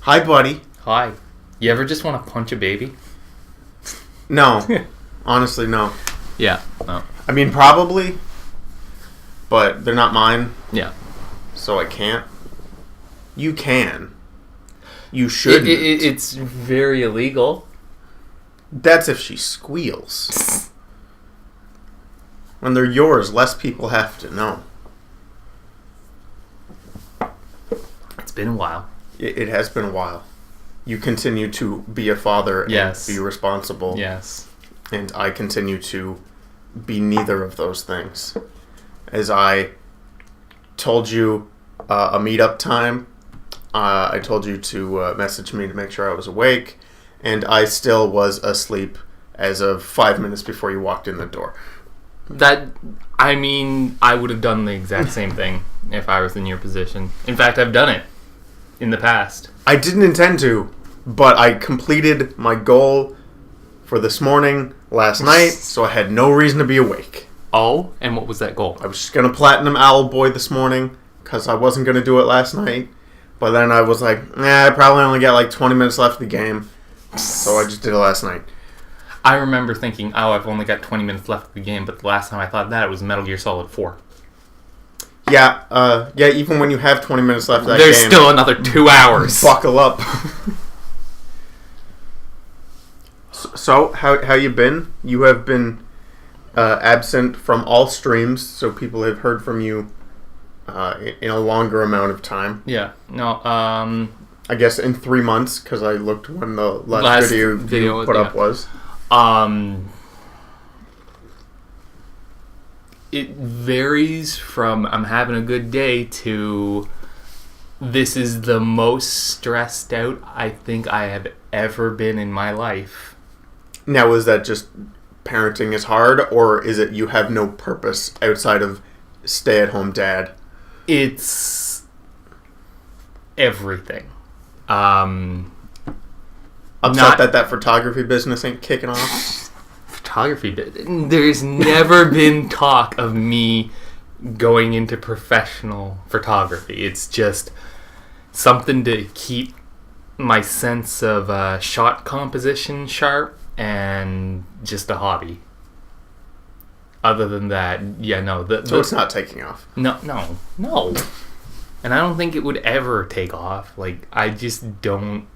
Hi, buddy. Hi. You ever just want to punch a baby? No. Honestly, no. Yeah. Oh. I mean, probably, but they're not mine, Yeah. so I can't. You can. You shouldn't. It's very illegal. That's if she squeals. When they're yours, less people have to know. It's been a while. It has been a while. You continue to be a father and be responsible. Yes. And I continue to be neither of those things. As I told you a meetup time, I told you to message me to make sure I was awake, and I still was asleep as of 5 minutes before you walked in the door. I would have done the exact same thing if I was in your position. In fact, I've done it in the past. I didn't intend to, but I completed my goal for this morning last night, so I had no reason to be awake. Oh, and what was that goal? I was just going to platinum Owl Boy this morning, because I wasn't going to do it last night. But then I was like, I probably only got like 20 minutes left of the game, so I just did it last night. I remember thinking, I've only got 20 minutes left of the game, but the last time I thought that, it was Metal Gear Solid 4. Yeah, even when you have 20 minutes left of that game... There's still another 2 hours. Buckle up. So, how you been? You have been absent from all streams, so people have heard from you in a longer amount of time. Yeah, no, I guess in 3 months, because I looked when the last video you put up was. It varies from I'm having a good day to this is the most stressed out I think I have ever been in my life. Now, is that just parenting is hard, or is it you have no purpose outside of stay-at-home dad? It's everything. Upset that photography business ain't kicking off? There's never been talk of me going into professional photography. It's just something to keep my sense of shot composition sharp and just a hobby. Other than that, no. So it's not taking off? No. And I don't think it would ever take off. Like, I just don't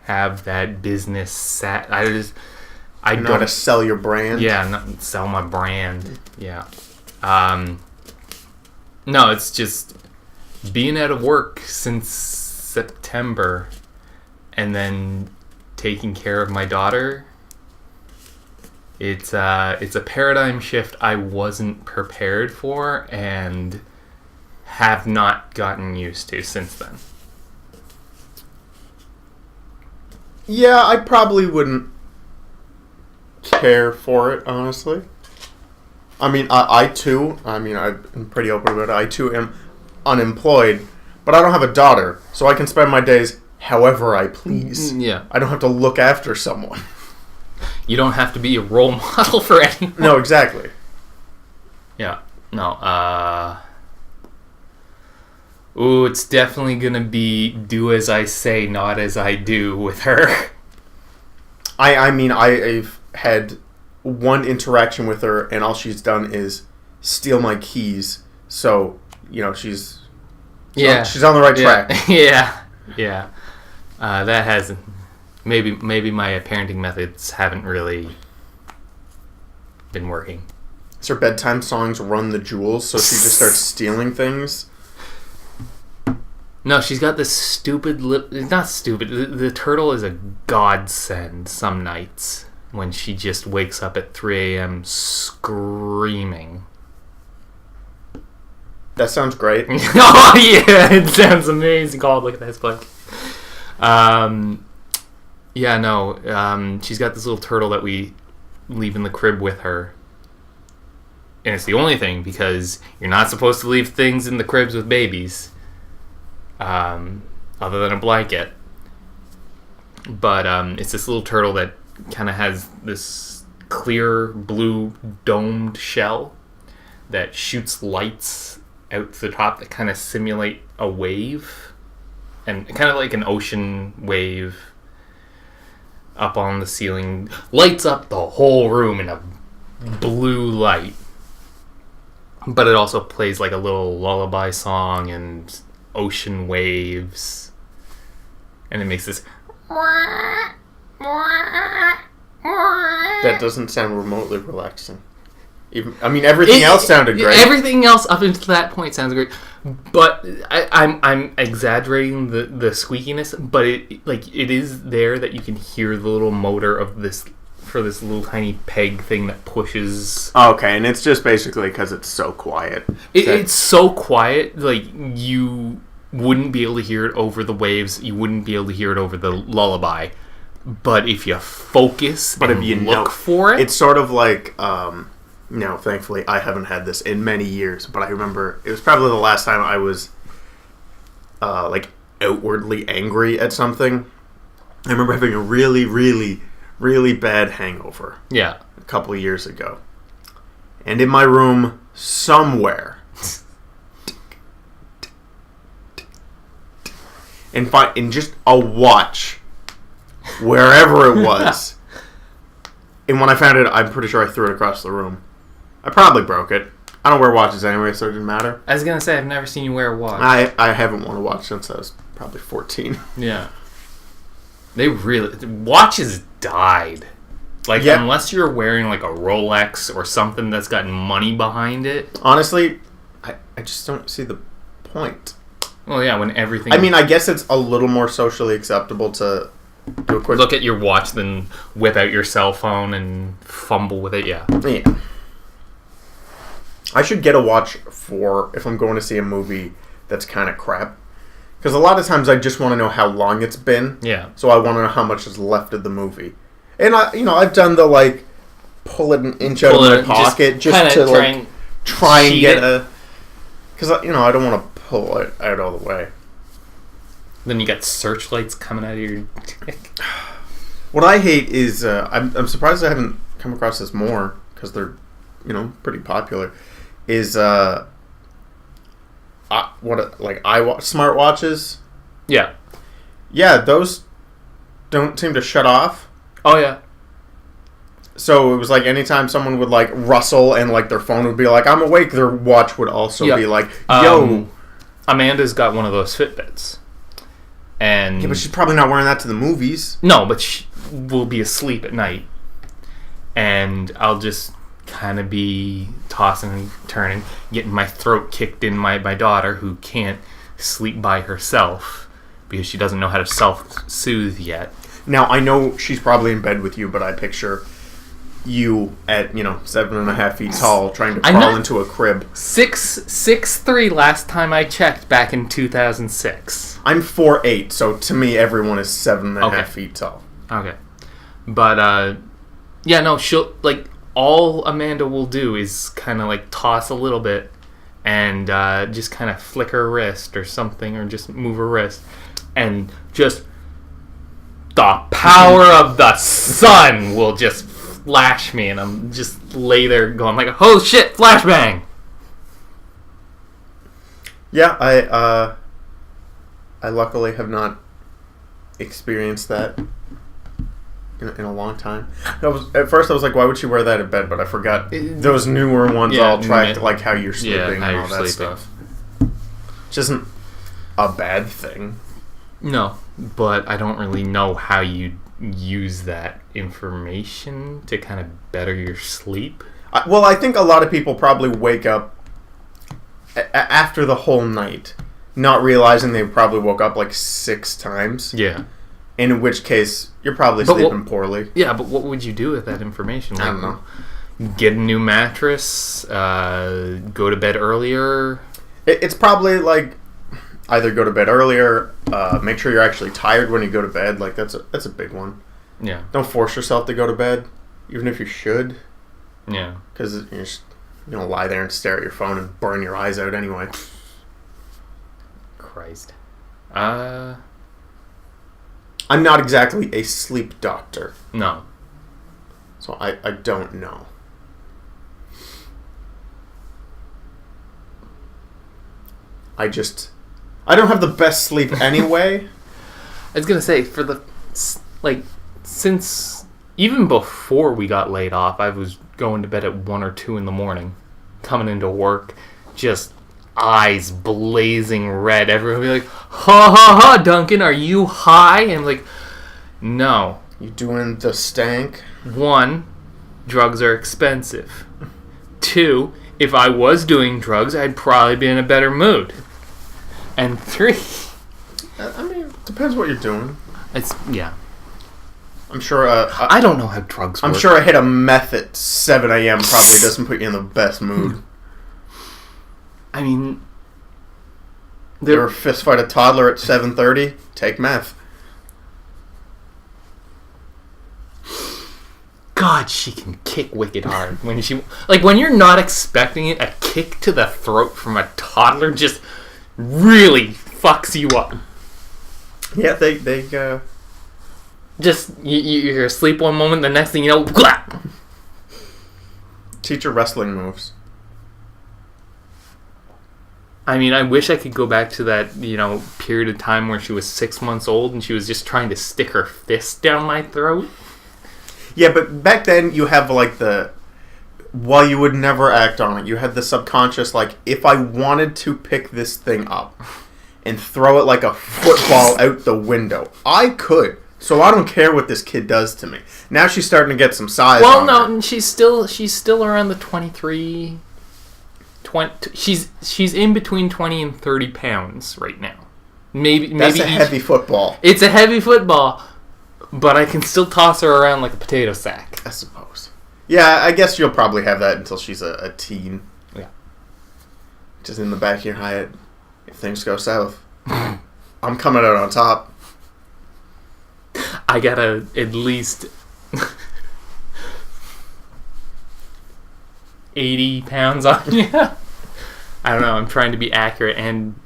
have that business set. I don't know how to sell your brand? Yeah, not sell my brand. Yeah. No, it's just being out of work since September and then taking care of my daughter. It's a paradigm shift I wasn't prepared for and have not gotten used to since then. Yeah, I probably wouldn't care for it, honestly. I mean, I too, I'm pretty open about it. I too am unemployed, but I don't have a daughter, so I can spend my days however I please. Yeah. I don't have to look after someone. You don't have to be a role model for anyone. No, exactly. Yeah. No, ooh, it's definitely gonna be do as I say, not as I do with her. I've had one interaction with her, and all she's done is steal my keys. So, she's on the right track. Yeah. That hasn't. Maybe my parenting methods haven't really been working. So her bedtime songs Run the Jewels, so she just starts stealing things. No, she's got this stupid not stupid. The turtle is a godsend some nights when she just wakes up at 3 a.m. screaming. That sounds great. Oh, yeah, it sounds amazing. God, look at this play. She's got this little turtle that we leave in the crib with her. And it's the only thing, because you're not supposed to leave things in the cribs with babies. Other than a blanket. But it's this little turtle that kind of has this clear blue domed shell that shoots lights out to the top that kind of simulate a wave. and kind of like an ocean wave up on the ceiling, lights up the whole room in a blue light. But it also plays like a little lullaby song and ocean waves. And it makes this... That doesn't sound remotely relaxing. Everything else sounded great. Everything else up until that point sounds great, but I'm exaggerating the squeakiness. But it is there that you can hear the little motor of this little tiny peg thing that pushes. Okay, and it's just basically because it's so quiet. It's so quiet, like you wouldn't be able to hear it over the waves. You wouldn't be able to hear it over the lullaby. But if you focus and you look for it, it's sort of like. No, thankfully, I haven't had this in many years, but I remember it was probably the last time I was, outwardly angry at something. I remember having a really, really, really bad hangover. Yeah. A couple of years ago. And in my room, somewhere, in just a watch, wherever it was, and when I found it, I'm pretty sure I threw it across the room. I probably broke it. I don't wear watches anyway, so it didn't matter. I was going to say, I've never seen you wear a watch. I haven't worn a watch since I was probably 14. Yeah. Watches died. Like, unless you're wearing, like, a Rolex or something that's got money behind it. Honestly, I just don't see the point. Well, yeah, when everything... I guess it's a little more socially acceptable to do a quick... Look at your watch, then whip out your cell phone and fumble with it, yeah. Yeah. I should get a watch for if I'm going to see a movie that's kind of crap. Because a lot of times I just want to know how long it's been. Yeah. So I want to know how much is left of the movie. And I've done the pull it an inch out of my pocket just to try and get a. Because I don't want to pull it out all the way. Then you got searchlights coming out of your dick. What I hate is I'm surprised I haven't come across this more because they're pretty popular. Is smartwatches? Yeah. Yeah, those don't seem to shut off. Oh yeah. So it was like anytime someone would rustle and their phone would be like, I'm awake, their watch would also be like, yo. Amanda's got one of those Fitbits. And yeah, but she's probably not wearing that to the movies. No, but she will be asleep at night. And I'll just kind of be tossing and turning, getting my throat kicked in by my daughter, who can't sleep by herself because she doesn't know how to self-soothe yet. Now, I know she's probably in bed with you, but I picture you at 7.5 feet tall trying to crawl into a crib. 6'3" last time I checked, back in 2006. I'm 4'8", so to me everyone is 7.5 feet tall. Okay. But she'll all Amanda will do is kind of toss a little bit and just kind of flick her wrist or something, or just move her wrist, and just the power of the sun will just flash me, and I'm just lay there going oh shit, flashbang. Yeah, I luckily have not experienced that in a long time. At first I was like, why would she wear that in bed? But I forgot those newer ones all tracked how you're sleeping and all that stuff. Which isn't a bad thing. No, but I don't really know how you use that information to kind of better your sleep. I think a lot of people probably wake up after the whole night not realizing they probably woke up 6 times. Yeah. In which case, you're probably sleeping poorly. Yeah, but what would you do with that information? I don't know. Get a new mattress, go to bed earlier. It's probably either go to bed earlier, make sure you're actually tired when you go to bed. That's a big one. Yeah. Don't force yourself to go to bed, even if you should. Yeah. Because you're just lie there and stare at your phone and burn your eyes out anyway. Christ. I'm not exactly a sleep doctor. No. So I don't know. I don't have the best sleep anyway. I was gonna say since even before we got laid off, I was going to bed at 1 or 2 in the morning, coming into work, just eyes blazing red. Everyone would be like, "Ha ha ha, Duncan, are you high?" And I'm like, no. You doing the stank? 1, drugs are expensive. 2, if I was doing drugs, I'd probably be in a better mood. And 3, I mean, depends what you're doing. yeah. I'm sure. I don't know how drugs work. I'm sure I hit a meth at 7 a.m. probably doesn't put you in the best mood. I mean, You ever fist fight a toddler at 7:30? Take meth. God, she can kick wicked hard when you're not expecting it. A kick to the throat from a toddler just really fucks you up. Yeah, they Just you're asleep one moment, the next thing you know, blah! Teach her wrestling moves. I mean, I wish I could go back to that, period of time where she was 6 months old and she was just trying to stick her fist down my throat. Yeah, but back then you have while you would never act on it, you had the subconscious, if I wanted to pick this thing up and throw it like a football out the window, I could. So I don't care what this kid does to me. Now she's starting to get some size on her. She's still around the 23... 20, she's in between 20 and 30 pounds right now. Maybe That's a heavy football. It's a heavy football, but I can still toss her around like a potato sack. I suppose. Yeah, I guess you'll probably have that until she's a teen. Yeah. Just in the back of your head, if things go south, I'm coming out on top. I gotta at least 80 pounds on you. I don't know. I'm trying to be accurate, and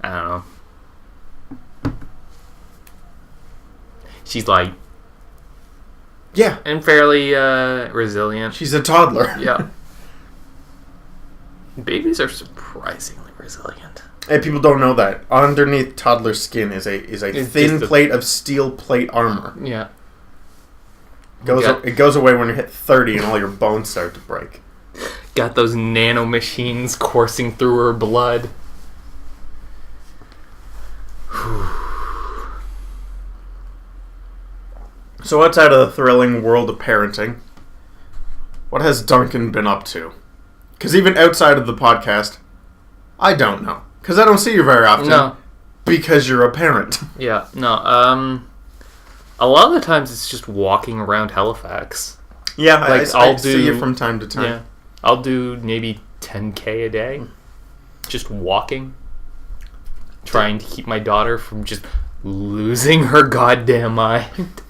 I don't know. She's light. Yeah. And fairly resilient. She's a toddler. Yeah. Babies are surprisingly resilient. And people don't know that. Underneath toddler skin is a thin plate of steel plate armor. Yeah. It goes away when you hit 30 and all your bones start to break. Got those nano machines coursing through her blood. So outside of the thrilling world of parenting, what has Duncan been up to? Because even outside of the podcast, I don't know. Because I don't see you very often. No. Because you're a parent. Yeah, no. A lot of the times it's just walking around Halifax. Yeah, I see you from time to time. Yeah, I'll do maybe 10K a day. Just walking. Trying to keep my daughter from just losing her goddamn mind.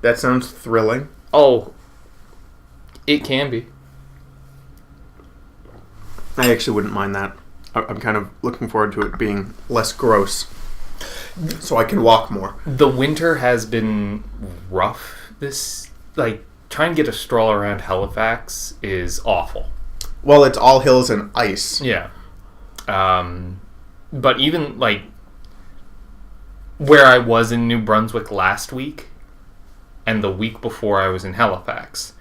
That sounds thrilling. Oh, it can be. I actually wouldn't mind that. I'm kind of looking forward to it being less gross, so I can walk more. The winter has been rough. Trying to get a stroll around Halifax is awful. Well, it's all hills and ice. Yeah. But even, where I was in New Brunswick last week, and the week before I was in Halifax,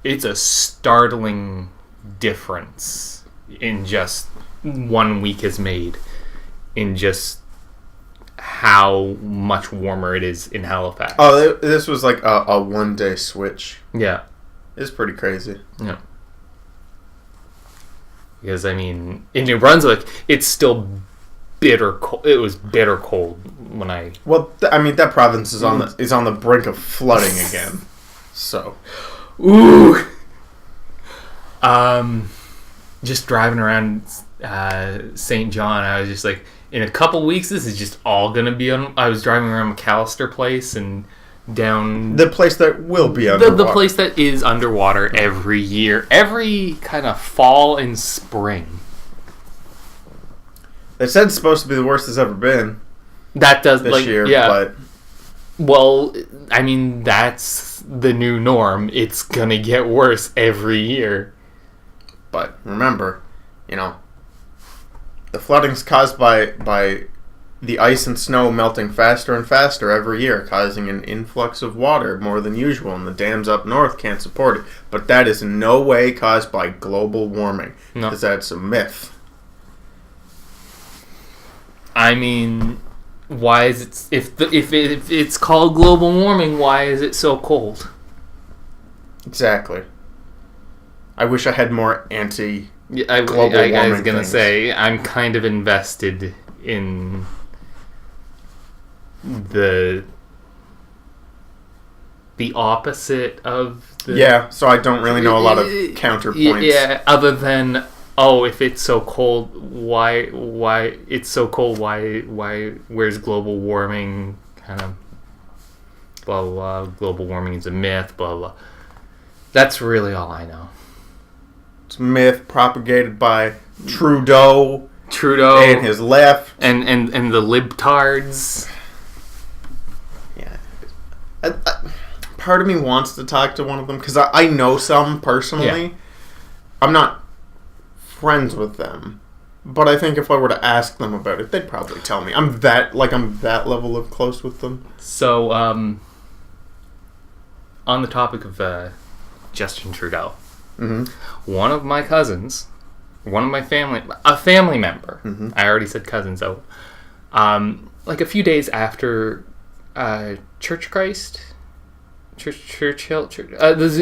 it's a startling difference in just 1 week has made in just how much warmer it is in Halifax. Oh, this was like a one-day switch. Yeah. It's pretty crazy. Yeah. Because, in New Brunswick, it's still bitter cold. It was bitter cold when I... Well, that province is on the brink of flooding again. So... Ooh! Just driving around St. John, I was just like, in a couple weeks, this is just all gonna be on... I was driving around McAllister Place and down... The place that will be underwater. The place that is underwater every year. Every kind of fall and spring. They said it's supposed to be the worst it's ever been. That does... This year, yeah. But... Well, that's the new norm. It's gonna get worse every year. But remember, the flooding's caused by the ice and snow melting faster and faster every year, causing an influx of water more than usual, and the dams up north can't support it. But that is in no way caused by global warming, because that's a myth. I mean, why is it if it's called global warming? Why is it so cold? Exactly. I wish I had more anti-global warming I was gonna things. say I'm kind of invested in the opposite of the... Yeah, so I don't really know a lot of counterpoints. Yeah, other than, if it's so cold, why it's so cold, why where's global warming, kind of blah blah blah, global warming is a myth, blah blah. That's really all I know. It's a myth propagated by Trudeau and his left and the libtards. Yeah, part of me wants to talk to one of them because I know some personally. Yeah. I'm not friends with them, but I think if I were to ask them about it, they'd probably tell me. I'm that level of close with them. So, on the topic of Justin Trudeau, one of my cousins, a family member, I already said cousins, though, like a few days after the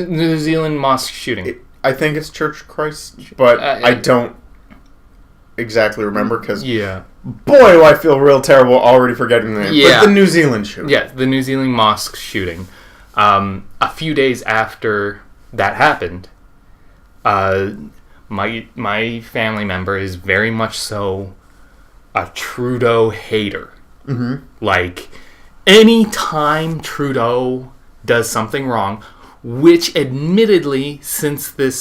New Zealand mosque shooting. I think it's Church Christ, but I don't exactly remember because boy, do I feel real terrible already forgetting the name. Yeah. But the New Zealand shooting. Yeah, the New Zealand mosque shooting. A few days after that happened, my family member is very much so a Trudeau hater. Mm-hmm. Like, anytime Trudeau does something wrong, which admittedly, since this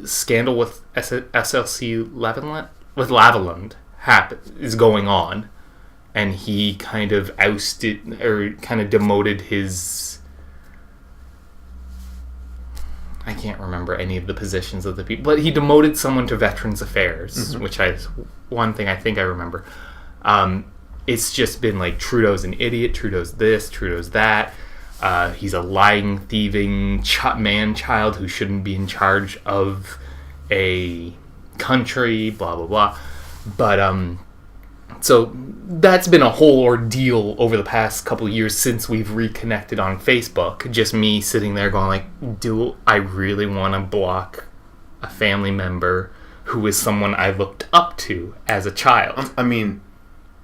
scandal with SLC Lavalland is going on, and he kind of ousted or kind of demoted his... I can't remember any of the positions of the people, but he demoted someone to Veterans Affairs, which one thing I think I remember. It's just been like, Trudeau's an idiot, Trudeau's this, Trudeau's that. He's a lying, thieving man-child who shouldn't be in charge of a country, blah, blah, blah. But, so that's been a whole ordeal over the past couple of years since we've reconnected on Facebook. Just me sitting there going like, do I really want to block a family member who is someone I looked up to as a child? I mean,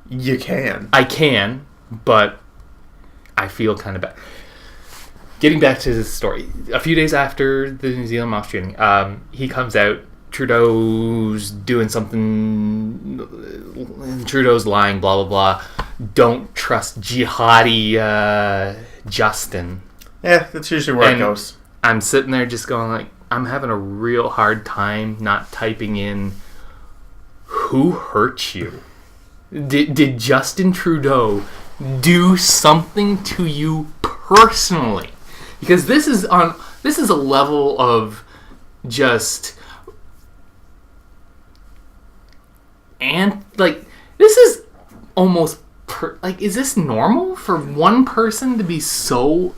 you can. I can, but I feel kind of bad. Getting back to this story, a few days after the New Zealand mosque shooting, he comes out. Trudeau's doing something. Trudeau's lying. Blah blah blah. Don't trust jihadi Justin. Yeah, that's usually where it goes. I'm sitting there just going like, I'm having a real hard time not typing in, who hurt you? Did Justin Trudeau do something to you personally? Because this is a level of just, and like, this is almost is this normal for one person to be so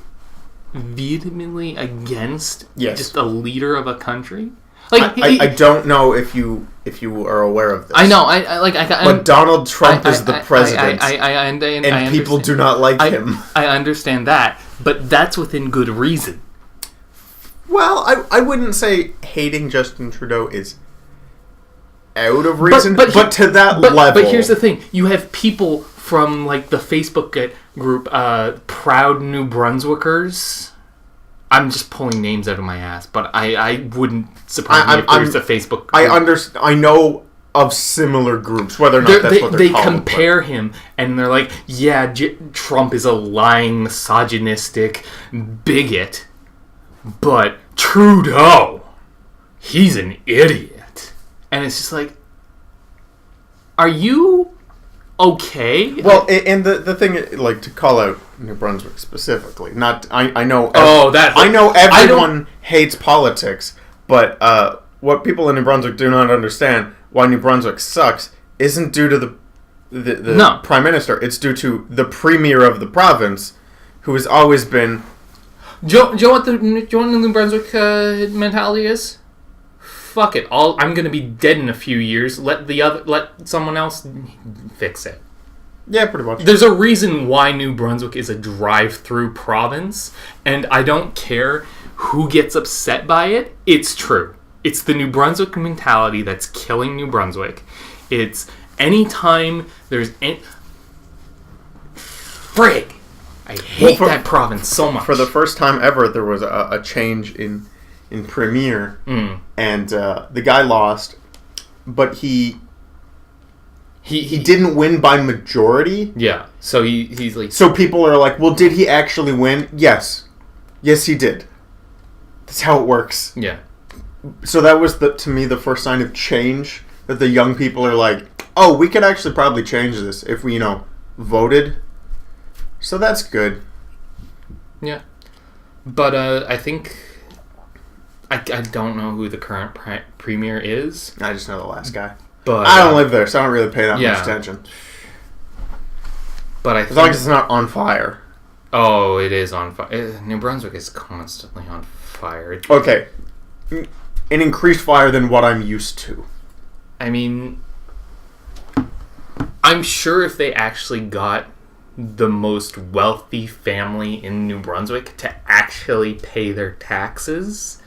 vehemently against just a leader of a country? Like, I don't know if you are aware of this. I know. But Donald Trump is the president, and people do not like him. I understand that, but that's within good reason. Well, I wouldn't say hating Justin Trudeau is out of reason, but to that level. But here's the thing: you have people from like the Facebook group, Proud New Brunswickers. I'm just pulling names out of my ass, but I wouldn't surprise me if there's a Facebook group. I know of similar groups, whether or not that's what they're called. They compare him, and they're like, yeah, Trump is a lying, misogynistic bigot, but Trudeau, he's an idiot. And it's just like, are you okay? Well, and the thing, like, to call out New Brunswick specifically, I know. I know everyone hates politics, but what people in New Brunswick do not understand, why New Brunswick sucks, isn't due to the No. Prime Minister. It's due to the Premier of the province, who has always been... Do you know what the New Brunswick mentality is? Fuck it. I'm gonna be dead in a few years. Let someone else fix it. Yeah, pretty much. There's a reason why New Brunswick is a drive-through province, and I don't care who gets upset by it. It's true. It's the New Brunswick mentality that's killing New Brunswick. It's anytime there's any... Frig! I hate that province so much. For the first time ever, there was a change in Premier, and the guy lost, but he didn't win by majority. Yeah, so he's like... So people are like, well, did he actually win? Yes, he did. That's how it works. Yeah. So that was, to me, the first sign of change, that the young people are like, oh, we could actually probably change this if we, voted. So that's good. Yeah. But I think... I don't know who the current premier is. I just know the last guy. But I don't live there, so I don't really pay that much attention. But as long as it's not on fire. Oh, it is on fire. New Brunswick is constantly on fire. Okay. An increased fire than what I'm used to. I mean, I'm sure if they actually got the most wealthy family in New Brunswick to actually pay their taxes,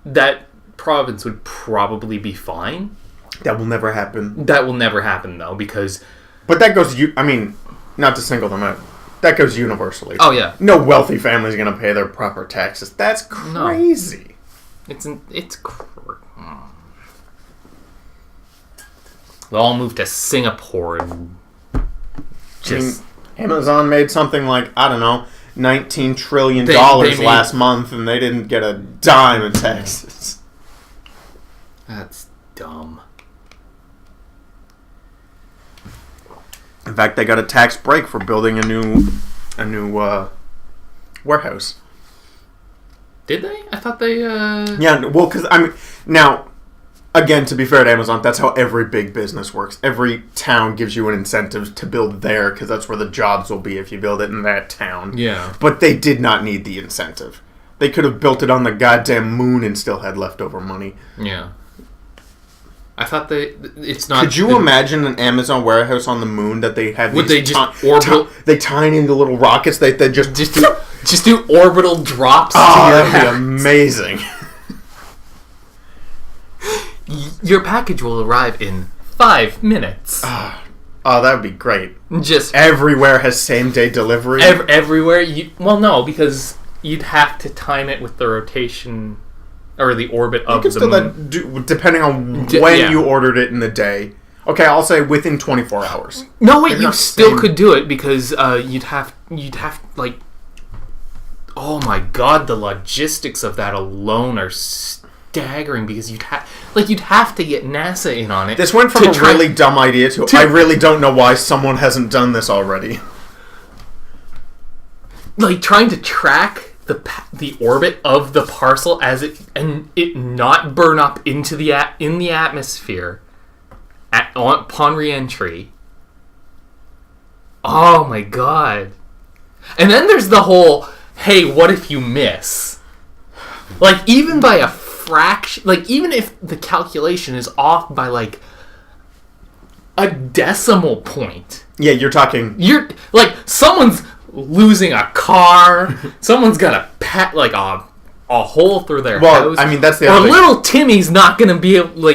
that province would probably be fine. That will never happen. That will never happen, though, because... But that goes... not to single them out. That goes universally. Oh, yeah. No wealthy family is going to pay their proper taxes. That's crazy. No. They'll all move to Singapore and just... Amazon made something like, I don't know, $19 trillion last month, and they didn't get a dime in taxes. That's dumb. In fact, they got a tax break for building a new warehouse. Did they? I thought they... Yeah, well, because, now, again, to be fair to Amazon, that's how every big business works. Every town gives you an incentive to build there, because that's where the jobs will be if you build it in that town. Yeah. But they did not need the incentive. They could have built it on the goddamn moon and still had leftover money. Yeah. I thought it's not... Could you imagine an Amazon warehouse on the moon that they had... Would they just orbital... They tie into little rockets, they just do orbital drops to your that'd be amazing. Your package will arrive in 5 minutes. Oh, that would be great. Just... Everywhere has same-day delivery? Everywhere? Well, no, because you'd have to time it with the rotation... Or the orbit of the moon. Depending on when you ordered it in the day. Okay, I'll say within 24 hours. No, wait, you still could do it because you'd have like... Oh my god, the logistics of that alone are staggering because you'd have to get NASA in on it. This went from a really dumb idea to I really don't know why someone hasn't done this already. Like, trying to track the orbit of the parcel and it not burn up into in the atmosphere upon re-entry. Oh my god. And then there's the whole, hey, what if you miss? Like, even by a fraction, like, even if the calculation is off by like a decimal point. Yeah, you're like, someone's losing a car. Someone's got a hole through their house. I mean, that's the other thing. Little Timmy's not gonna be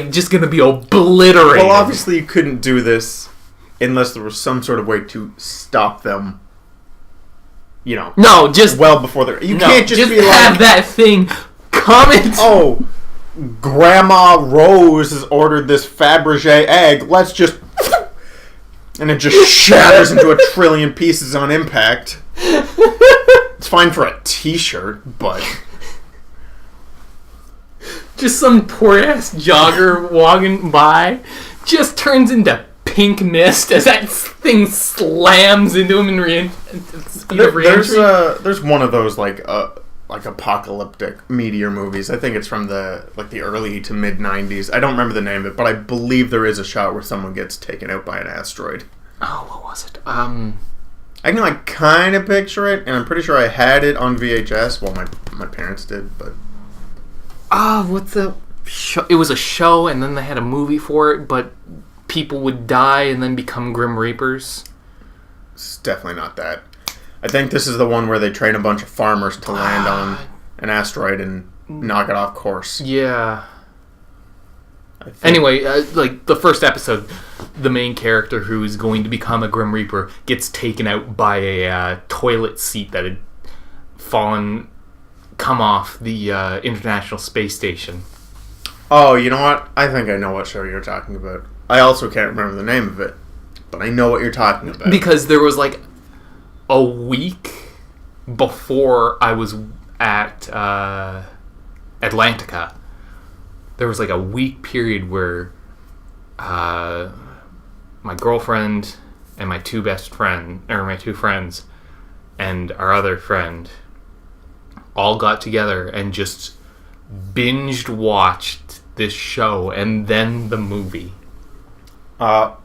just gonna be obliterated. Well, obviously you couldn't do this unless there was some sort of way to stop them. No, just well before they're. You can't just be have like that thing comment. Oh, Grandma Rose has ordered this Fabergé egg. Let's just. And it just shatters into a trillion pieces on impact. It's fine for a t-shirt, but... Just some poor-ass jogger walking by just turns into pink mist as that thing slams into him in speed of re-entry. There's one of those, like apocalyptic meteor movies. I think it's from the early to mid 90s. I don't remember the name of it, but I believe there is a shot where someone gets taken out by an asteroid. Oh, what was it? I can kind of picture it, and I'm pretty sure I had it on VHS. Well, my parents did, but what's the show? It was a show, and then they had a movie for it, but people would die and then become Grim Reapers. It's definitely not that. I think this is the one where they train a bunch of farmers to land on an asteroid and knock it off course. Yeah. Anyway, like the first episode, the main character who is going to become a Grim Reaper gets taken out by a toilet seat that had come off the International Space Station. Oh, you know what? I think I know what show you're talking about. I also can't remember the name of it, but I know what you're talking about. Because there was like a week before I was at Atlantica, there was like a week period where my girlfriend and my two friends and our other friend all got together and just binged watched this show and then the movie. What's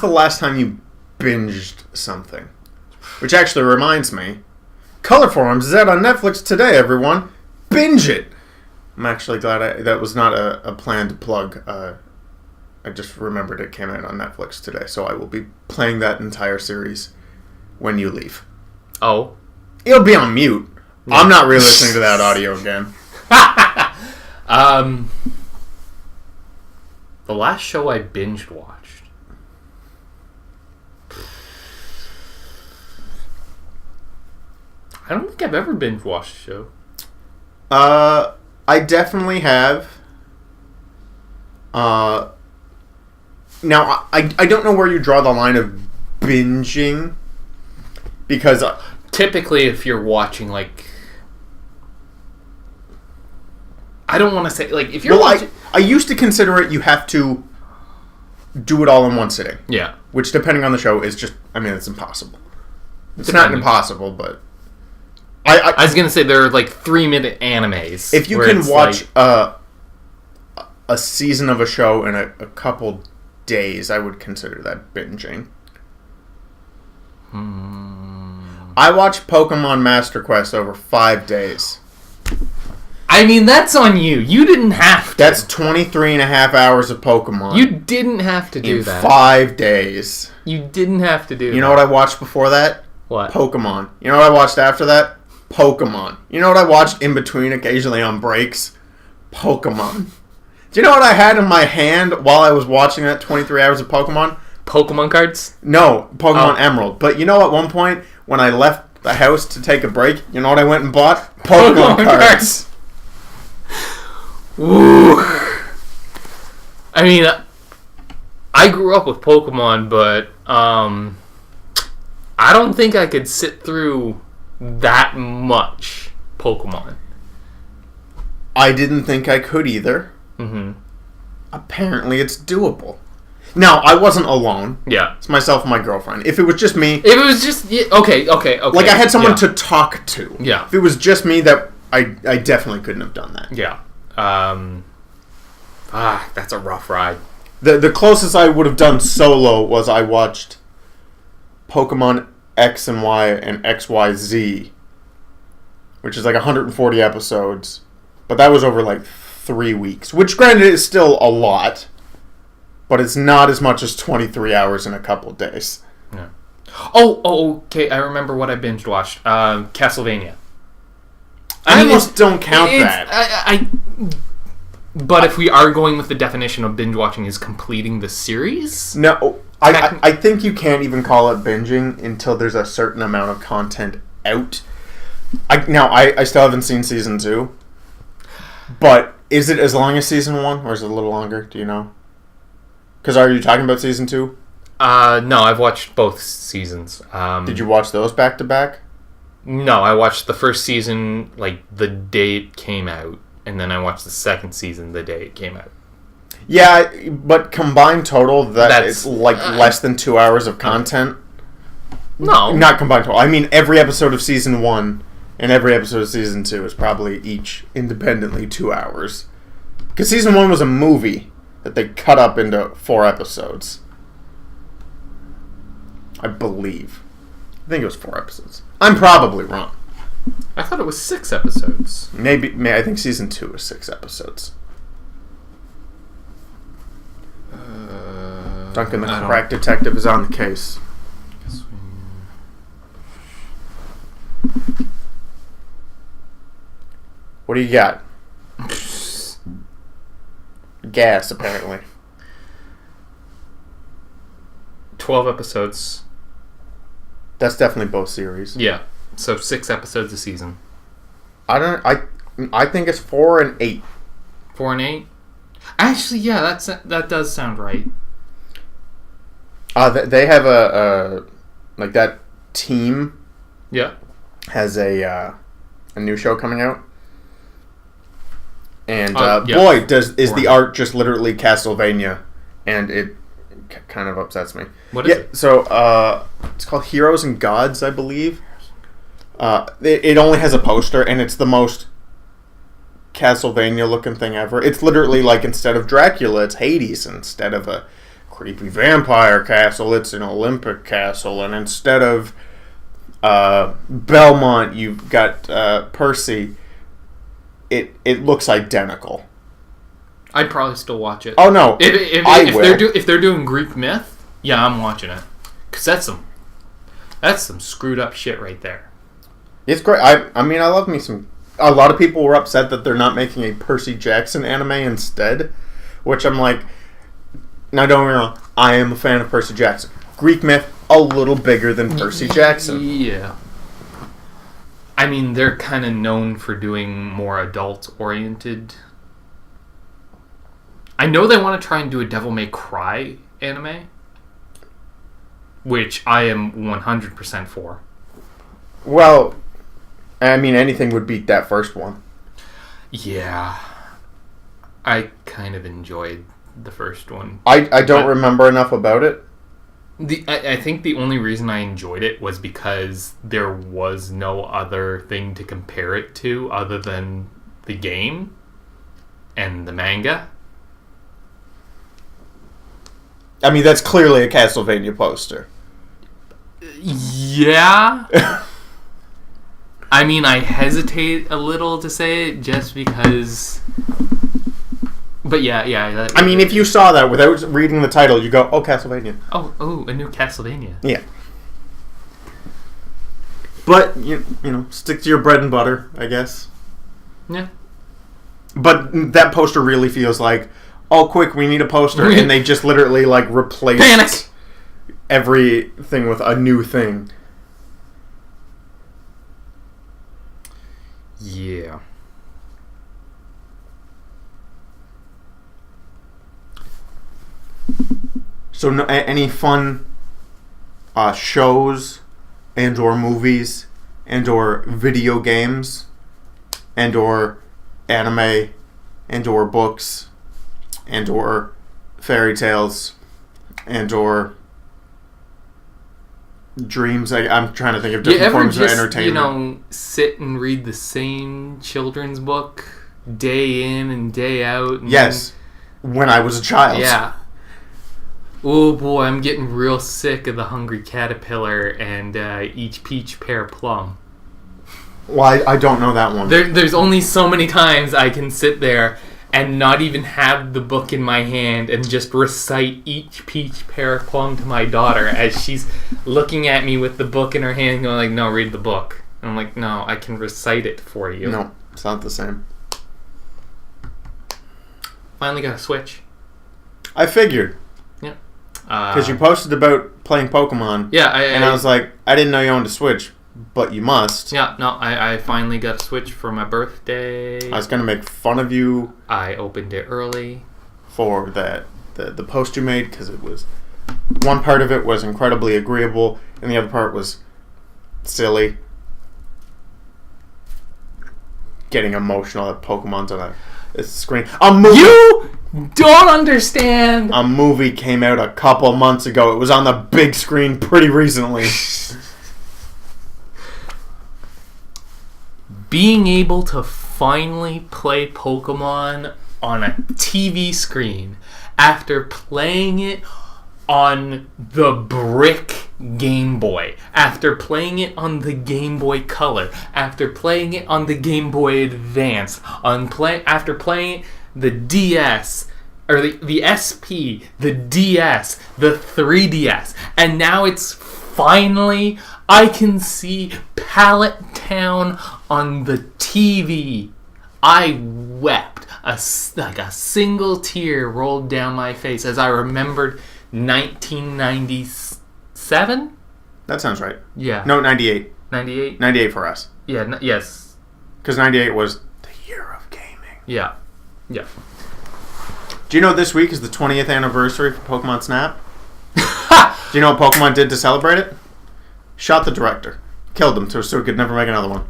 the last time you binged something? Which actually reminds me, Color Forums is out on Netflix today, everyone. Binge it! I'm actually glad that was not a planned plug. I just remembered it came out on Netflix today, so I will be playing that entire series when you leave. Oh. It'll be on mute. Yeah. I'm not re-listening to that audio again. The last show I binge watched. I don't think I've ever binge watched a show. I definitely have. Now, I don't know where you draw the line of binging, because typically if you're watching, like, I don't want to say, like, if you're watching... I used to consider it you have to do it all in one sitting. Yeah. Which, depending on the show, is just, I mean, it's impossible. It's not impossible, but... I was going to say there are, like, 3-minute animes. If you can watch a season of a show in a couple days, I would consider that binging. I watched Pokemon Master Quest over 5 days. I mean, that's on you. You didn't have to. That's 23 and a half hours of Pokemon. You didn't have to do that. In 5 days. You didn't have to do that. You know what I watched before that? What? Pokemon. You know what I watched after that? Pokemon. You know what I watched in between occasionally on breaks? Pokemon. Do you know what I had in my hand while I was watching that 23 hours of Pokemon? Pokemon cards? No, Pokemon Emerald. But you know, at one point, when I left the house to take a break, you know what I went and bought? Pokemon cards. Ooh. I mean, I grew up with Pokemon, but I don't think I could sit through that much Pokemon. I didn't think I could either. Mm-hmm. Apparently, it's doable. Now, I wasn't alone. Yeah. It's myself and my girlfriend. If it was just me... If it was just... Yeah, okay. Like, I had someone to talk to. Yeah. If it was just me, that I definitely couldn't have done that. Yeah. That's a rough ride. The closest I would have done solo was I watched Pokemon X and Y and XYZ, which is like 140 episodes. But that was over like 3 weeks, which granted is still a lot, but it's not as much as 23 hours in a couple of days. Yeah. Oh, okay. I remember what I binge watched. Castlevania. I almost don't count that. But if we are going with the definition of binge watching is completing the series? No, I think you can't even call it binging until there's a certain amount of content out. I still haven't seen season 2. But is it as long as season 1 or is it a little longer? Do you know? Because are you talking about season 2? No, I've watched both seasons. Did you watch those back to back? No, I watched the first season like the day it came out, and then I watched the second season the day it came out. Yeah, but combined total, that's like less than 2 hours of content. No. Not combined total. I mean, every episode of season 1 And every episode of season 2 is probably each independently 2 hours. Because season 1 was a movie that they cut up into 4 episodes. I believe. I think it was 4 episodes. I'm probably wrong. I thought it was 6 episodes. Maybe I think season 2 is 6 episodes. Duncan the crack detective is on the case. What do you got? Gas, apparently. 12 episodes. That's definitely both series. Yeah. So 6 episodes a season. I think it's 4 and 8. 4 and 8? Actually, yeah, that does sound right. They have a like that team. Yeah. Has a new show coming out. And yeah. boy, is the art just literally Castlevania, and it kind of upsets me. What is it? So it's called Heroes and Gods, I believe. It only has a poster, and it's the most Castlevania looking thing ever. It's literally like, instead of Dracula, it's Hades. Instead of a creepy vampire castle, it's an Olympic castle. And instead of Belmont, you've got Percy. It looks identical. I'd probably still watch it. Oh no, if they're doing Greek myth, yeah, I'm watching it, because that's some screwed up shit right there. It's great. I mean, I love me some. A lot of people were upset that they're not making a Percy Jackson anime instead, which I'm like, now don't get me wrong, I am a fan of Percy Jackson. Greek myth, a little bigger than Percy Jackson. Yeah. I mean, they're kind of known for doing more adult-oriented. I know they want to try and do a Devil May Cry anime, which I am 100% for. Well, I mean, anything would beat that first one. Yeah. I kind of enjoyed the first one. I don't remember enough about it. I think the only reason I enjoyed it was because there was no other thing to compare it to other than the game and the manga. I mean, that's clearly a Castlevania poster. Yeah. I mean, I hesitate a little to say it just because... But yeah. I mean, if you saw that without reading the title, you go, "Oh, Castlevania." Oh, a new Castlevania. Yeah. But you know, stick to your bread and butter, I guess. Yeah. But that poster really feels like, "Oh, quick, we need a poster," and they just literally like replaced Panic! Everything with a new thing. Yeah. So, any fun shows and or movies and or video games and or anime and or books and or fairy tales and or dreams? I'm trying to think of different forms of entertainment. You know, sit and read the same children's book day in and day out? And yes, when I was a child. Yeah. Oh boy, I'm getting real sick of the Hungry Caterpillar and Each Peach Pear Plum. Well, I don't know that one. There's only so many times I can sit there and not even have the book in my hand and just recite Each Peach Pear Plum to my daughter as she's looking at me with the book in her hand going like, no, read the book. And I'm like, no, I can recite it for you. No, it's not the same. Finally got a Switch. I figured. Yeah. Because you posted about playing Pokemon. Yeah. I was like, I didn't know you owned a Switch, but you must. Yeah, no, I finally got a Switch for my birthday. I was going to make fun of you. I opened it early. For that, the post you made, because it was... One part of it was incredibly agreeable, and the other part was silly. Getting emotional that Pokemon's on a screen. A movie... You don't understand! A movie came out a couple months ago. It was on the big screen pretty recently. being able to finally play Pokemon on a TV screen after playing it on the brick Game Boy, after playing it on the Game Boy Color, after playing it on the Game Boy Advance, after playing the DS, or the SP, the DS, the 3DS, and now it's finally, I can see Pallet Town on the TV. I wept. Like a single tear rolled down my face as I remembered 1997? That sounds right. Yeah. No, 98. 98? 98 for us. Yeah, yes. Because 98 was the year of gaming. Yeah. Yeah. Do you know this week is the 20th anniversary for Pokemon Snap? Do you know what Pokemon did to celebrate it? Shot the director. Killed him so he could never make another one.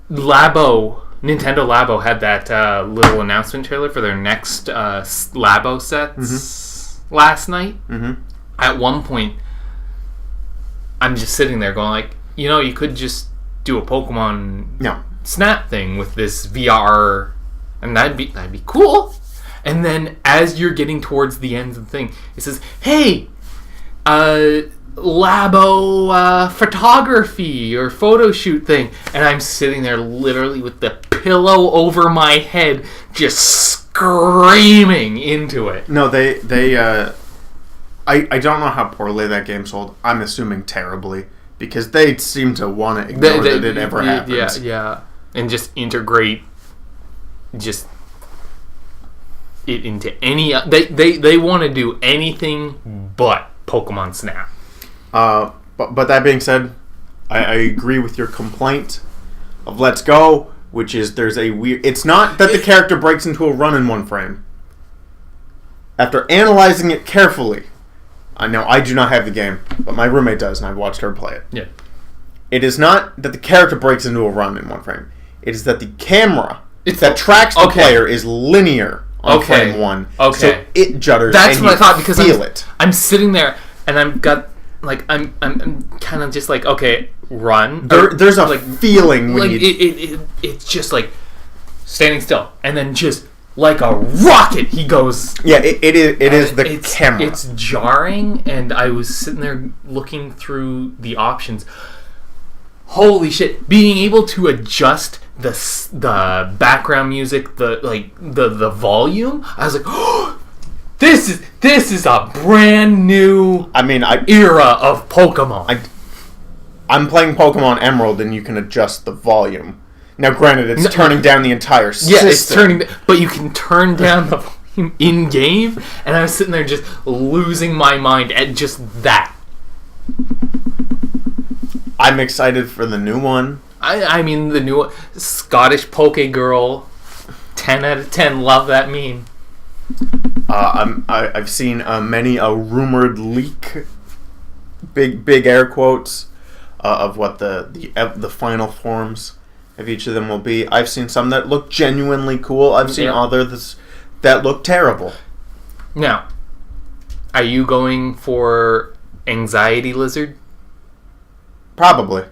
Nintendo Labo had that little announcement trailer for their next Labo sets last night. Mm-hmm. At one point, I'm just sitting there going like, you could just do a Pokemon Snap thing with this VR, and that'd be cool. And then as you're getting towards the end of the thing, it says, "Hey, Labo photography or photo shoot thing," and I'm sitting there literally with the pillow over my head, just screaming into it. No, I don't know how poorly that game sold. I'm assuming terribly, because they seem to want to ignore that it ever happens. Yeah, and just integrate it into any. They want to do anything but Pokemon Snap. But that being said, I agree with your complaint of Let's Go, which is there's a weird... It's not that the character breaks into a run in one frame. After analyzing it carefully, I know I do not have the game, but my roommate does, and I've watched her play it. Yeah. It is not that the character breaks into a run in one frame. It is that the camera that tracks the player is linear on frame one. Okay. So it judders. That's and what I thought, because I'm sitting there and I'm kind of just like, okay, run. There's a feeling when it's just like standing still, and then just like a rocket he goes. Yeah, it is the camera. It's jarring, and I was sitting there looking through the options. Holy shit! Being able to adjust the background music, the volume, I was like, oh, this is a brand new era of Pokemon. I'm playing Pokemon Emerald, and you can adjust the volume. Now, granted, it's turning down the entire system. Yeah, it's turning, but you can turn down the volume in game, and I was sitting there just losing my mind at just that. I'm excited for the new one. I mean, the new Scottish Poke Girl, 10 out of 10. Love that meme. I've seen many a rumored leak, big air quotes, of what the final forms of each of them will be. I've seen some that look genuinely cool. I've seen others that look terrible. Now, are you going for Anxiety Lizard? Probably.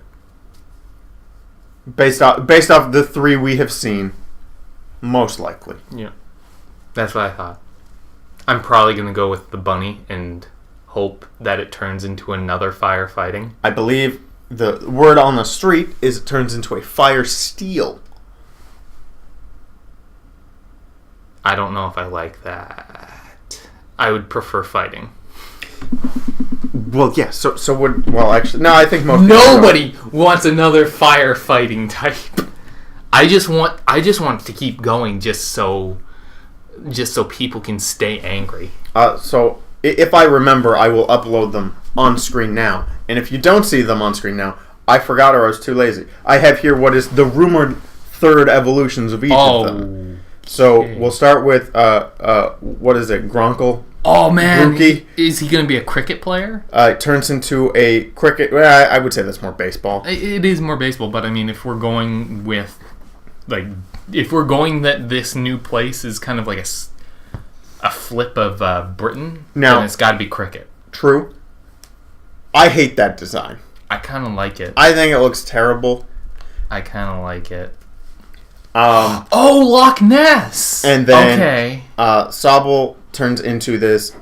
Based off the three we have seen, most likely. Yeah. That's what I thought. I'm probably going to go with the bunny and hope that it turns into another firefighting. I believe the word on the street is it turns into a fire steel. I don't know if I like that. I would prefer fighting. Well, yeah. Actually, no. I think most nobody wants another firefighting type. I just want it to keep going, just so people can stay angry. So if I remember, I will upload them on screen now. And if you don't see them on screen now, I forgot or I was too lazy. I have here what is the rumored third evolutions of each of them. So we'll start with what is it, Gronkle? Oh man, Grookey. Is he going to be a cricket player? It turns into a cricket. Well, I would say that's more baseball. It is more baseball, but I mean, if we're going that this new place is kind of like a flip of Britain, then it's got to be cricket. True. I hate that design. I kind of like it. I think it looks terrible. I kind of like it. Oh, Loch Ness! And then okay. Sobble turns into this,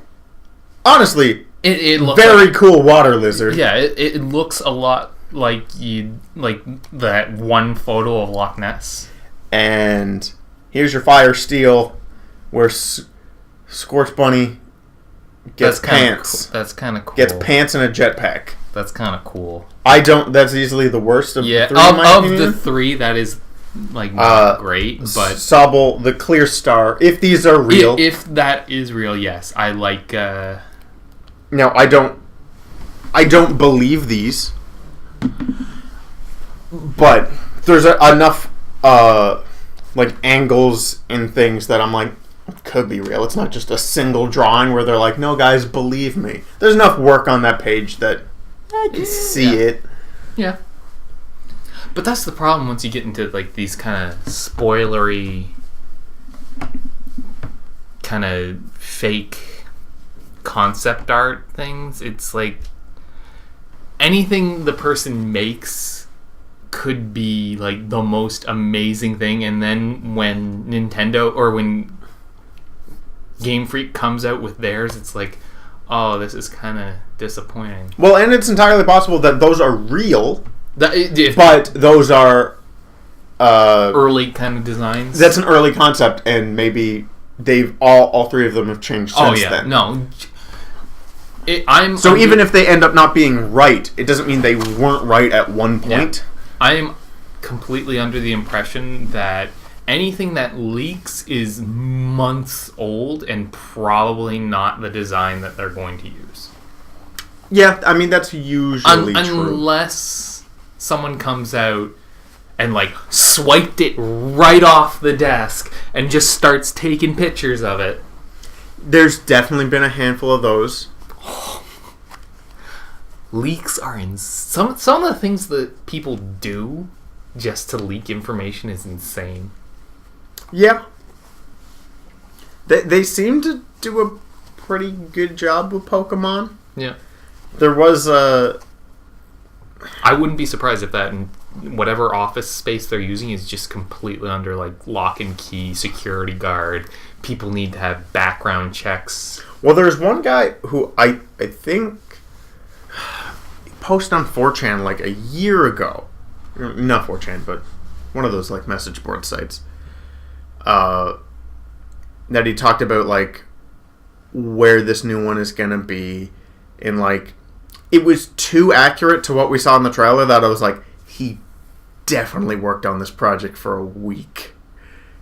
honestly, It looks very cool water lizard. Yeah, it looks a lot like that one photo of Loch Ness. And here's your Fire Steel, where Scorch Bunny gets pants. That's kind of cool. Gets pants and a jetpack. That's kind of cool. That's easily the worst of the three, in my opinion. Of the three, that is not great, but Sobble, the clear star. If these are real, if that is real, yes, I like. Now I don't believe these, but there's enough angles and things that I'm like, it could be real. It's not just a single drawing where they're like, no guys, believe me. There's enough work on that page that I can see it. Yeah. But that's the problem once you get into these kind of spoilery, kind of fake concept art things. It's like anything the person makes could be the most amazing thing, and then when Nintendo or when Game Freak comes out with theirs, it's like, oh, this is kind of disappointing. Well, and it's entirely possible that those are real. But those are early kind of designs. That's an early concept, and maybe they've all three of them have changed since then. No. Even if they end up not being right, it doesn't mean they weren't right at one point. Yeah. I am completely under the impression that anything that leaks is months old and probably not the design that they're going to use. Yeah, I mean that's usually true. Unless someone comes out and swiped it right off the desk and just starts taking pictures of it. There's definitely been a handful of those. Leaks are some of the things that people do just to leak information is insane. Yeah. They seem to do a pretty good job with Pokemon. Yeah. There was a... I wouldn't be surprised if that whatever office space they're using is just completely under lock and key, security guard. People need to have background checks. Well, there's one guy who I think posted on 4chan a year ago. Not 4chan, but one of those message board sites. That he talked about where this new one is gonna be, and it was too accurate to what we saw in the trailer that I was like, he definitely worked on this project for a week,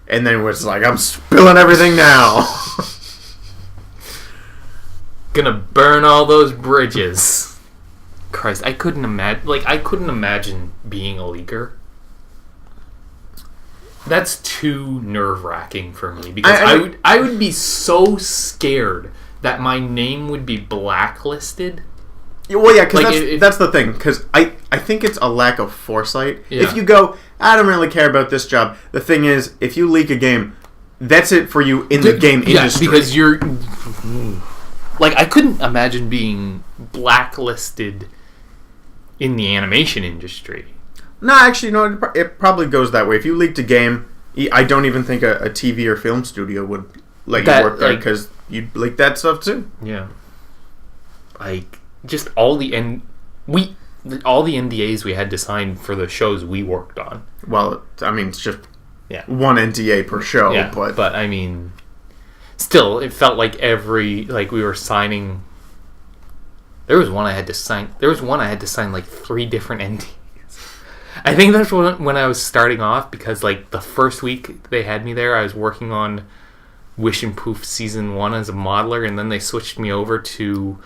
and then was like, I'm spilling everything now. Gonna burn all those bridges. Christ, I couldn't imagine being a leaker. That's too nerve-wracking for me because I would be so scared that my name would be blacklisted. Well, yeah, because that's the thing. Because I think it's a lack of foresight. Yeah. If you go, I don't really care about this job. The thing is, if you leak a game, that's it for you in the game industry. Because you're I couldn't imagine being blacklisted in the animation industry. No, actually, no. It probably goes that way. If you leaked a game, I don't even think a TV or film studio would let you work there because you'd leak that stuff too. Yeah. Just all the NDAs we had to sign for the shows we worked on. Well, I mean, it's just one NDA per show. Yeah, but I mean, still, it felt like we were signing. There was one I had to sign 3 different NDAs. I think that's when I was starting off because the first week they had me there, I was working on Wish and Poof Season 1 as a modeler, and then they switched me over to...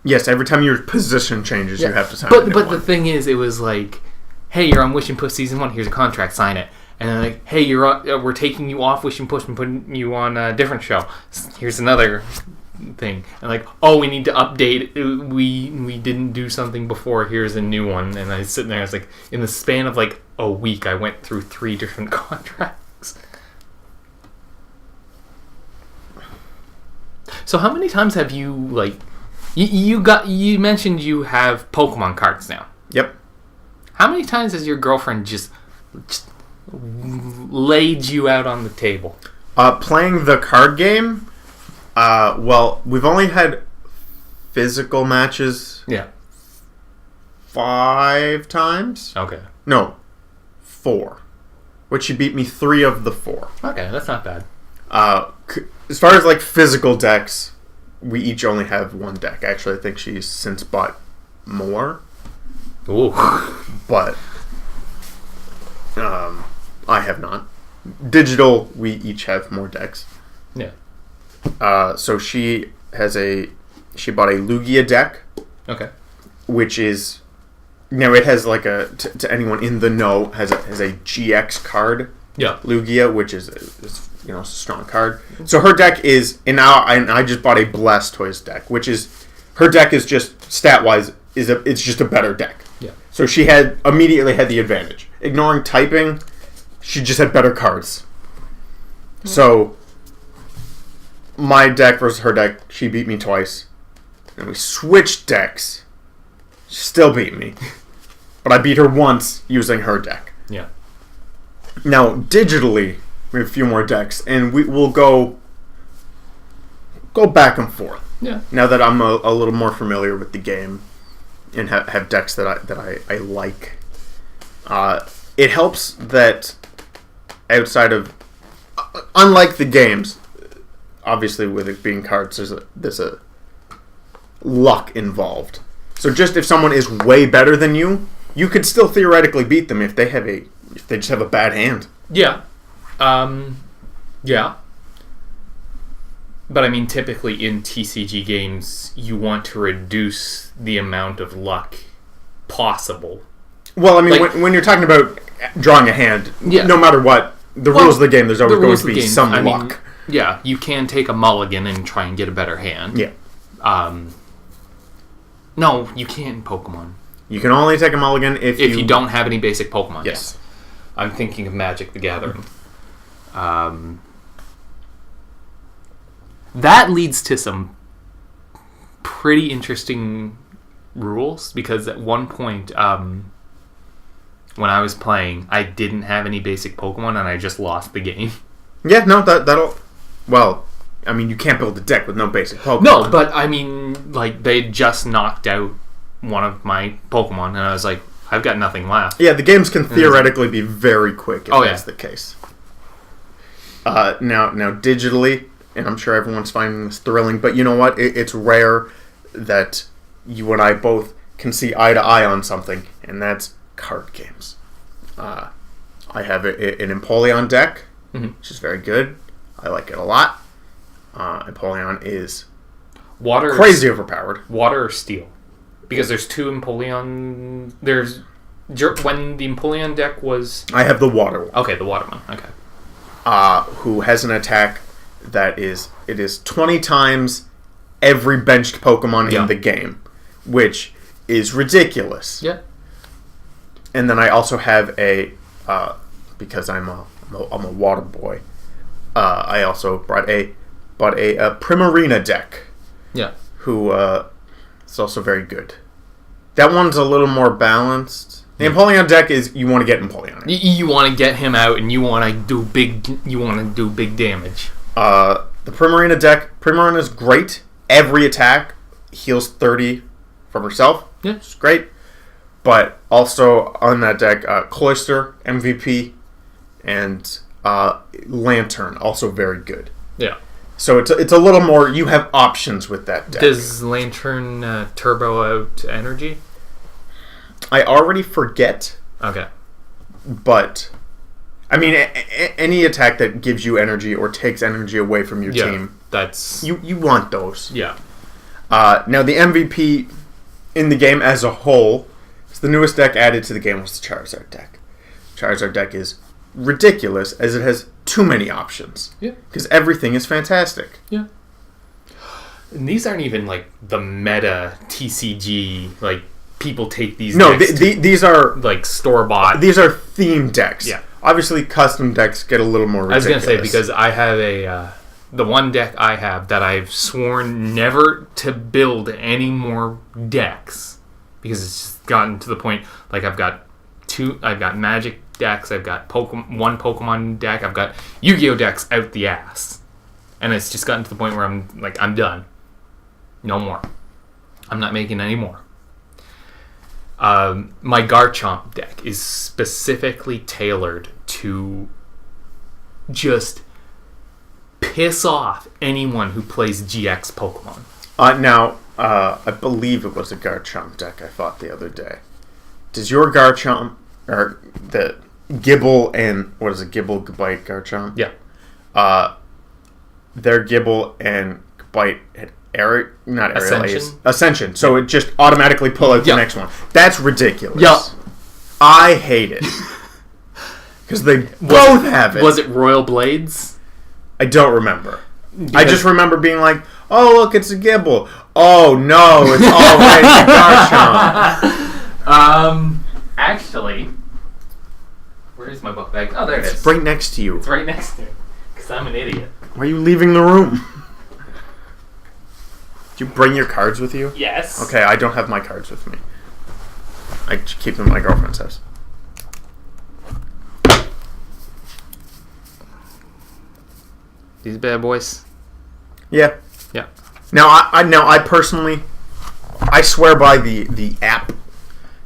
Yes, every time your position changes, you have to sign But the thing is, it was hey, you're on Wish and Poof Season 1, here's a contract, sign it. And then hey, we're taking you off Wish and Poof and putting you on a different show. Here's another thing. And we need to update. We didn't do something before. Here's a new one. And I was sitting there. I was in the span of a week, I went through 3 different contracts. So how many times have you you mentioned you have Pokemon cards now? Yep. How many times has your girlfriend just just laid you out on the table. Playing the card game, well, we've only had physical matches Yeah. 5 times. Okay. No, 4. Which she beat me 3 of the 4. Okay, that's not bad. As far as like physical decks, we each only have 1 deck. Actually, I think she's since bought more. Ooh. But I have not. Digital, we each have more decks. Yeah. So she bought a Lugia deck. Okay. Which is, it has like to anyone in the know, has a GX card. Yeah. Lugia, which is a strong card. So her deck is, and I just bought a Blastoise deck, which is, her deck is just stat wise it's just a better deck. Yeah. So she immediately had the advantage. Ignoring typing, she just had better cards. So my deck versus her deck, she beat me twice. And we switched decks. She still beat me. But I beat her once using her deck. Yeah. Now, digitally, we have a few more decks, and we'll go back and forth. Yeah. Now that I'm a little more familiar with the game and have decks that I like. It helps that outside of... Unlike the games, obviously with it being cards, there's a luck involved. So just if someone is way better than you, you could still theoretically beat them if they just have a bad hand. Yeah. Yeah. But I mean, typically in TCG games, you want to reduce the amount of luck possible. Well, I mean, when you're talking about drawing a hand, no matter what, the rules of the game, there's always going to be some luck. Yeah, you can take a mulligan and try and get a better hand. Yeah. No, you can't in Pokemon. You can only take a mulligan if you don't have any basic Pokemon. Yes. I'm thinking of Magic the Gathering. That leads to some pretty interesting rules, because at one point, when I was playing, I didn't have any basic Pokemon and I just lost the game. Yeah, no, that'll... Well, I mean, you can't build a deck with no basic Pokemon. No, but I mean, like, they just knocked out one of my Pokemon and I was like, I've got nothing left. Yeah, the games can theoretically be very quick if that's the case. Now, digitally, and I'm sure everyone's finding this thrilling, but you know what? It's rare that you and I both can see eye to eye on something, and that's card games. I have an Empoleon deck, which is very good. I like it a lot. Empoleon is crazy overpowered. Water or steel? Because there's 2 Empoleon... When the Empoleon deck was... I have the water one. Okay, the water one. Okay. Who has an attack that is 20 times every benched Pokemon in the game, which is ridiculous. Yeah. And then I also have because I'm a water boy. I also bought a Primarina deck. Yeah. Who is also very good. That one's a little more balanced. The Empoleon deck is you want to get Empoleon. You want to get him out, and you want to do big. You want to do big damage. The Primarina deck. Primarina is great. Every attack heals 30 from herself. Yeah, it's great. But also on that deck, Cloyster, MVP, and Lantern, also very good. Yeah. So it's a little more. You have options with that deck. Does Lantern turbo out energy? I already forget. Okay. But, I mean, any attack that gives you energy or takes energy away from your team, that's you want those. Yeah. Now, the MVP in the game as a whole, is the newest deck added to the game was the Charizard deck. Charizard deck is ridiculous as it has too many options. Yeah. Because everything is fantastic. Yeah. And these aren't even, like, the meta TCG, like, people take these decks these are like store-bought. These are themed decks. Yeah. Obviously, custom decks get a little more ridiculous. I was going to say, because I have the one deck I have that I've sworn never to build any more decks, because it's just gotten to the point, like, I've got Magic decks. I've got one Pokemon deck. I've got Yu-Gi-Oh decks out the ass. And it's just gotten to the point where I'm like, I'm done. No more. I'm not making any more. My Garchomp deck is specifically tailored to just piss off anyone who plays GX Pokemon. Now, I believe it was a Garchomp deck I fought the other day. Does your Garchomp, or the Gibble and, what is it, Gibble, Gabite, Garchomp? Yeah. Their Gibble and Gabite had Ascension? Ascension. So it just automatically pull out the next one. That's ridiculous. Yep. I hate it. Because they both have it. Was it Royal Blades? I don't remember. I just remember being like, oh, look, it's a Gibble. Oh, no, it's already a Garchomp. Actually, where is my book bag? Oh, there it is. It's right next to you. It's right next to me. Because I'm an idiot. Why are you leaving the room? Do you bring your cards with you? Yes. Okay, I don't have my cards with me. I keep them at my girlfriend's house. These bad boys. Yeah. Yeah. Now, I personally, I swear by the app,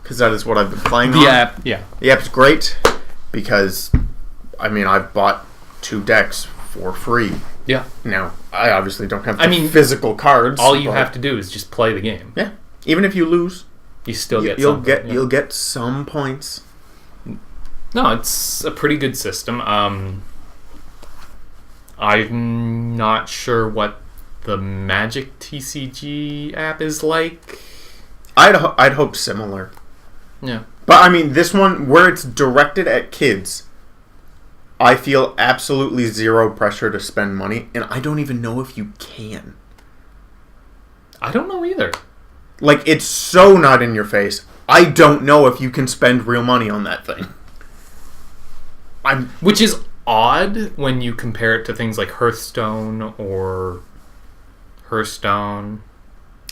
because that is what I've been playing on. The app, yeah. The app's great because, I mean, I've bought 2 decks for free. Yeah. Now, I obviously don't have physical cards. All you have to do is just play the game. Yeah. Even if you lose, you still get you'll something. You'll get some points. No, it's a pretty good system. I'm not sure what the Magic TCG app is like. I'd hope similar. Yeah. But I mean, this one, where it's directed at kids, I feel absolutely zero pressure to spend money, and I don't even know if you can. I don't know either. Like, it's so not in your face. I don't know if you can spend real money on that thing. Which is odd when you compare it to things like Hearthstone or Hearthstone.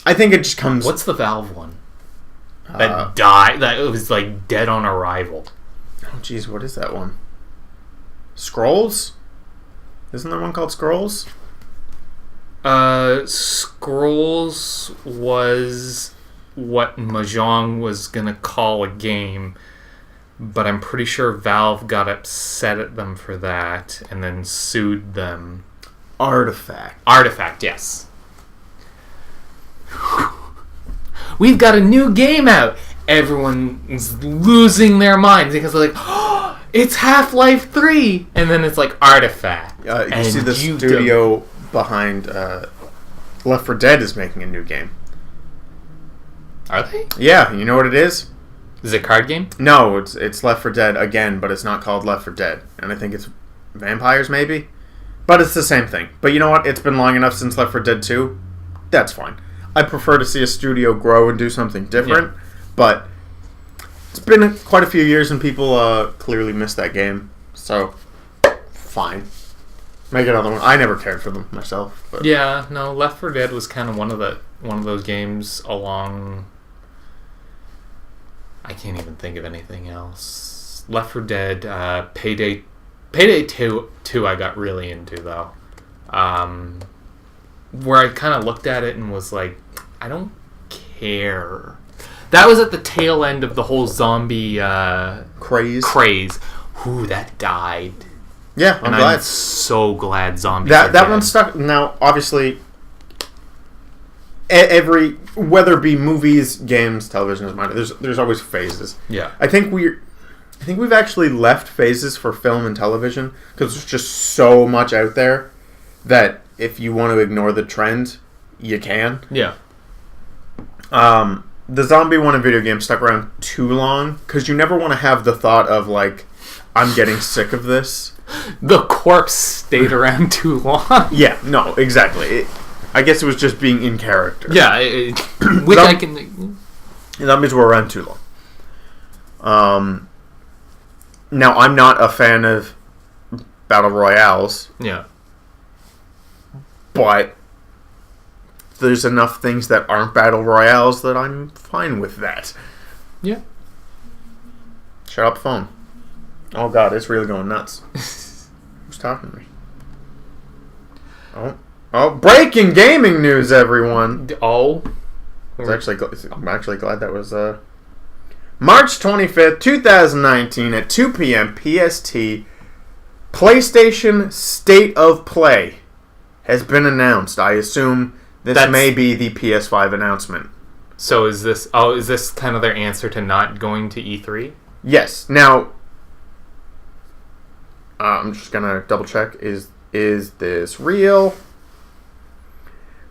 I think it just comes... What's the Valve one? That died. That it was like dead on arrival. Oh, jeez, what is that one? Scrolls? Isn't there one called Scrolls? Scrolls was what Mahjong was gonna call a game, but I'm pretty sure Valve got upset at them for that and then sued them. Artifact, yes. We've got a new game out. Everyone's losing their minds because they're like, oh, it's Half-Life 3! And then it's like Artifact. You see the studio behind Left 4 Dead is making a new game. Are they? Yeah, you know what it is? Is it a card game? No, it's Left 4 Dead again, but it's not called Left 4 Dead. And I think it's vampires, maybe? But it's the same thing. But you know what? It's been long enough since Left 4 Dead 2. That's fine. I prefer to see a studio grow and do something different. Yeah. But it's been quite a few years and people clearly missed that game. So, fine. Make another one. I never cared for them myself. But. Yeah, no, Left 4 Dead was kind of one of those games along... I can't even think of anything else. Left 4 Dead, Payday 2 I got really into, though. Where I kind of looked at it and was like, I don't care. That was at the tail end of the whole zombie craze. Ooh, that died. Yeah, I'm glad. I'm so glad zombies that one stuck. Now, obviously, whether it be movies, games, television, doesn't matter. There's always phases. Yeah. I think we've actually left phases for film and television because there's just so much out there that if you want to ignore the trend, you can. Yeah. The zombie one in video games stuck around too long because you never want to have the thought of like, I'm getting sick of this. The corpse stayed around too long. Yeah, no, exactly. I guess it was just being in character. Yeah, which I can... Zombies were around too long. Now, I'm not a fan of Battle Royales. Yeah. But there's enough things that aren't Battle Royales that I'm fine with that. Yeah. Shut up, phone. Oh god, it's really going nuts. Who's talking to me? Oh, breaking gaming news, everyone. Oh. I'm actually glad that was March 25th, 2019 at 2 p.m. PST. PlayStation State of Play has been announced. I assume this may be the PS5 announcement. So is this kind of their answer to not going to E3? Yes. Now, I'm just going to double check. Is this real?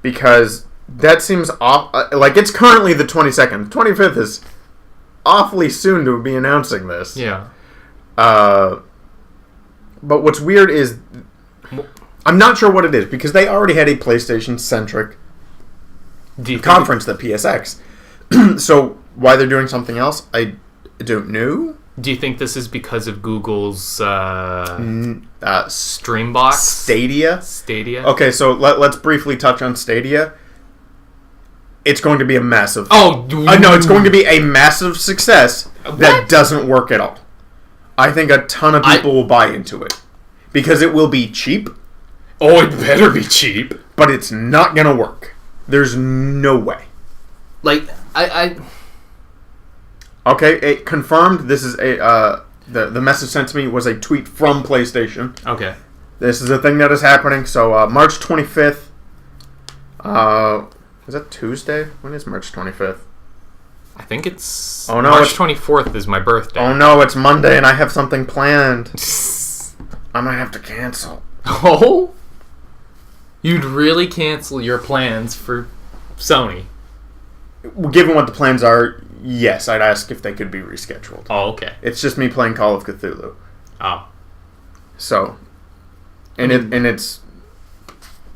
Because that seems off. Like, it's currently the 22nd. The 25th is awfully soon to be announcing this. Yeah. But what's weird is I'm not sure what it is because they already had a PlayStation-centric conference, the PSX. So why they're doing something else, I don't know. Do you think this is because of Google's Streambox? Stadia? Okay, so let's briefly touch on Stadia. It's going to be a massive... no, it's going to be a massive success that doesn't work at all. I think a ton of people will buy into it. Because it will be cheap. Oh, it better be cheap. But it's not going to work. There's no way. Like, Okay, confirmed. This is the message sent to me was a tweet from PlayStation. Okay. This is a thing that is happening. So, March 25th. Is that Tuesday? When is March 25th? I think it's... Oh, no, March 24th is my birthday. Oh, no, it's Monday and I have something planned. I might have to cancel. Oh? You'd really cancel your plans for Sony? Given what the plans are, yes, I'd ask if they could be rescheduled. Oh, okay. It's just me playing Call of Cthulhu. Oh. So, it's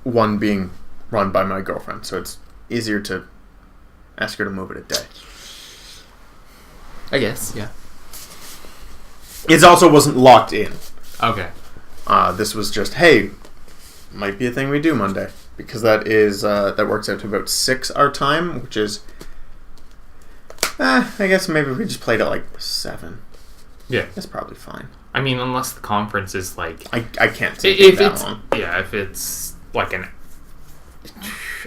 one being run by my girlfriend, so it's easier to ask her to move it a day. I guess, yeah. It also wasn't locked in. Okay. This was just, hey, might be a thing we do Monday. Because that works out to about 6 our time, which is, I guess maybe we just played at like 7. Yeah. That's probably fine. I mean, unless the conference is like... I can't take it that long. Yeah, if it's like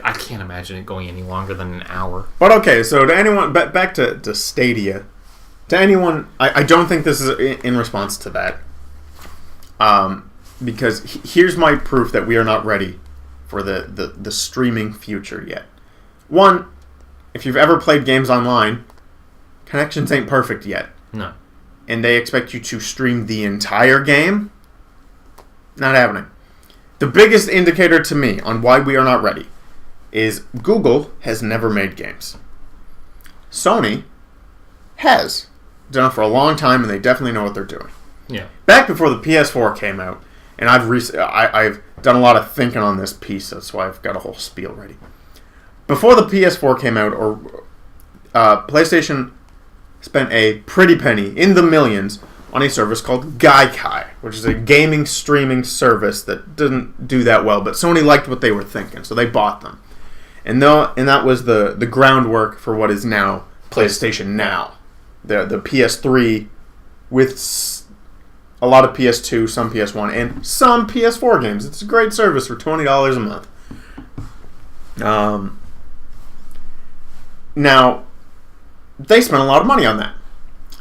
I can't imagine it going any longer than an hour. But okay, so to anyone, back to Stadia. To anyone, I don't think this is in response to that. Because here's my proof that we are not ready for the streaming future yet. One, if you've ever played games online, connections ain't perfect yet. No. And they expect you to stream the entire game? Not happening. The biggest indicator to me on why we are not ready is Google has never made games. Sony has done it for a long time, and they definitely know what they're doing. Yeah. Back before the PS4 came out, and I've done a lot of thinking on this piece. That's why I've got a whole spiel ready. Before the PS4 came out, PlayStation spent a pretty penny in the millions on a service called Gaikai, which is a gaming streaming service that didn't do that well, but Sony liked what they were thinking, so they bought them. And that was the groundwork for what is now PlayStation Now. The PS3 with a lot of PS2, some PS1, and some PS4 games. It's a great service for $20 a month. Now, they spend a lot of money on that.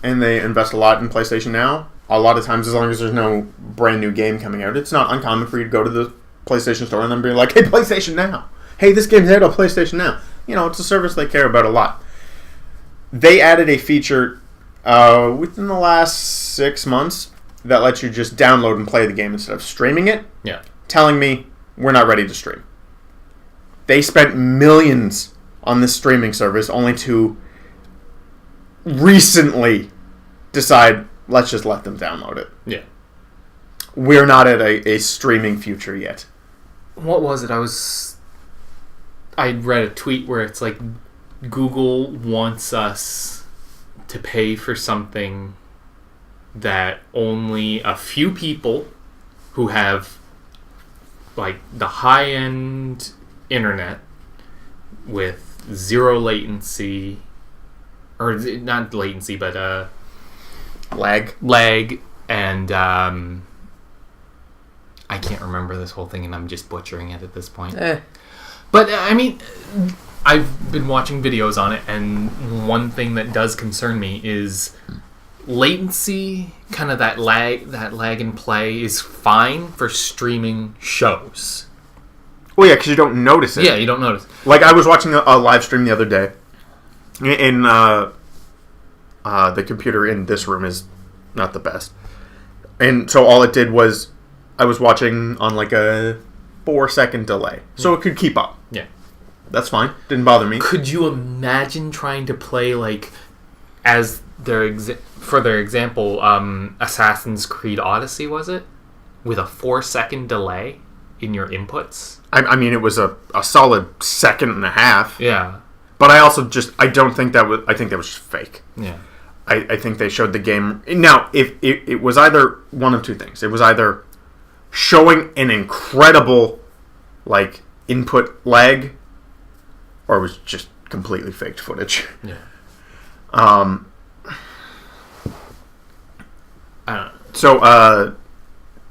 And they invest a lot in PlayStation Now. A lot of times, as long as there's no brand new game coming out, it's not uncommon for you to go to the PlayStation Store and then be like, hey, PlayStation Now. Hey, this game's out on PlayStation Now. You know, it's a service they care about a lot. They added a feature within the last 6 months that lets you just download and play the game instead of streaming it. Yeah. Telling me we're not ready to stream. They spent millions on this streaming service only to recently decide, let's just let them download it. Yeah. We're not at a streaming future yet. What was it? I read a tweet where it's like Google wants us to pay for something that only a few people who have like the high-end internet with zero latency, or not latency, but lag And I can't remember this whole thing, and I'm just butchering it at this point. But, I mean, I've been watching videos on it, and one thing that does concern me is latency, kind of that lag in play is fine for streaming shows. Well, yeah, because you don't notice it. Yeah, you don't notice. Like, I was watching a live stream the other day, and the computer in this room is not the best. And so all it did was, I was watching on like a 4-second delay. So it could keep up. Yeah. That's fine. Didn't bother me. Could you imagine trying to play, like, as for their example, Assassin's Creed Odyssey, was it? With a 4-second delay in your inputs? I mean, it was a solid second and a half. Yeah. But I also I don't think that was, I think that was just fake. Yeah. I think they showed the game. Now, if it was either one of two things. It was either showing an incredible, like, input lag, or it was just completely faked footage. Yeah. I don't know. So,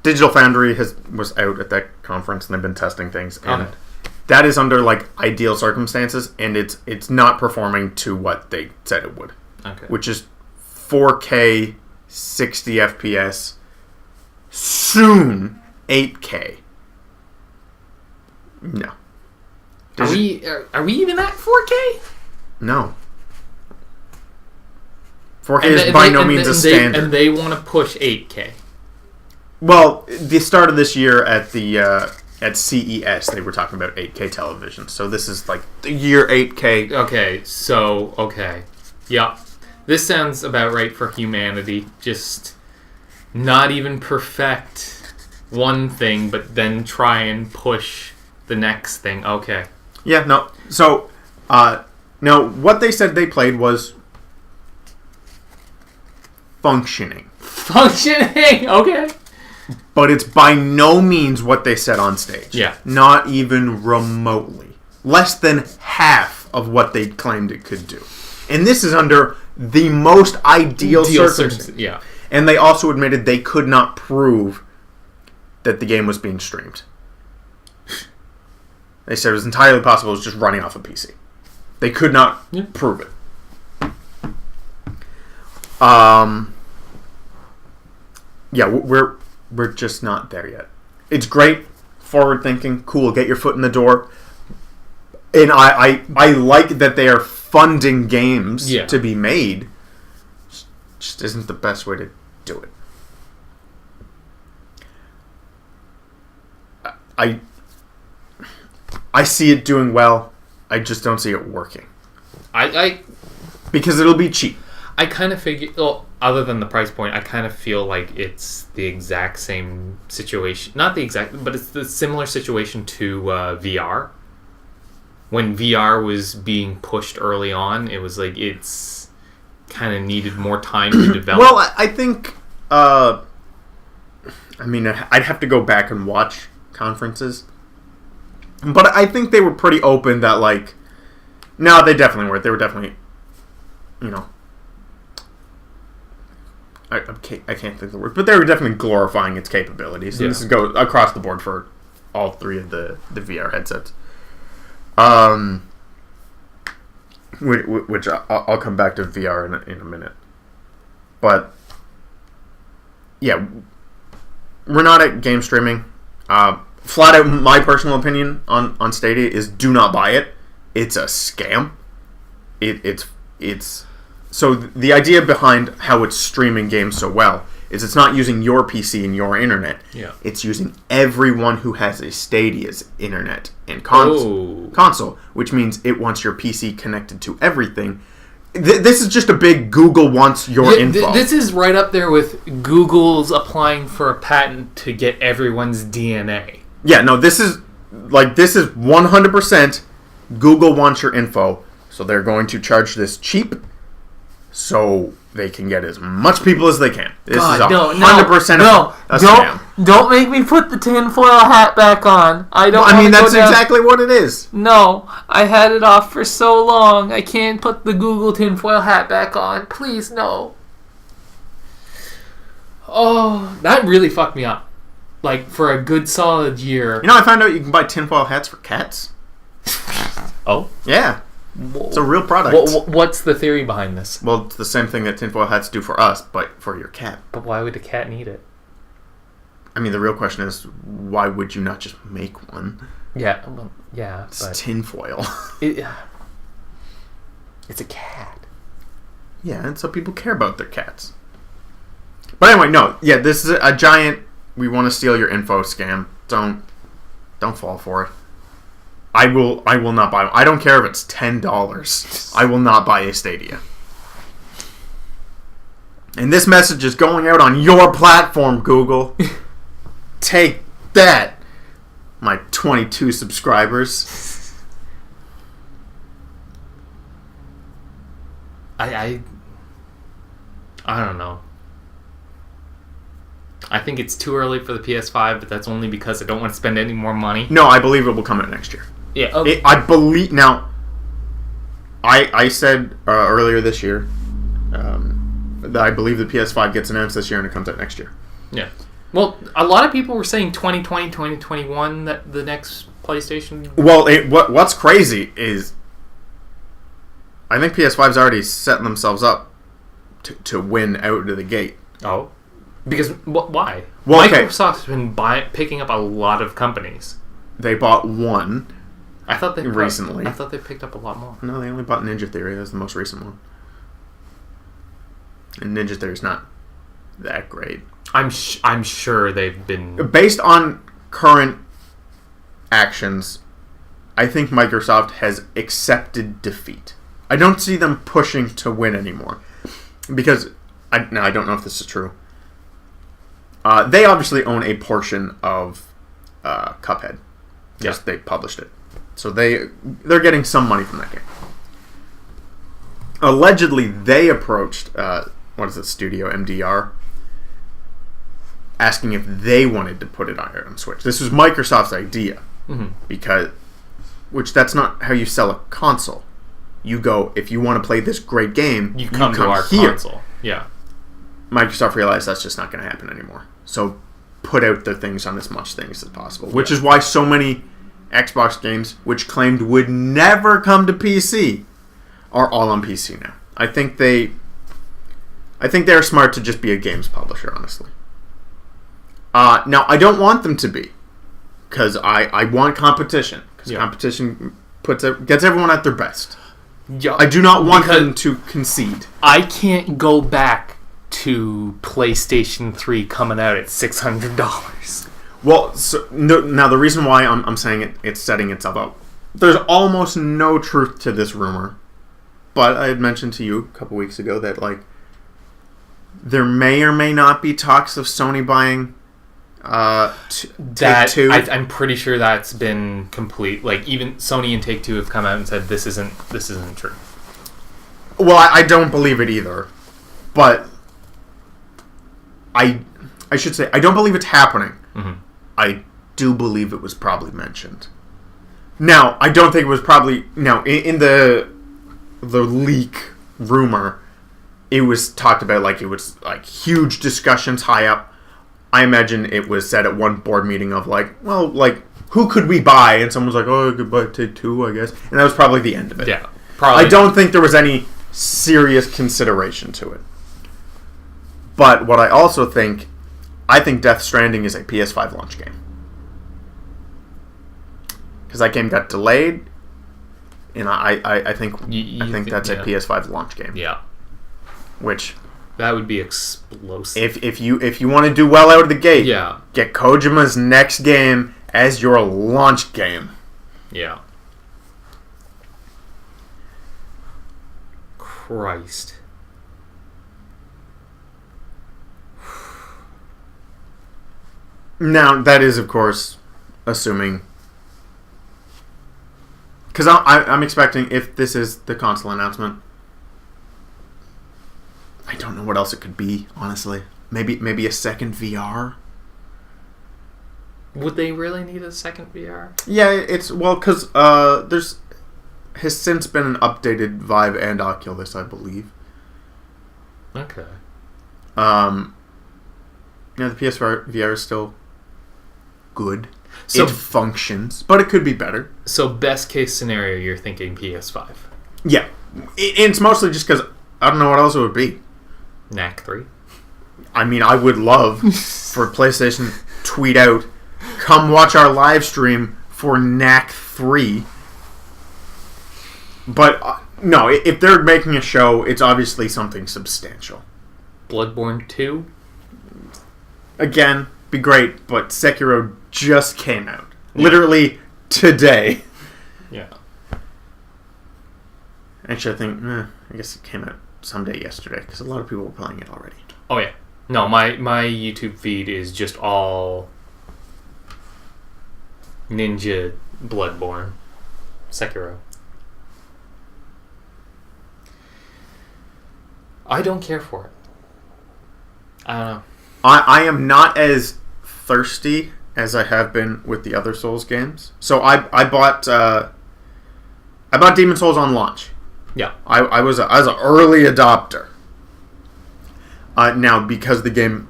Digital Foundry was out at that conference, and they've been testing things, and that is under, like, ideal circumstances, and it's not performing to what they said it would. Okay. Which is 4K, 60 FPS, soon 8K. No. Are we even at 4K? No. 4K is by no means a standard. And they want to push 8K. Well, the start of this year at the at CES, they were talking about 8K television. So this is like the year 8K. Okay. Yeah. This sounds about right for humanity. Just not even perfect one thing, but then try and push the next thing. Okay. Yeah, no. So, no, what they said they played was functioning. Functioning? Okay. But it's by no means what they said on stage. Yeah. Not even remotely. Less than half of what they claimed it could do. And this is under the most ideal circumstances. Yeah. And they also admitted they could not prove that the game was being streamed. They said it was entirely possible it was just running off a PC. They could not prove it. Yeah, we're just not there yet. It's great, forward thinking, cool, get your foot in the door. And I like that they are funding games to be made. Just isn't the best way to do it. I see it doing well. I just don't see it working. Because it'll be cheap. I kind of figure, well, other than the price point, I kind of feel like it's the exact same situation. Not the exact, but it's the similar situation to VR. When VR was being pushed early on, it was like it's kind of needed more time to develop. Well, I think, I mean, I'd have to go back and watch conferences. But I think they were pretty open that, like, no, they definitely weren't. They were definitely, you know, I can't think of the word, but they were definitely glorifying its capabilities. And this goes across the board for all three of the VR headsets. Which I'll come back to VR in a minute. But, yeah, we're not at game streaming. Flat out, my personal opinion on Stadia is do not buy it. It's a scam. It's so the idea behind how it's streaming games so well is it's not using your PC and your internet. Yeah. It's using everyone who has a Stadia's internet and console, which means it wants your PC connected to everything. This is just a big Google wants your info. This is right up there with Google's applying for a patent to get everyone's DNA. Yeah, no, this is 100% Google wants your info, so they're going to charge this cheap so they can get as much people as they can. This is 100% a scam. Don't make me put the tinfoil hat back on. I mean, that's exactly what it is. No, I had it off for so long. I can't put the Google tinfoil hat back on. Please, no. Oh, that really fucked me up. Like, for a good solid year. You know, I found out you can buy tinfoil hats for cats. Oh? Yeah. It's a real product. What's the theory behind this? Well, it's the same thing that tinfoil hats do for us, but for your cat. But why would a cat need it? I mean, the real question is, why would you not just make one? Yeah, well, yeah. It's tinfoil. It's a cat. Yeah, and so people care about their cats. But anyway, no. Yeah, this is a giant, we want to steal your info scam. Don't fall for it. I will not buy. I don't care if it's $10. I will not buy a Stadia. And this message is going out on your platform, Google. Take that, my 22 subscribers. I don't know. I think it's too early for the PS5, but that's only because I don't want to spend any more money. No, I believe it will come out next year. Yeah, okay. I believe now. I said earlier this year that I believe the PS5 gets announced this year and it comes out next year. Yeah. Well, a lot of people were saying 2020, 2021 that the next PlayStation. Well, what's crazy is I think PS5's already setting themselves up to win out of the gate. Oh. Because why? Well, okay. Microsoft's been picking up a lot of companies. They bought one. I thought they recently. I thought they picked up a lot more. No, they only bought Ninja Theory. That's the most recent one. And Ninja Theory's not that great. I'm sure they've been based on current actions. I think Microsoft has accepted defeat. I don't see them pushing to win anymore because I don't know if this is true. They obviously own a portion of Cuphead. Yes, they published it. So they're getting some money from that game. Allegedly, they approached Studio MDR, asking if they wanted to put it on Switch. This was Microsoft's idea, which that's not how you sell a console. You go, if you want to play this great game, you come to our here. console. Yeah. Microsoft realized that's just not going to happen anymore. So put out their things on as much things as possible. Which is why so many Xbox games, which claimed would never come to PC, are all on PC now. I think they're smart to just be a games publisher, honestly. Now, I don't want them to be. Because I want competition. Because competition gets everyone at their best. Yeah, I do not want them to concede. I can't go back to PlayStation 3 coming out at $600. Well, now the reason why I'm saying it's setting itself up, there's almost no truth to this rumor, but I had mentioned to you a couple weeks ago that there may or may not be talks of Sony buying Take-Two. I'm pretty sure that's been complete. Like, even Sony and Take-Two have come out and said this isn't true. Well, I don't believe it either, but I should say I don't believe it's happening. Mm-hmm. I do believe it was probably mentioned. Now, I don't think it was probably in the leak rumor. It was talked about like it was like huge discussions high up. I imagine it was said at one board meeting of who could we buy? And someone was like, oh, I could buy Take-Two, I guess. And that was probably the end of it. Yeah, probably. I don't think there was any serious consideration to it. But what I also think Death Stranding is a PS5 launch game. Because that game got delayed, and I think that's a PS5 launch game. Yeah. Which that would be explosive. If you want to do well out of the gate, get Kojima's next game as your launch game. Yeah. Christ. Now, that is, of course, assuming... Because I'm expecting, if this is the console announcement, I don't know what else it could be, honestly. Maybe a second VR? Would they really need a second VR? Yeah, because there's has since been an updated Vive and Oculus, I believe. Okay. Yeah, the PSVR is still good. So, it functions, but it could be better. So best case scenario, you're thinking PS5. Yeah. It's mostly just because I don't know what else it would be. Knack 3. I mean, I would love for PlayStation to tweet out, come watch our live stream for Knack 3. But, no, if they're making a show, it's obviously something substantial. Bloodborne 2? Again, be great, but Sekiro just came out. Yeah. Literally today. Yeah. Actually, I think, I guess it came out someday yesterday, because a lot of people were playing it already. Oh, yeah. No, my YouTube feed is just all Ninja Bloodborne. Sekiro. I don't care for it. I don't know. I am not as thirsty as I have been with the other Souls games. So I bought Demon's Souls on launch. Yeah. I was an early adopter. Now, because the game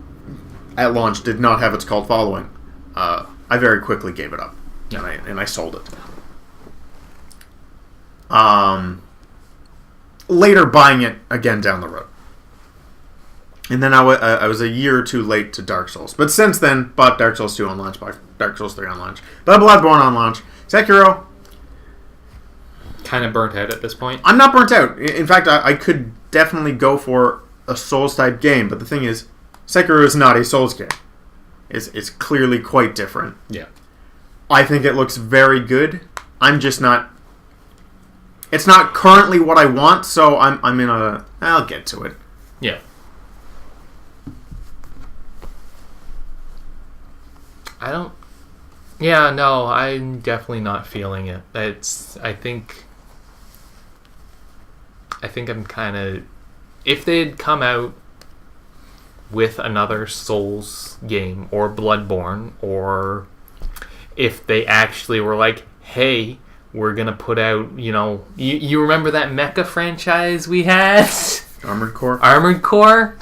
at launch did not have its cult following, I very quickly gave it up. Yeah. And I sold it. Later buying it again down the road. And then I was a year or two late to Dark Souls. But since then, bought Dark Souls 2 on launch, bought Dark Souls 3 on launch. But Bloodborne on launch. Sekiro. Kind of burnt out at this point. I'm not burnt out. In fact, I could definitely go for a Souls-type game. But the thing is, Sekiro is not a Souls game. It's clearly quite different. Yeah. I think it looks very good. I'm just not... It's not currently what I want, so I'm in a... I'll get to it. Yeah. I don't... Yeah, no, I'm definitely not feeling it. I think I'm kind of... If they had come out with another Souls game, or Bloodborne, or if they actually were like, hey, we're going to put out, you remember that mecha franchise we had? Armored Core? Armored Core?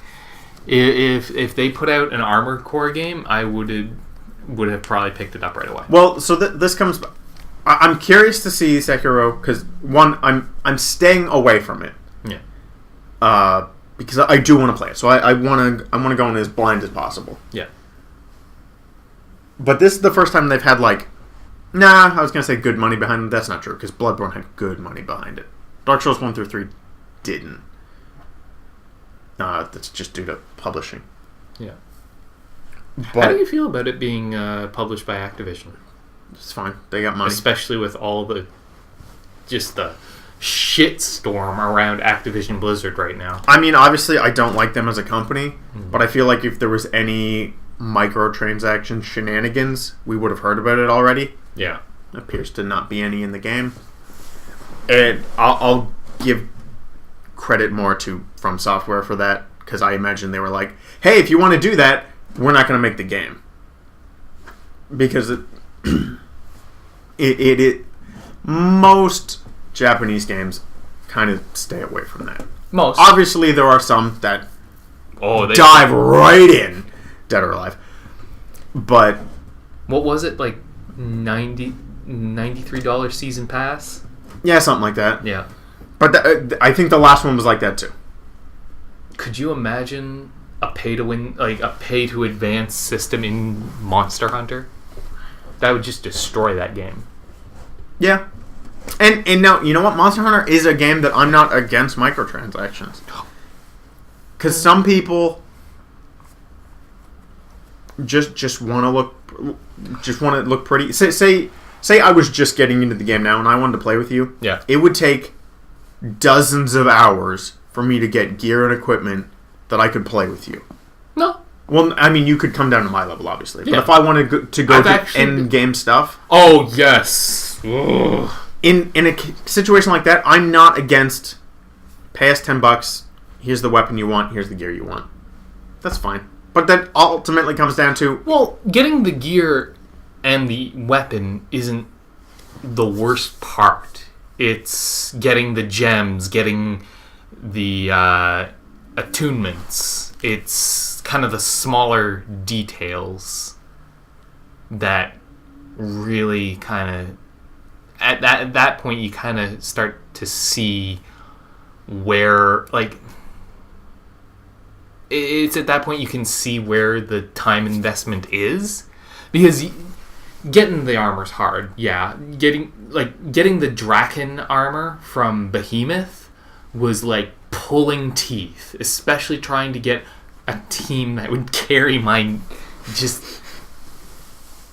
If they put out an Armored Core game, I would have probably picked it up right away. Well, so this comes... I'm curious to see Sekiro, because, one, I'm staying away from it. Yeah. Because I do want to play it. So I want to go in as blind as possible. Yeah. But this is the first time they've had, I was going to say good money behind them. That's not true, because Bloodborne had good money behind it. Dark Souls 1 through 3 didn't. That's just due to publishing. Yeah. But how do you feel about it being published by Activision? It's fine. They got money. Especially with all the shitstorm around Activision Blizzard right now. I mean, obviously, I don't like them as a company, but I feel like if there was any microtransaction shenanigans, we would have heard about it already. Yeah. Appears to not be any in the game. And I'll give credit more to From Software for that, because I imagine they were like, hey, if you want to do that, we're not going to make the game. Because it most Japanese games kind of stay away from that. Most. Obviously, there are some that they dive right in, dead or alive. But what was it, like $93 season pass? Yeah, something like that. Yeah. But I think the last one was like that too. Could you imagine a pay-to-win, like a pay-to-advance system in Monster Hunter? That would just destroy that game. Yeah. And now, you know what? Monster Hunter is a game that I'm not against microtransactions. Because some people just want to look pretty. Say I was just getting into the game now and I wanted to play with you. Yeah. It would take dozens of hours for me to get gear and equipment that I could play with you. No. Well, I mean, you could come down to my level, obviously. But Yeah. if I wanted to go to end game stuff... Oh, yes. Ugh. In a situation like that, I'm not against pay us $10, here's the weapon you want, here's the gear you want. That's fine. But that ultimately comes down to... Well, getting the gear and the weapon isn't the worst part. It's getting the gems, getting the attunements. It's kind of the smaller details that really kind of... At that point, you kind of start to see where, like... It's at that point you can see where the time investment is. Because getting the armor's hard, yeah. Getting the Draken armor from Behemoth was like pulling teeth. Especially trying to get a team that would carry my just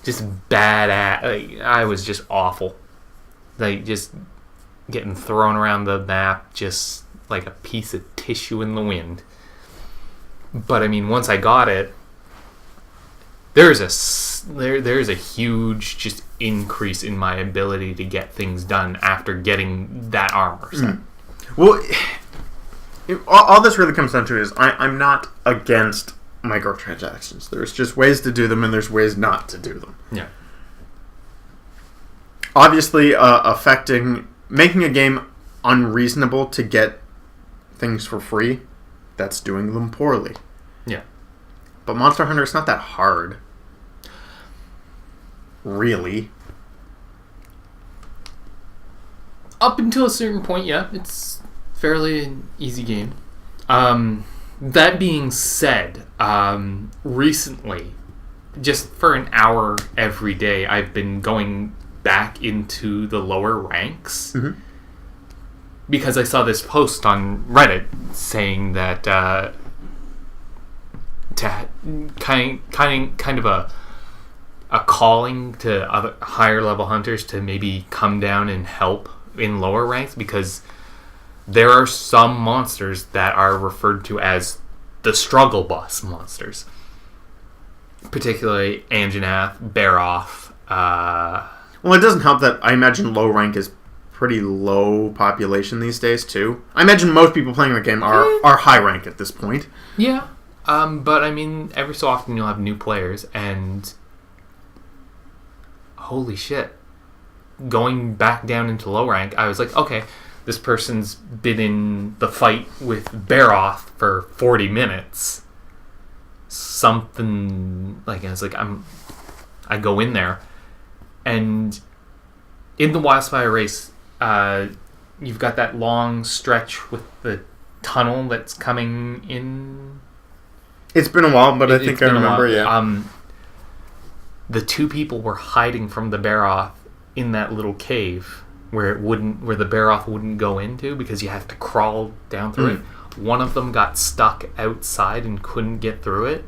badass. Like, I was just awful. Like, just getting thrown around the map just like a piece of tissue in the wind. But I mean, once I got it, there's a huge just increase in my ability to get things done after getting that armor set. Well, all this really comes down to is I'm not against microtransactions. There's just ways to do them, and there's ways not to do them. Yeah. Obviously, making a game unreasonable to get things for free, that's doing them poorly. Yeah. But Monster Hunter, it's not that hard. Really. Up until a certain point, yeah, it's fairly an easy game. That being said, recently, just for an hour every day, I've been going back into the lower ranks. Mm-hmm. Because I saw this post on Reddit saying that to kind of a calling to other higher level hunters to maybe come down and help in lower ranks, because there are some monsters that are referred to as the struggle boss monsters, particularly Anjanath, Baroth. Well, it doesn't help that I imagine low rank is pretty low population these days too. I imagine most people playing the game are high rank at this point. Yeah, but I mean, every so often you'll have new players, and holy shit, going back down into low rank, I was like, okay, this person's been in the fight with Baroth for 40 minutes. Something like, it's like I go in there, and in the Wildfire race, you've got that long stretch with the tunnel that's coming in. It's been a while, but I think I remember, yeah. The two people were hiding from the Baroth in that little cave where the Baroth wouldn't go into because you have to crawl down through it. One of them got stuck outside and couldn't get through it.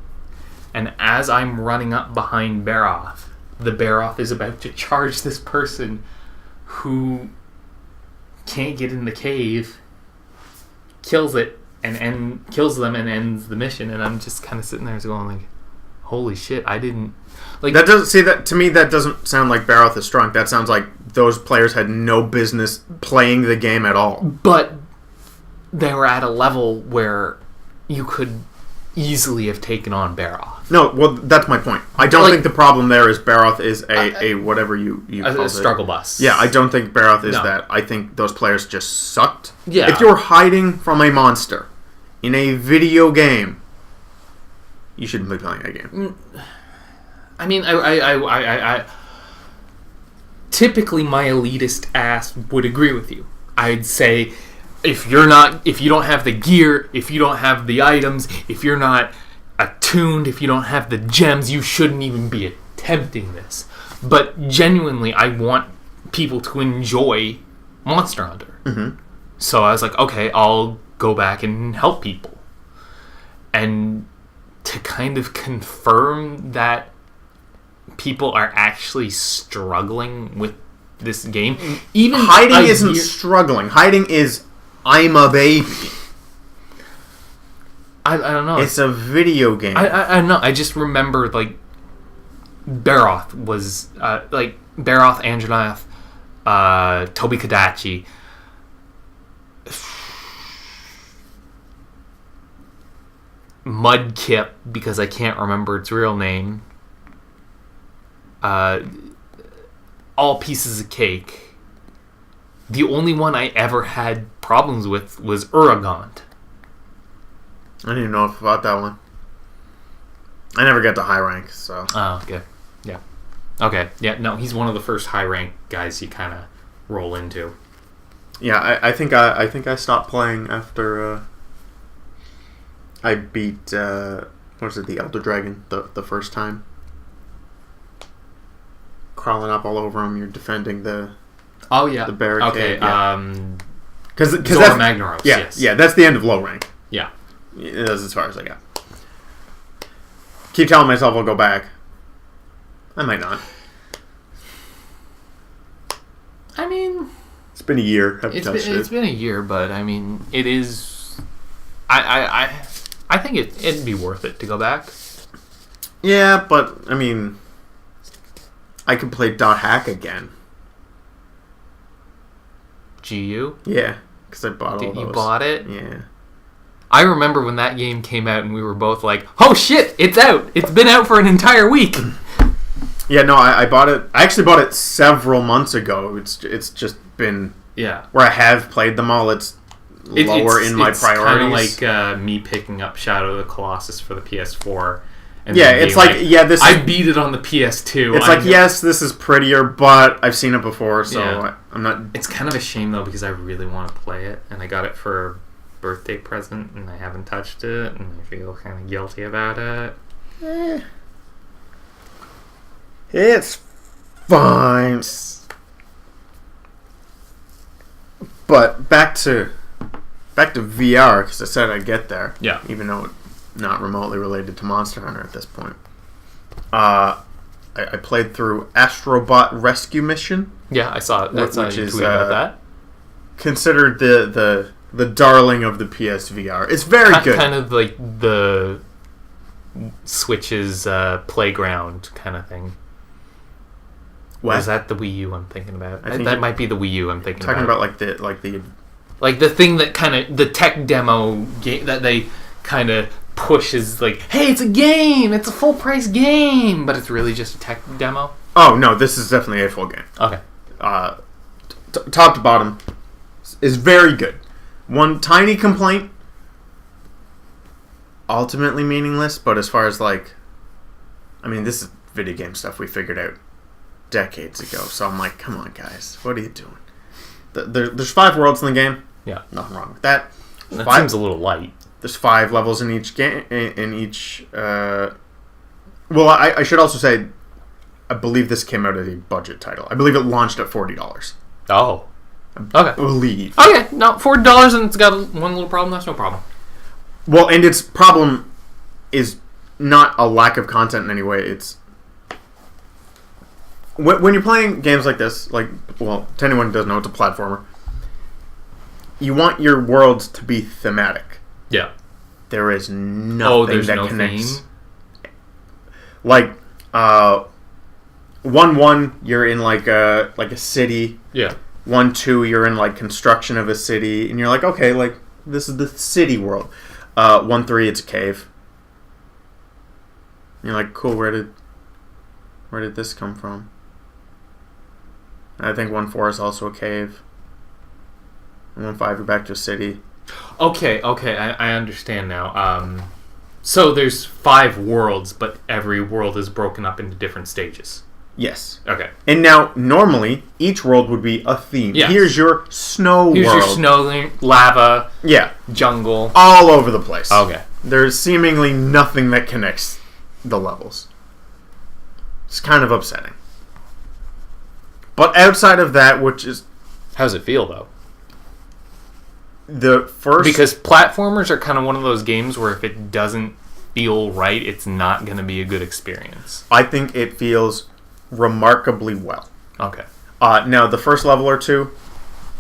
And as I'm running up behind Baroth, the Baroth is about to charge this person who can't get in the cave, kills them and ends the mission. And I'm just kind of sitting there going like, holy shit, I didn't... Like, that doesn't see that to me. That doesn't sound like Baroth is strong. That sounds like those players had no business playing the game at all. But they were at a level where you could easily have taken on Baroth. No, well, that's my point. I don't think the problem there is Baroth is a whatever you call it. A struggle bus. Yeah, I don't think Baroth is that. I think those players just sucked. Yeah. If you're hiding from a monster in a video game, you shouldn't be playing that game. I mean, I typically my elitist ass would agree with you. I'd say if you don't have the gear, if you don't have the items, if you're not attuned, if you don't have the gems, you shouldn't even be attempting this. But genuinely, I want people to enjoy Monster Hunter. Mm-hmm. So I was like, okay, I'll go back and help people. And to kind of confirm that people are actually struggling with this game. Even hiding isn't struggling. Hiding is I'm a baby. I don't know. It's a video game. I don't know. I just remember like Baroth was Baroth, Anjanath, Toby Kadachi. Mudkip, because I can't remember its real name. All pieces of cake. The only one I ever had problems with was Uragant. I didn't even know about that one. I never got to high rank, so. Oh, okay. Yeah. Okay. Yeah, no, he's one of the first high rank guys you kind of roll into. Yeah, I think I stopped playing after I beat what was it, the Elder Dragon the first time. Crawling up all over him, you're defending the the barricade. Okay. Yeah. Because Zora that's Magnaros. yeah, Yes. yeah, that's the end of low rank. Yeah. That's as far as I got. Keep telling myself I'll go back. I might not. I mean, it's been a year. It's been a year, but I mean, it is. I think it'd be worth it to go back. Yeah, but I mean, I could play .hack again. GU? Yeah, because I bought all those. You bought it? Yeah. I remember when that game came out and we were both like, oh shit, it's out. It's been out for an entire week. Yeah, no, I bought it. I actually bought it several months ago. It's just been where I have played them all. It's lower in my priorities. It's kind of like me picking up Shadow of the Colossus for the PS4. And yeah, it's like this. I beat it on the PS2. It's yes, this is prettier, but I've seen it before, so I'm not. It's kind of a shame though because I really want to play it, and I got it for a birthday present, and I haven't touched it, and I feel kind of guilty about it. It's fine. But back to VR, because I said I'd get there. Yeah. Even though it's not remotely related to Monster Hunter at this point. I played through Astrobot Rescue Mission. Yeah, I saw it. Which is about that. Considered the darling of the PSVR. It's very good. Kind of like the Switch's playground kind of thing. What? Or is that the Wii U I'm thinking about? That might be the Wii U I'm thinking about. Talking about like the thing that kind of the tech demo game that they kind of pushes like, hey, it's a game, it's a full price game, but it's really just a tech demo. Oh no, this is definitely a full game. Okay. Top to bottom is very good. One tiny complaint, ultimately meaningless, but as far as this is video game stuff we figured out decades ago, so I'm like, come on guys, what are you doing? There's 5 worlds in the game. Yeah, nothing wrong with that. That seems a little light. There's 5 levels in each game. Well, I should also say, I believe this came out as a budget title. I believe it launched at $40. Oh, okay. I believe. Okay, no, $40 and it's got one little problem. That's no problem. Well, and its problem is not a lack of content in any way. It's when you're playing games like this, to anyone who doesn't know, it's a platformer. You want your worlds to be thematic. Yeah. There is nothing that no connects. Theme? 1-1, you're in like a city. Yeah. 1-2, you're in construction of a city, and you're like, okay, this is the city world. 1-3, it's a cave. And you're like, cool. Where did this come from? I think 1-4 is also a cave. And 1-5, you're back to a city. Okay, I understand now. So there's 5 worlds, but every world is broken up into different stages. Yes. Okay. And now, normally, each world would be a theme. Yes. Here's your snow world. Here's your snow, lava, yeah, jungle. All over the place. Okay. There's seemingly nothing that connects the levels. It's kind of upsetting. But outside of that, which is... How's it feel, though? Because platformers are kind of one of those games where if it doesn't feel right, it's not going to be a good experience. I think it feels remarkably well. Okay. Now, the first level or two,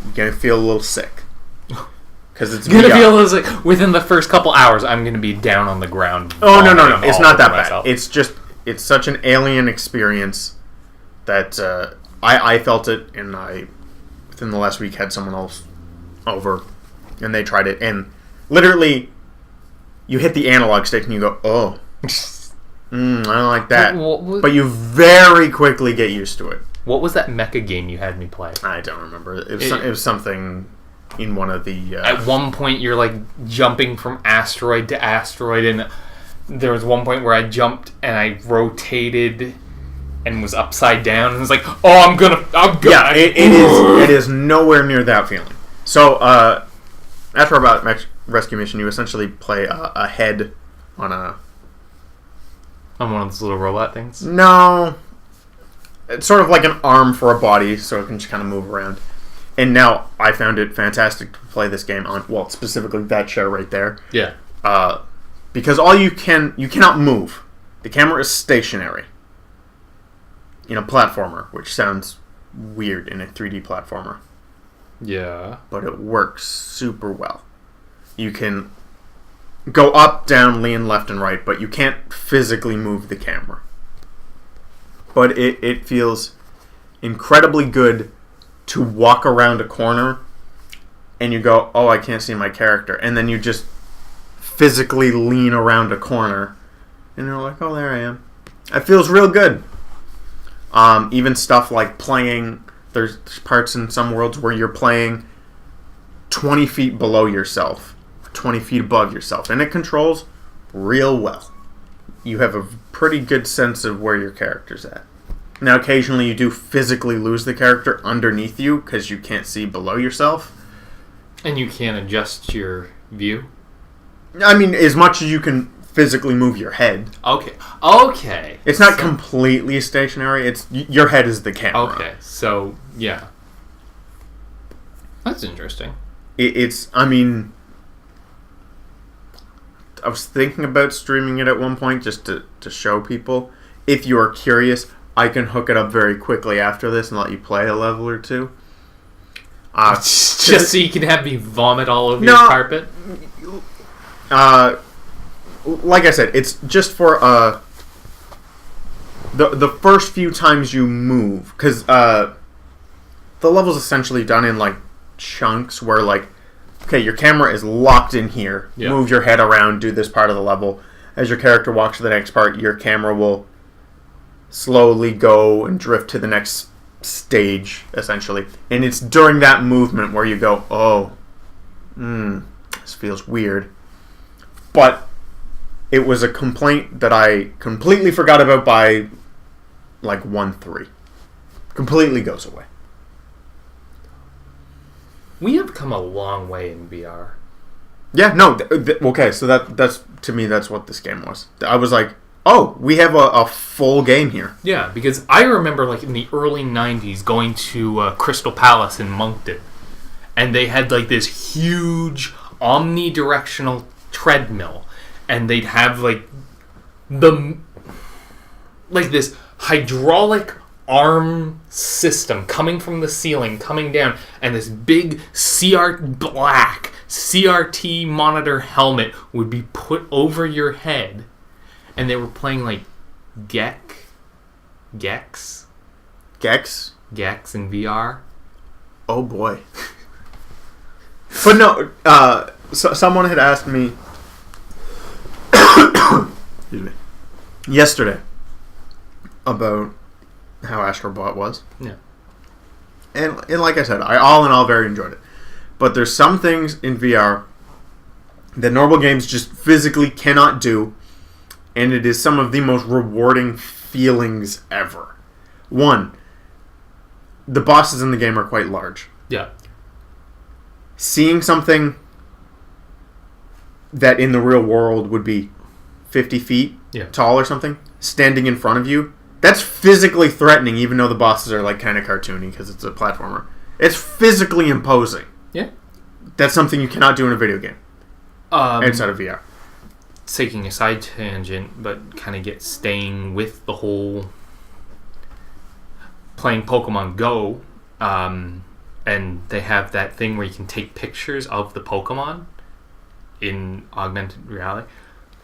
you're going to feel a little sick. Because it's going to feel like within the first couple hours, I'm going to be down on the ground. Oh, no. It's not that bad. It's just, it's such an alien experience that I felt it, and I, within the last week, had someone else over, and they tried it, and literally, you hit the analog stick, and you go, oh, I don't like that. But you very quickly get used to it. What was that mecha game you had me play? I don't remember. It was something in one of the... At one point, you're like jumping from asteroid to asteroid, and there was one point where I jumped and I rotated and was upside down, and was like, "Oh, I'm gonna." Yeah, it is nowhere near that feeling. So, after a robot rescue mission, you essentially play a head on a... On one of those little robot things. No, it's sort of like an arm for a body, so it can just kind of move around. And now I found it fantastic to play this game on, well, specifically that chair right there. Yeah. Because you cannot move. The camera is stationary. In a platformer, which sounds weird in a 3D platformer. Yeah. But it works super well. You can go up, down, lean left and right, but you can't physically move the camera. But it feels incredibly good to walk around a corner and you go, oh, I can't see my character. And then you just physically lean around a corner and you're like, oh, there I am. It feels real good. Even stuff like playing, there's parts in some worlds where you're playing 20 feet below yourself, 20 feet above yourself, and it controls real well. You have a pretty good sense of where your character's at. Now, occasionally you do physically lose the character underneath you because you can't see below yourself. And you can't adjust your view? I mean, as much as you can physically move your head. Okay. It's not completely stationary. It's your head is the camera. Okay, so, yeah. That's interesting. I mean, I was thinking about streaming it at one point just to show people. If you are curious, I can hook it up very quickly after this and let you play a level or two. Just so you can have me vomit all over your carpet? Like I said, it's just for the first few times you move, because the level's essentially done in like chunks where like, okay, your camera is locked in here. Yeah. Move your head around, do this part of the level. As your character walks to the next part, your camera will slowly go and drift to the next stage, essentially. And it's during that movement where you go, oh, this feels weird. But it was a complaint that I completely forgot about by like 1.3. Completely goes away. We have come a long way in VR. Yeah, no, okay, so that's to me, that's what this game was. I was like, oh, we have a full game here. Yeah, because I remember like in the early 90s going to Crystal Palace in Moncton, and they had like this huge omnidirectional treadmill, and they'd have like this hydraulic arm system coming from the ceiling, coming down, and this big black CRT monitor helmet would be put over your head, and they were playing like Gex in VR. Oh boy. But no, so someone had asked me excuse me, yesterday about how Astrobot was. Yeah. And like I said, I all in all very enjoyed it. But there's some things in VR that normal games just physically cannot do, and it is some of the most rewarding feelings ever. One, the bosses in the game are quite large. Yeah. Seeing something that in the real world would be 50 feet tall or something, standing in front of you, that's physically threatening, even though the bosses are like kind of cartoony because it's a platformer. It's physically imposing. Yeah. That's something you cannot do in a video game. Inside of VR. Taking a side tangent, but kind of staying with the whole playing Pokemon Go, and they have that thing where you can take pictures of the Pokemon in augmented reality.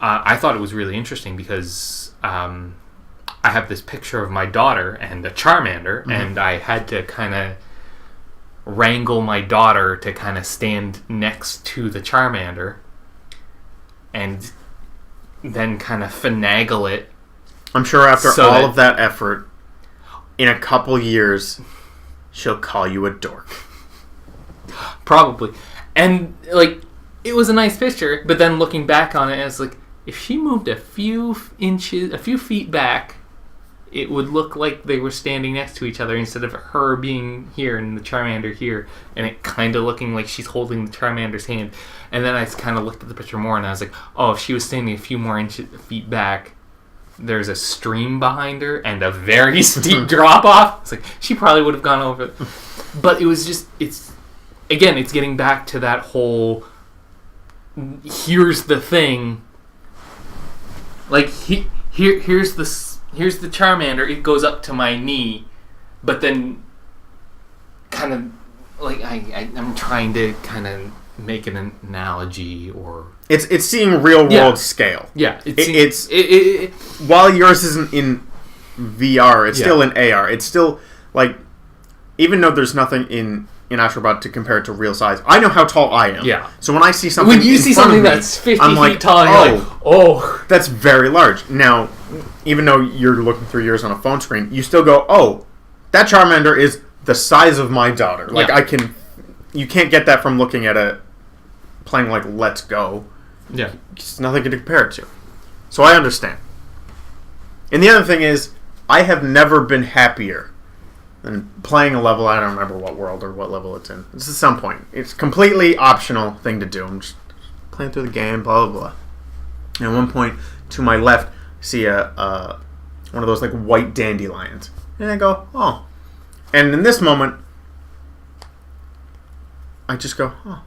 I thought it was really interesting because I have this picture of my daughter and a Charmander, and I had to kind of wrangle my daughter to kind of stand next to the Charmander and then kind of finagle it. I'm sure after all of that effort, in a couple years, she'll call you a dork. Probably. And, like, it was a nice picture, but then looking back on it, it's like, if she moved a few feet back, it would look like they were standing next to each other instead of her being here and the Charmander here, and it kind of looking like she's holding the Charmander's hand. And then I kind of looked at the picture more, and I was like, oh, if she was standing a few more feet back, there's a stream behind her and a very steep drop-off. It's like, she probably would have gone over it. But it was just, it's getting back to that whole, here's the thing. Like, here's the Charmander, it goes up to my knee, but then kind of, like, I'm trying to kind of make an analogy, or... It's seeing real-world scale. Yeah. While yours isn't in VR, it's still in AR. It's still, like, even though there's nothing in Astrobot to compare it to real size, I know how tall I am. Yeah. So when I see something when you see something that's 50 feet tall, you're like, oh. That's very large. Now, even though you're looking through yours on a phone screen, you still go, oh, that Charmander is the size of my daughter. Like, you can't get that from looking at playing like Let's Go. Yeah. It's nothing to compare it to. So I understand. And the other thing is, I have never been happier than playing a level. I don't remember what world or what level it's in. It's at some point. It's a completely optional thing to do. I'm just playing through the game, blah, blah, blah. And at one point, to my left, I see one of those like white dandelions. And I go, oh. And in this moment, I just go, oh.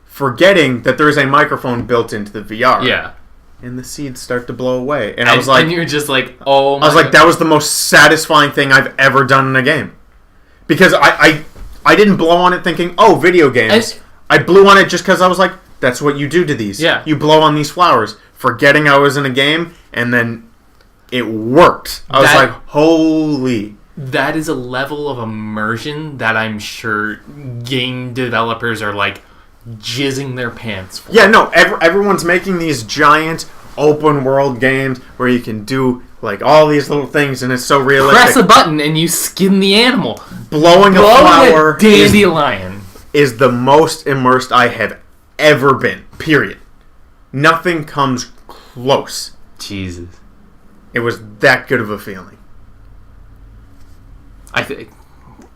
Forgetting that there is a microphone built into the VR. Yeah. And the seeds start to blow away. And I was like... And you're just like, oh my I was like, that was the most satisfying thing I've ever done in a game. Because I didn't blow on it thinking, oh, video games. I blew on it just because I was like, that's what you do to these. Yeah. You blow on these flowers. Forgetting I was in a game, and then it worked. I was like, holy... That is a level of immersion that I'm sure game developers are like... jizzing their pants for. Yeah, no, everyone's making these giant open world games where you can do like all these little things and it's so realistic. Press a button and you skin the animal. Blowing a flower a dandelion is the most immersed I have ever been. Period. Nothing comes close. Jesus. It was that good of a feeling. I think,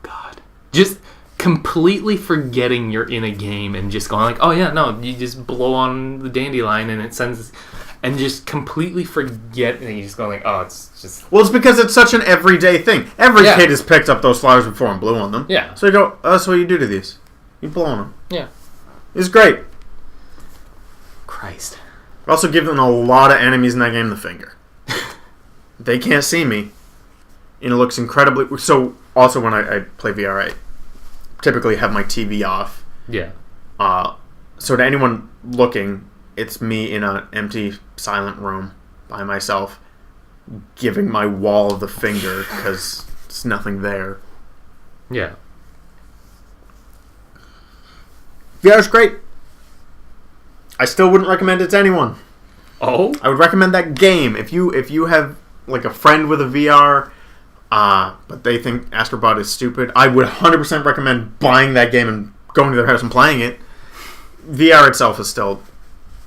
God, just completely forgetting you're in a game and just going like, oh yeah, no, you just blow on the dandelion and it sends, and just completely forget, and you just go like, oh, it's just... Well, it's because it's such an everyday thing. Every kid has picked up those flowers before and blew on them. Yeah. So you go, oh, that's what you do to these. You blow on them. Yeah. It's great. Christ. I've also given a lot of enemies in that game the finger. They can't see me. And it looks incredibly... So, also when I play VR, I typically have my TV off. Yeah. So to anyone looking, it's me in an empty, silent room by myself, giving my wall the finger because there's nothing there. Yeah. VR is great. I still wouldn't recommend it to anyone. Oh? I would recommend that game if you have like a friend with a VR. But they think Astrobot is stupid. I would 100% recommend buying that game and going to their house and playing it. VR itself is still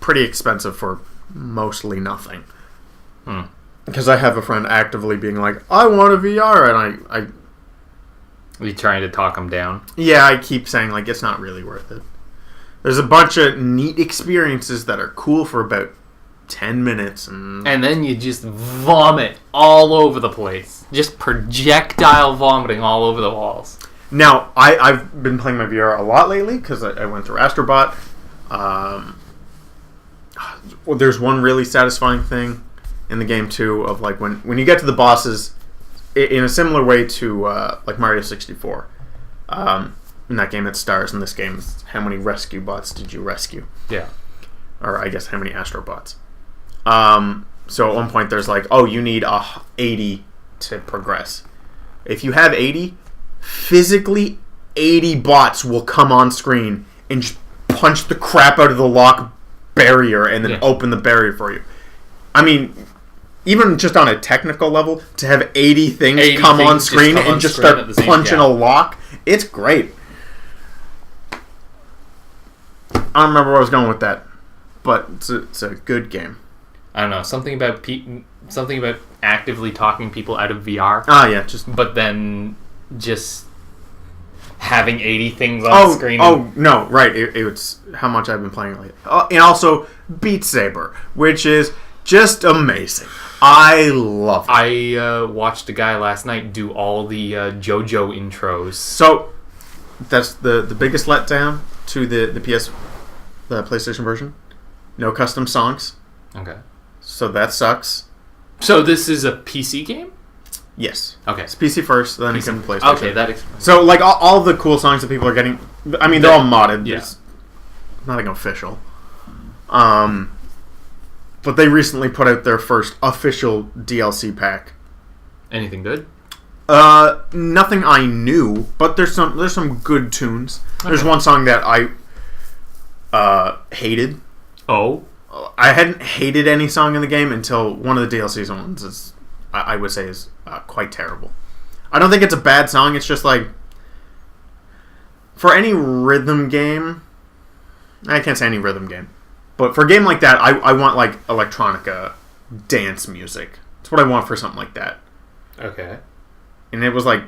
pretty expensive for mostly nothing. Because I have a friend actively being like, I want a VR, and I Are you trying to talk them down? Yeah, I keep saying, like, it's not really worth it. There's a bunch of neat experiences that are cool for about 10 minutes. And then you just vomit all over the place. Just projectile vomiting all over the walls. Now, I've been playing my VR a lot lately because I went through Astrobot. Well, there's one really satisfying thing in the game, too, of like when you get to the bosses, in a similar way to like Mario 64. In that game, it's stars. In this game, it's how many rescue bots did you rescue? Yeah. Or I guess how many Astrobots. So at one point, there's like, oh, you need 80 to progress. If you have 80, physically 80 bots will come on screen and just punch the crap out of the lock barrier and then open the barrier for you. I mean, even just on a technical level, to have 80 things come on screen and just start punching a lock It's great. I don't remember where I was going with that, but it's a good game. I don't know, something about actively talking people out of VR. Ah, yeah, but then just having 80 things on the screen. Oh, no, right. It's how much I've been playing lately. And also Beat Saber, which is just amazing. I love it. I watched a guy last night do all the JoJo intros. So that's the biggest letdown to the PlayStation version. No custom songs. Okay. So that sucks. So this is a PC game? Yes. Okay. It's PC first, then you can PlayStation. Okay, that explains. So like all the cool songs that people are getting, I mean, they're all modded. Yeah. It's nothing official. But they recently put out their first official DLC pack. Anything good? Nothing I knew, but there's some good tunes. Okay. There's one song that I hated. Oh. I hadn't hated any song in the game until one of the DLC ones I would say is quite terrible. I don't think it's a bad song. It's just like for any rhythm game, I can't say any rhythm game, but for a game like that, I want like electronica dance music. That's what I want for something like that. Okay. And it was like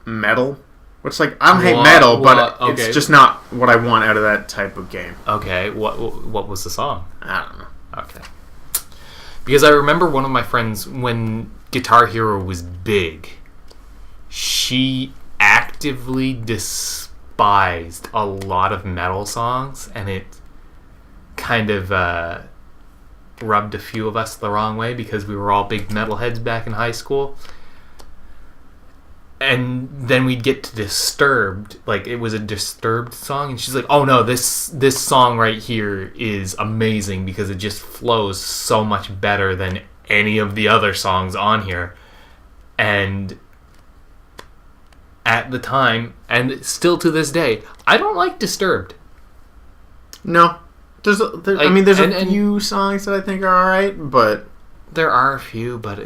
metal. Which, like, I don't hate metal, but okay. It's just not what I want out of that type of game. Okay, what was the song? I don't know. Okay. Because I remember one of my friends, when Guitar Hero was big, she actively despised a lot of metal songs, and it kind of rubbed a few of us the wrong way because we were all big metalheads back in high school. And then we'd get to Disturbed, like it was a Disturbed song, and she's like, "Oh no, this song right here is amazing because it just flows so much better than any of the other songs on here." And at the time, and still to this day, I don't like Disturbed. No, there's a few songs that I think are alright, but there are a few, but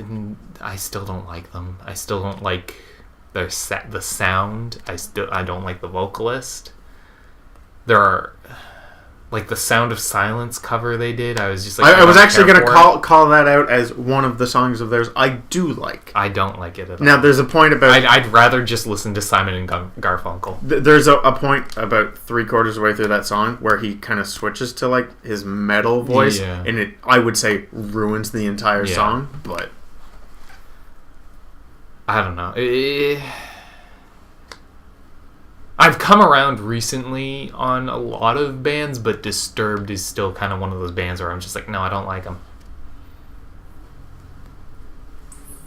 I still don't like them. I still don't like the sound. I don't like the vocalist. There are like the Sound of Silence cover they did. I was just like, I was actually going to call that out as one of the songs of theirs I do like. I don't like it at all. Now there's a point about I'd rather just listen to Simon and Garfunkel. There's a point about 3/4 of the way through that song where he kind of switches to like his metal voice, and it, I would say, ruins the entire song. But I don't know. I've come around recently on a lot of bands, but Disturbed is still kind of one of those bands where I'm just like, no, I don't like them.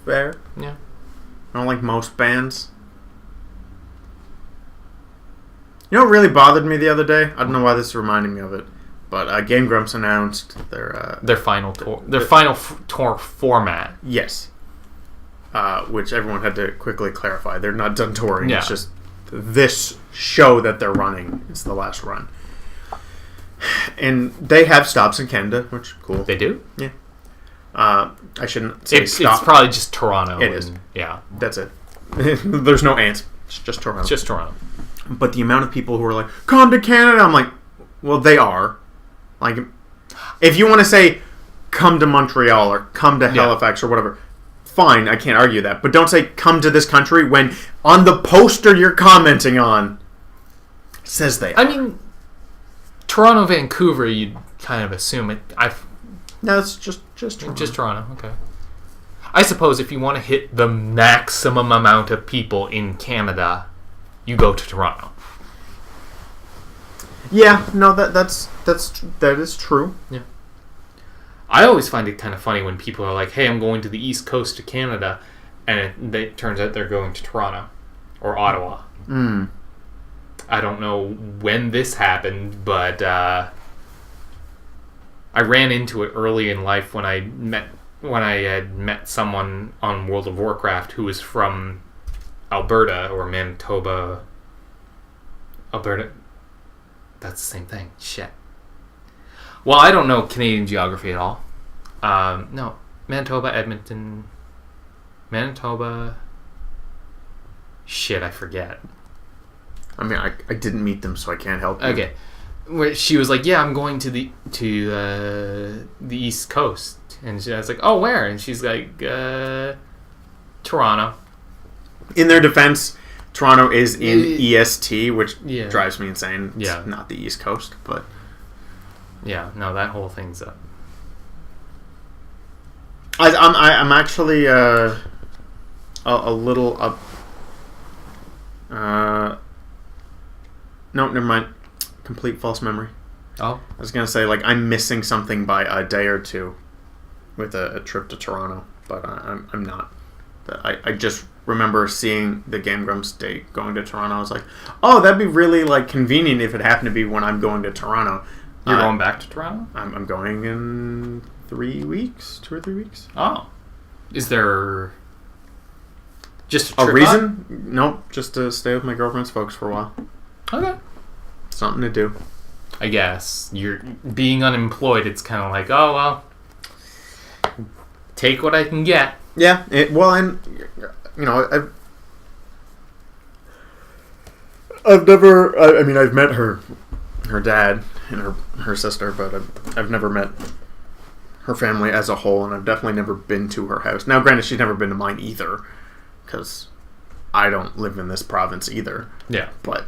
Fair. Yeah. I don't like most bands. You know what really bothered me the other day? I don't know why this is reminding me of it, but Game Grumps announced their final tour, tour format. Yes. Which everyone had to quickly clarify. They're not done touring. Yeah. It's just this show that they're running is the last run. And they have stops in Canada, which cool. They do? Yeah. I shouldn't say stop. It's probably just Toronto. It is. Yeah. That's it. There's no ands. It's just Toronto. It's just Toronto. But the amount of people who are like, come to Canada, I'm like, well, they are. Like, if you want to say, come to Montreal or come to Halifax or whatever, fine, I can't argue that. But don't say, come to this country when on the poster you're commenting on it says they are. I mean, Toronto, Vancouver, you'd kind of assume it. No, it's just Toronto. Just Toronto, okay. I suppose if you want to hit the maximum amount of people in Canada, you go to Toronto. Yeah, no, that is true. Yeah. I always find it kind of funny when people are like, hey, I'm going to the east coast of Canada, and it turns out they're going to Toronto or Ottawa. I don't know when this happened, but I ran into it early in life when I had met someone on World of Warcraft who was from Alberta or Manitoba. Alberta. That's the same thing. Shit. Well, I don't know Canadian geography at all. No. Manitoba, Edmonton. Manitoba. Shit, I forget. I mean, I didn't meet them, so I can't help you. Okay. Where she was like, yeah, I'm going to the East Coast. And I was like, oh, where? And she's like, Toronto. In their defense, Toronto is in EST, which Yeah. drives me insane. It's Yeah. not the East Coast, but... Yeah, no, that whole thing's up. I'm actually a little up... no, never mind. Complete false memory. Oh? I was going to say, like, I'm missing something by a day or two with a trip to Toronto, but I'm not. I just remember seeing the Game Grumps date going to Toronto. I was like, oh, that'd be really, like, convenient if it happened to be when I'm going to Toronto. You're going back to Toronto? I'm going in 3 weeks, 2 or 3 weeks. Oh. Is there just A reason? Nope, just to stay with my girlfriend's folks for a while. Okay. Something to do. I guess. You're being unemployed, it's kind of like, oh, well, take what I can get. Yeah, and, you know, I've never, I mean, I've met her dad and her sister, but I've never met her family as a whole, and I've definitely never been to her house. Now, granted, she's never been to mine either, because I don't live in this province either. Yeah. But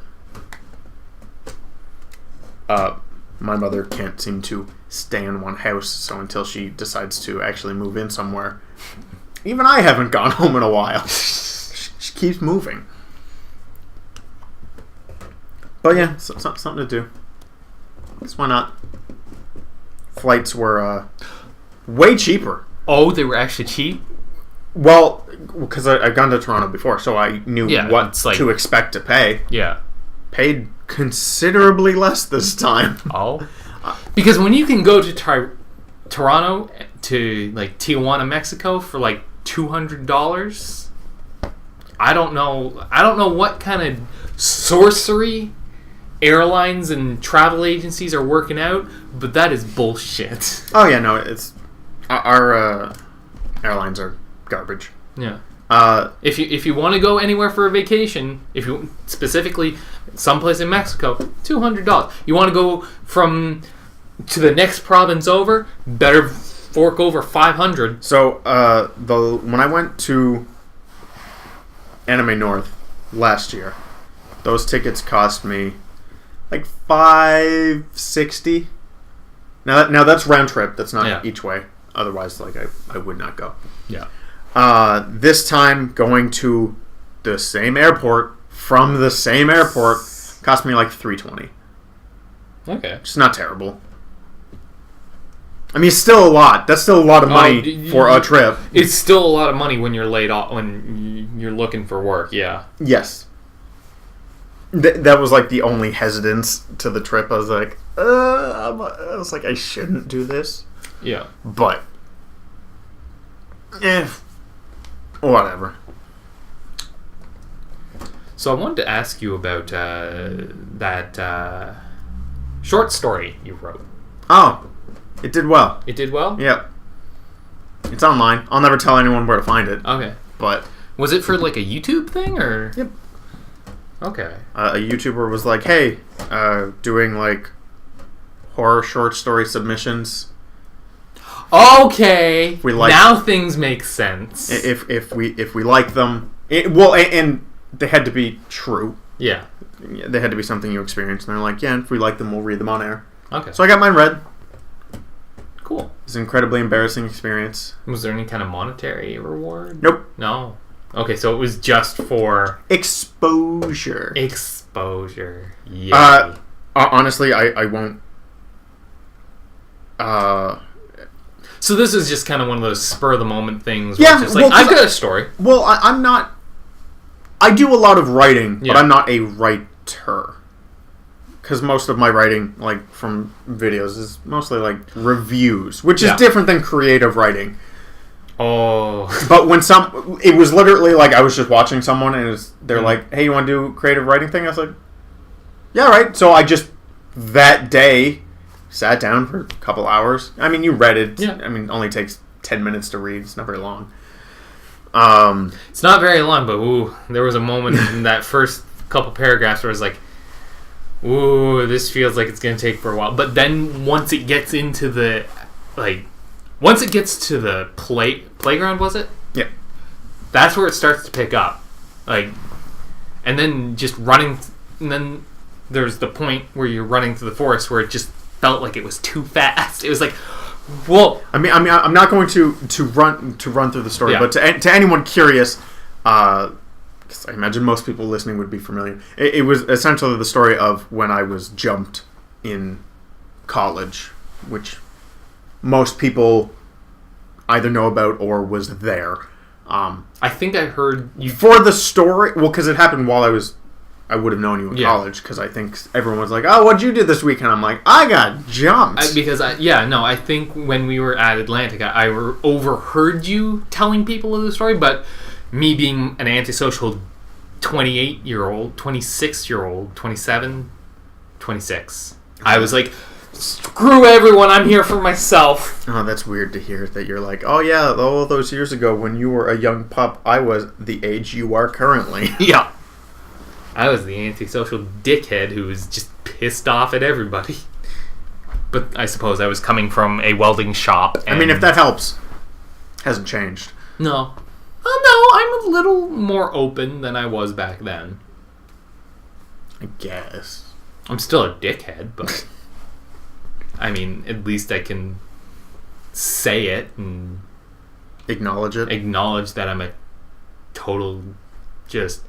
my mother can't seem to stay in one house, so until she decides to actually move in somewhere, even I haven't gone home in a while. She keeps moving. But yeah, something to do. Guess why not? Flights were way cheaper. Oh, they were actually cheap? Well, because I've gone to Toronto before, so I knew what to expect to pay. Yeah. Paid considerably less this time. Oh. Because when you can go to Toronto to, like, Tijuana, Mexico for, like, $200, I don't know what kind of sorcery airlines and travel agencies are working out, but that is bullshit. Oh yeah, no, it's our airlines are garbage. Yeah. If you want to go anywhere for a vacation, if you specifically someplace in Mexico, $200. You want to go to the next province over, better fork over $500. So when I went to Anime North last year, those tickets cost me like $560. Now that's round trip. That's not each way. Otherwise, like I would not go. Yeah. This time going to the same airport from the same airport cost me like $320. Okay. It's not terrible. I mean, it's still a lot. That's still a lot of money for a trip. It's still a lot of money when you're laid off, when you're looking for work. Yeah. Yes. That was like the only hesitance to the trip. I was like, I shouldn't do this. Yeah. But, whatever. So I wanted to ask you about that short story you wrote. Oh, it did well. It did well? Yep. It's online. I'll never tell anyone where to find it. Okay. But was it for like a YouTube thing or? Yep. Okay. A YouTuber was like, "Hey, doing like horror short story submissions." Okay. Now things make sense. If we like them, and they had to be true. Yeah. They had to be something you experienced, and they're like, "Yeah, if we like them, we'll read them on air." Okay. So I got mine read. Cool. It was an incredibly embarrassing experience. Was there any kind of monetary reward? Nope. No. Okay, so it was just for exposure. Yeah. Honestly, I won't. So this is just kind of one of those spur of the moment things. Yeah. Where it's just like, I've got a story. Well, I'm not. I do a lot of writing, but I'm not a writer. Because most of my writing, like from videos, is mostly like reviews, which is different than creative writing. Oh. But it was literally like I was just watching someone and they're like, "Hey, you want to do a creative writing thing?" I was like, "Yeah, right." So I just that day sat down for a couple hours. I mean, you read it. Yeah. I mean, it only takes 10 minutes to read. It's not very long. It's not very long, but there was a moment in that first couple paragraphs where I was like, ooh, this feels like it's going to take for a while. But then once it gets into the, once it gets to the playground, was it? Yeah. That's where it starts to pick up. And then just running, and then there's the point where you're running through the forest where it just felt like it was too fast. It was like, whoa. I mean, I'm not going to run through the story, but to anyone curious, because I imagine most people listening would be familiar. It was essentially the story of when I was jumped in college, which most people either know about or was there. I think I heard you for the story. Well, because it happened while I would have known you in college, because I think everyone was like, "Oh, what'd you do this weekend?" I'm like, "I got jumped." I think when we were at Atlantic, I overheard you telling people of the story, but me being an antisocial 28-year-old, 26-year-old, 27, 26, I was like, screw everyone, I'm here for myself. Oh, that's weird to hear that you're like, oh yeah, all those years ago when you were a young pup, I was the age you are currently. Yeah. I was the antisocial dickhead who was just pissed off at everybody. But I suppose I was coming from a welding shop. And I mean, if that helps. Hasn't changed. No. Oh, no, I'm a little more open than I was back then. I guess. I'm still a dickhead, but... I mean, at least I can say it and... Acknowledge it? Acknowledge that I'm a total, just...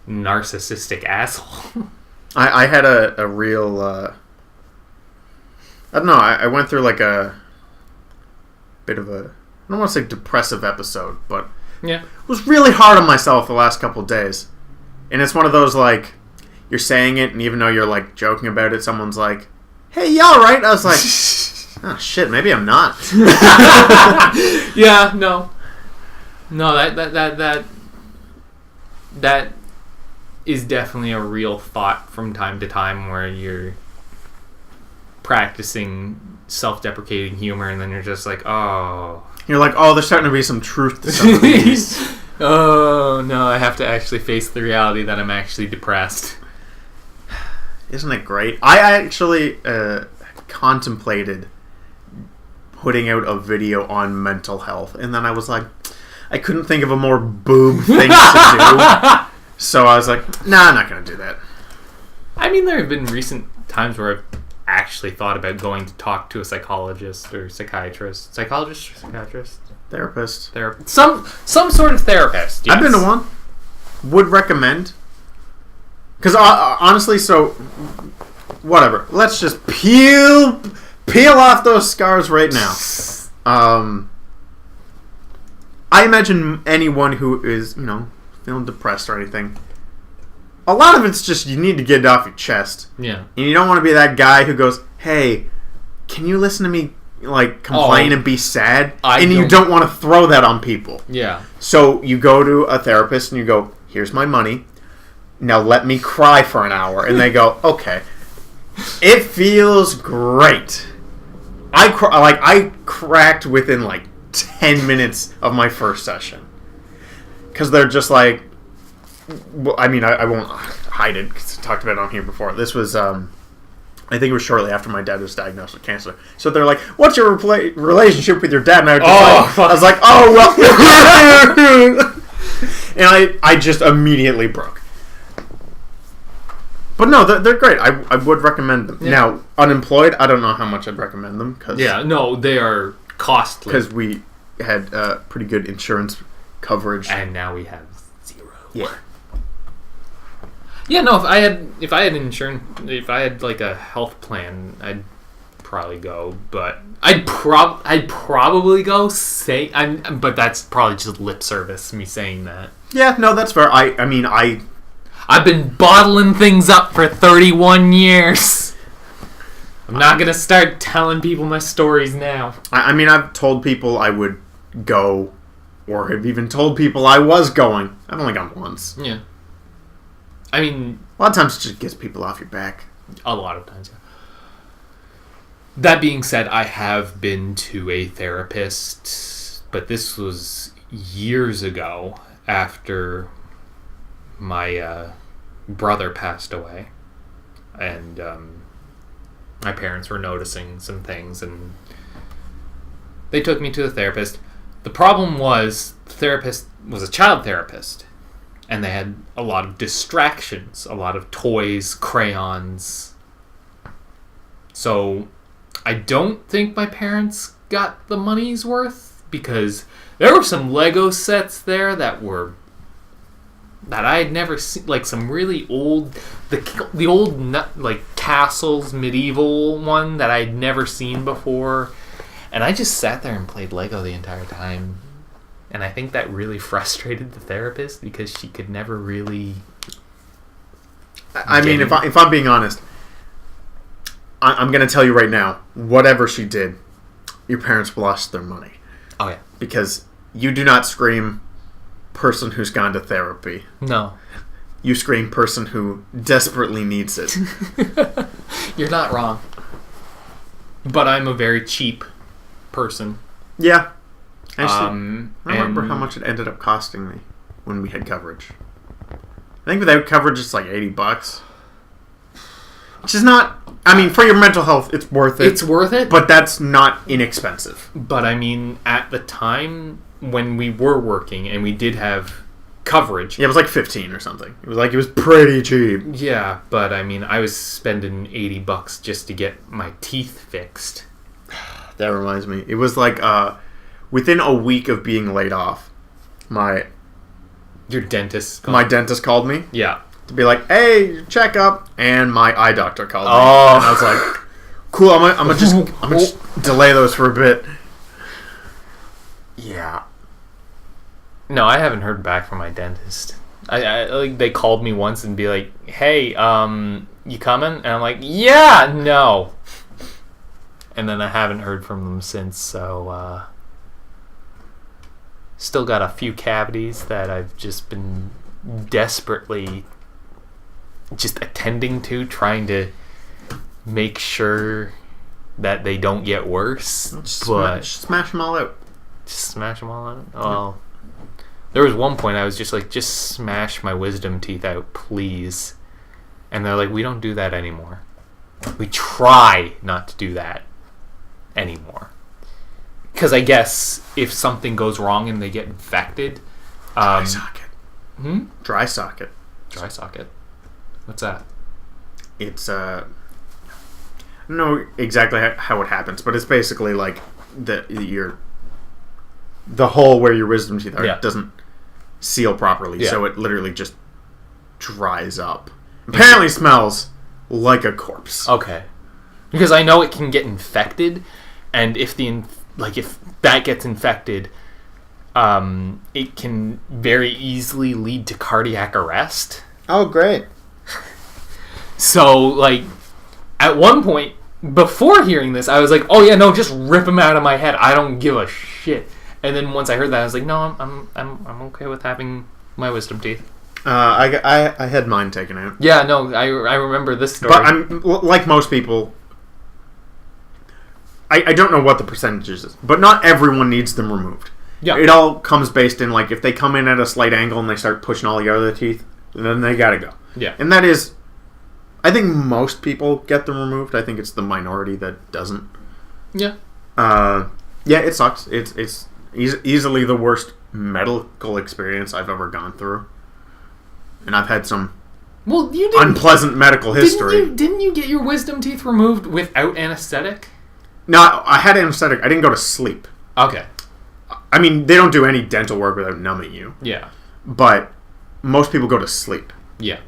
narcissistic asshole. I had a real I don't know, I went through like a bit of a, I don't want to say depressive episode, but yeah, it was really hard on myself the last couple of days. And it's one of those, like, you're saying it and even though you're like joking about it, someone's like, hey, you alright? I was like, oh shit, maybe I'm not. Yeah, no, that is definitely a real thought from time to time where you're practicing self-deprecating humor and then you're just like, oh. You're like, oh, there's starting to be some truth to some of these. Oh, no, I have to actually face the reality that I'm actually depressed. Isn't it great? I actually contemplated putting out a video on mental health, and then I was like, I couldn't think of a more boob thing to do. So I was like, nah, I'm not going to do that. I mean, there have been recent times where I've actually thought about going to talk to a psychologist or psychiatrist. Psychologist or psychiatrist? Therapist. Some sort of therapist, yes. I've been to one. Would recommend. Because honestly, so, whatever. Let's just peel off those scars right now. I imagine anyone who is, feeling depressed or anything, a lot of it's just you need to get it off your chest. Yeah. And you don't want to be that guy who goes, hey, can you listen to me complain and be sad? You don't want to throw that on people. Yeah. So you go to a therapist and you go, here's my money. Now let me cry for an hour. And they go, okay. It feels great. I cracked within 10 minutes of my first session. Because they're just like, well, I mean, I won't hide it because I talked about it on here before. This was, I think it was shortly after my dad was diagnosed with cancer. So they're like, what's your relationship with your dad? And I was like, oh, well. And I just immediately broke. But no, they're great. I would recommend them. Yeah. Now, unemployed, I don't know how much I'd recommend them. They are costly. Because we had pretty good insurance coverage, and now we have zero. Yeah. Yeah, no. If I had insurance, if I had a health plan, I'd probably go. But I'd probably go. But that's probably just lip service. Me saying that. Yeah, no, that's fair. I mean, I've been bottling things up for 31 years. I'm not gonna start telling people my stories now. I mean, I've told people I would go. Or have even told people I was going. I've only gone once. Yeah. I mean... a lot of times it just gets people off your back. A lot of times, yeah. That being said, I have been to a therapist, but this was years ago after my brother passed away, and my parents were noticing some things, and they took me to a therapist. The problem was the therapist was a child therapist, and they had a lot of distractions, a lot of toys, crayons. So I don't think my parents got the money's worth, because there were some Lego sets there that I had never seen, like some really old, the old like castles, medieval one that I'd never seen before, and I just sat there and played Lego the entire time, and I think that really frustrated the therapist because she could never really. I mean, if I'm being honest, I'm going to tell you right now, whatever she did, your parents lost their money. Oh yeah, because you do not scream person who's gone to therapy. No. You scream person who desperately needs it. You're not wrong. But I'm a very cheap person. Yeah. Actually, I remember how much it ended up costing me when we had coverage. I think without coverage it's like $80. Which is not... I mean, for your mental health, it's worth it. It's worth it. But that's not inexpensive. But I mean, at the time when we were working and we did have coverage... Yeah, it was like 15 or something. It was pretty cheap. Yeah, but I mean, I was spending $80 just to get my teeth fixed. That reminds me. It was like, within a week of being laid off, my dentist called me. Yeah. To be like, hey, check up, and my eye doctor called me. Oh. And I was like, cool, I'm gonna just delay those for a bit. Yeah. No, I haven't heard back from my dentist. I like, they called me once and be like, hey, you coming? And I'm like, yeah, no. And then I haven't heard from them since, so still got a few cavities that I've just been desperately just attending to, trying to make sure that they don't get worse. Just smash them all out. Just smash them all out? Oh. Yeah. There was one point I was just like, just smash my wisdom teeth out, please. And they're like, we don't do that anymore. We try not to do that anymore. Because I guess if something goes wrong and they get infected... Dry socket. Dry socket. Dry socket. What's that? It's, I don't know exactly how it happens, but it's basically like the hole where your wisdom teeth are doesn't seal properly, so it literally just dries up. Apparently smells like a corpse. Okay. Because I know it can get infected, and if that gets infected, it can very easily lead to cardiac arrest. Oh, great. So, like, at one point, before hearing this, I was like, oh yeah, no, just rip them out of my head. I don't give a shit. And then once I heard that, I was like, no, I'm okay with having my wisdom teeth. I had mine taken out. Yeah, no, I remember this story. But I'm like most people. I don't know what the percentages is, but not everyone needs them removed. Yeah, it all comes based in, like, if they come in at a slight angle and they start pushing all your other teeth, then they gotta go. Yeah, and that is, I think most people get them removed. I think it's the minority that doesn't. Yeah. Yeah, it sucks. It's easily the worst medical experience I've ever gone through, and I've had some unpleasant medical history. Didn't you get your wisdom teeth removed without anesthetic? No, I had anesthetic. I didn't go to sleep. Okay. I mean, they don't do any dental work without numbing you. Yeah. But most people go to sleep. Yeah.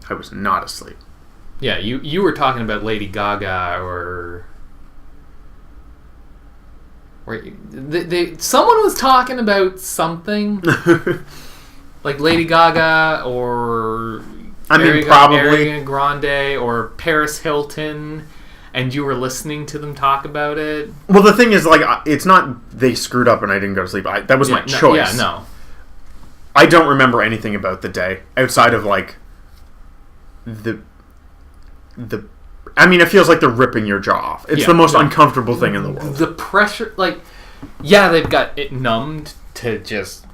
I was not asleep. Yeah, you were talking about Lady Gaga or... someone was talking about something. Like Lady Gaga or... probably... Ariana Grande or Paris Hilton... And you were listening to them talk about it? Well, the thing is, like, it's not they screwed up and I didn't go to sleep. That was my choice. Yeah, no. I don't remember anything about the day outside of, like, the. I mean, it feels like they're ripping your jaw off. It's the most uncomfortable thing in the world. The pressure, like, yeah, they've got it numbed to just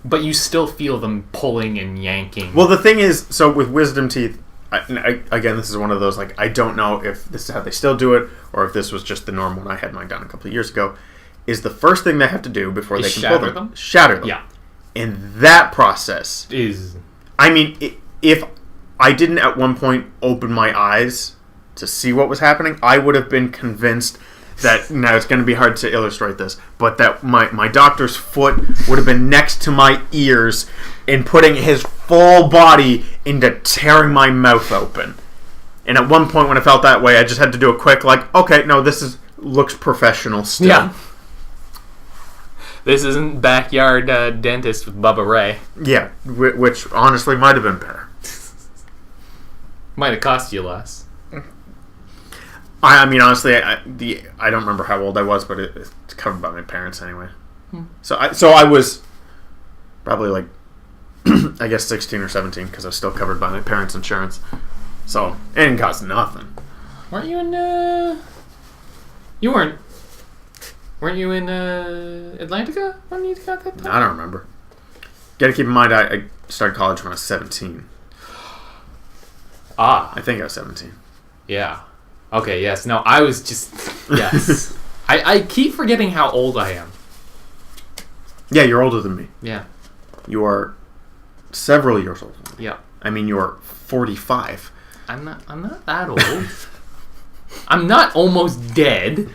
But you still feel them pulling and yanking. Well, the thing is, so with wisdom teeth, again, this is one of those, like, I don't know if this is how they still do it, or if this was just the norm when I had mine done a couple of years ago, is the first thing they have to do before they can pull them. Shatter them. Yeah. And that process is... I mean, if I didn't at one point open my eyes to see what was happening, I would have been convinced that, now it's going to be hard to illustrate this, but that my doctor's foot would have been next to my ears and putting his full body into tearing my mouth open. And at one point when I felt that way, I just had to do a quick, like, okay, no, looks professional still. Yeah. This isn't backyard dentist with Bubba Ray. Yeah, which honestly might have been better. Might have cost you less. I mean, honestly, I don't remember how old I was, but it's covered by my parents anyway. So I was probably like, I guess 16 or 17, because I was still covered by my parents' insurance. So it didn't cost nothing. Weren't you in? You weren't. Weren't you in Atlantica when you got that done? I don't remember. Got to keep in mind, I started college when I was 17. Ah, I think I was 17. Yeah. Okay, yes. No, I was just... Yes. I keep forgetting how old I am. Yeah, you're older than me. Yeah. You are several years older than me. Yeah. I mean, you're 45. I'm not that old. I'm not almost dead.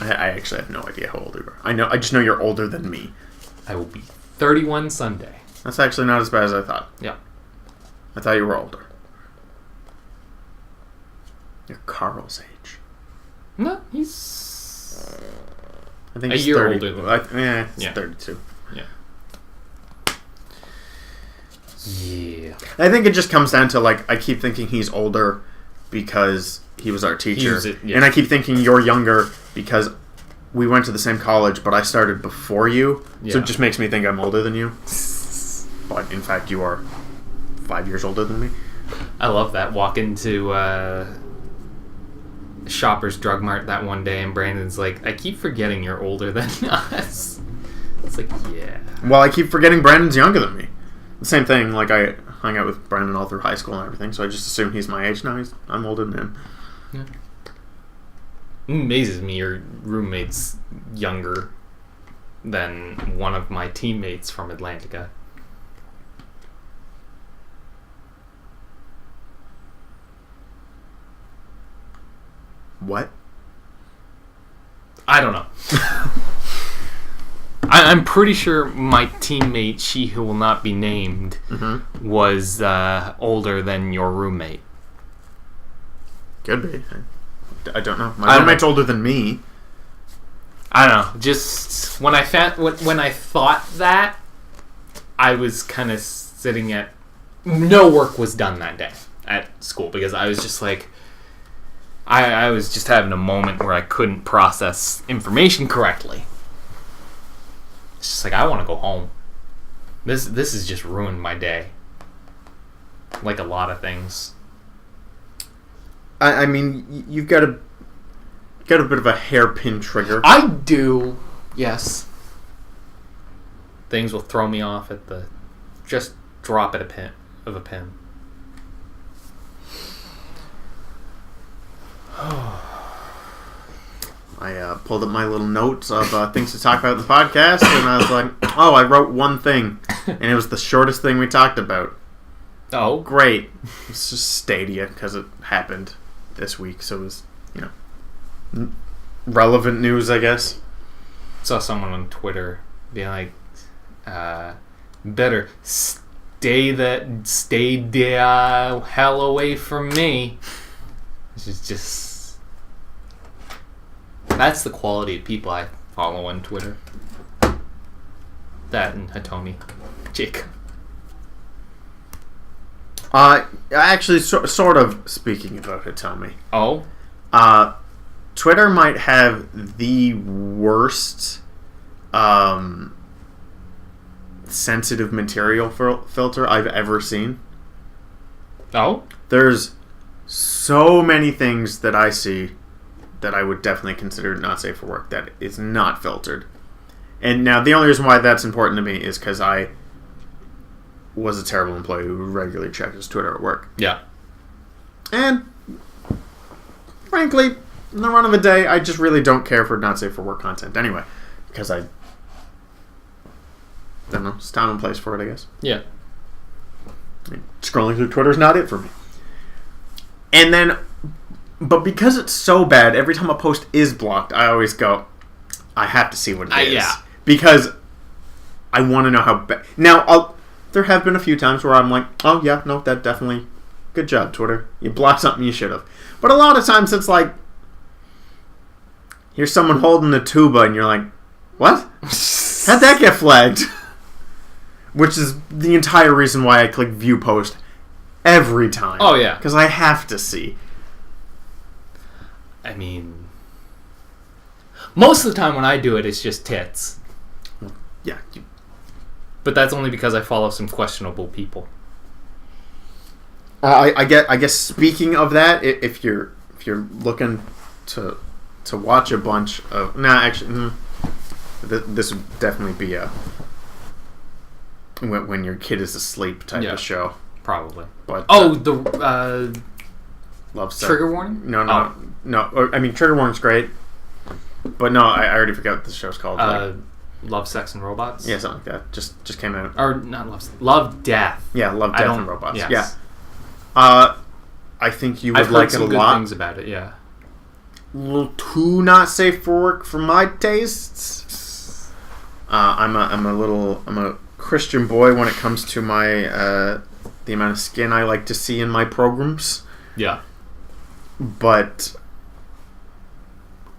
I actually have no idea how old you are. I just know you're older than me. I will be 31 Sunday. That's actually not as bad as I thought. Yeah. I thought you were older. You're Carl's age. No, he's... I think a he's year 30. older than me. He's 32. Yeah. Yeah. I think it just comes down to, like, I keep thinking he's older because he was our teacher. And I keep thinking you're younger because we went to the same college, but I started before you. Yeah. So it just makes me think I'm older than you. But, in fact, you are 5 years older than me. I love that. Walk into Shoppers Drug Mart that one day, and Brandon's like, I keep forgetting you're older than us. It's like, yeah. Well, I keep forgetting Brandon's younger than me. The same thing, like, I hung out with Brandon all through high school and everything, so I just assume he's my age. No, I'm older than him. Yeah. It amazes me your roommate's younger than one of my teammates from Atlantica. What? I don't know. I'm pretty sure my teammate, she who will not be named, was older than your roommate. Could be. I don't know. My roommate's older than me. I don't know. Just when I thought that, I was kind of sitting at... No work was done that day at school because I was just like... I was just having a moment where I couldn't process information correctly. It's just like, I want to go home. This has just ruined my day. Like a lot of things. I mean, you've got a bit of a hairpin trigger. I do, yes. Things will throw me off at the just drop of a pin. I pulled up my little notes of things to talk about in the podcast, and I was like, oh, I wrote one thing, and it was the shortest thing we talked about. Oh. Great. It's just Stadia, because it happened this week, so it was, relevant news, I guess. Saw someone on Twitter being like, better stay the hell away from me. This is just... That's the quality of people I follow on Twitter. That and Hitomi. Jake. Actually, sort of speaking about Hitomi. Oh? Twitter might have the worst sensitive material filter I've ever seen. Oh? There's so many things that I see that I would definitely consider not safe for work that is not filtered. And now the only reason why that's important to me is because I was a terrible employee who regularly checked his Twitter at work. Yeah. And frankly, in the run of a day, I just really don't care for not safe for work content anyway. Because I don't know, it's time and place for it, I guess. Yeah. Scrolling through Twitter is not it for me. And then, but because it's so bad, every time a post is blocked, I always go, I have to see what it is. Yeah. Because I want to know how bad. Now, there have been a few times where I'm like, oh yeah, no, that definitely, good job, Twitter. You blocked something you should have. But a lot of times it's like, here's someone holding a tuba and you're like, what? How'd that get flagged? Which is the entire reason why I click view post every time. Oh, yeah. Because I have to see. I mean, most of the time when I do it, it's just tits. Yeah. But that's only because I follow some questionable people. I guess speaking of that, if you're looking to watch a bunch of... this would definitely be a... When your kid is asleep type of show. Probably. But the love sex. Trigger warning? No. I mean, Trigger warning's great. But no, I already forgot what the show's called. Love, Sex, and Robots? Yeah, something like that. Just came out. Or not Love, Death. Yeah, Love, Death, and Robots. Yes. Yeah. I think you would I've like heard it a some good lot. things about it, yeah. A little too not safe for work for my tastes. I'm a Christian boy when it comes to my the amount of skin I like to see in my programs. Yeah. But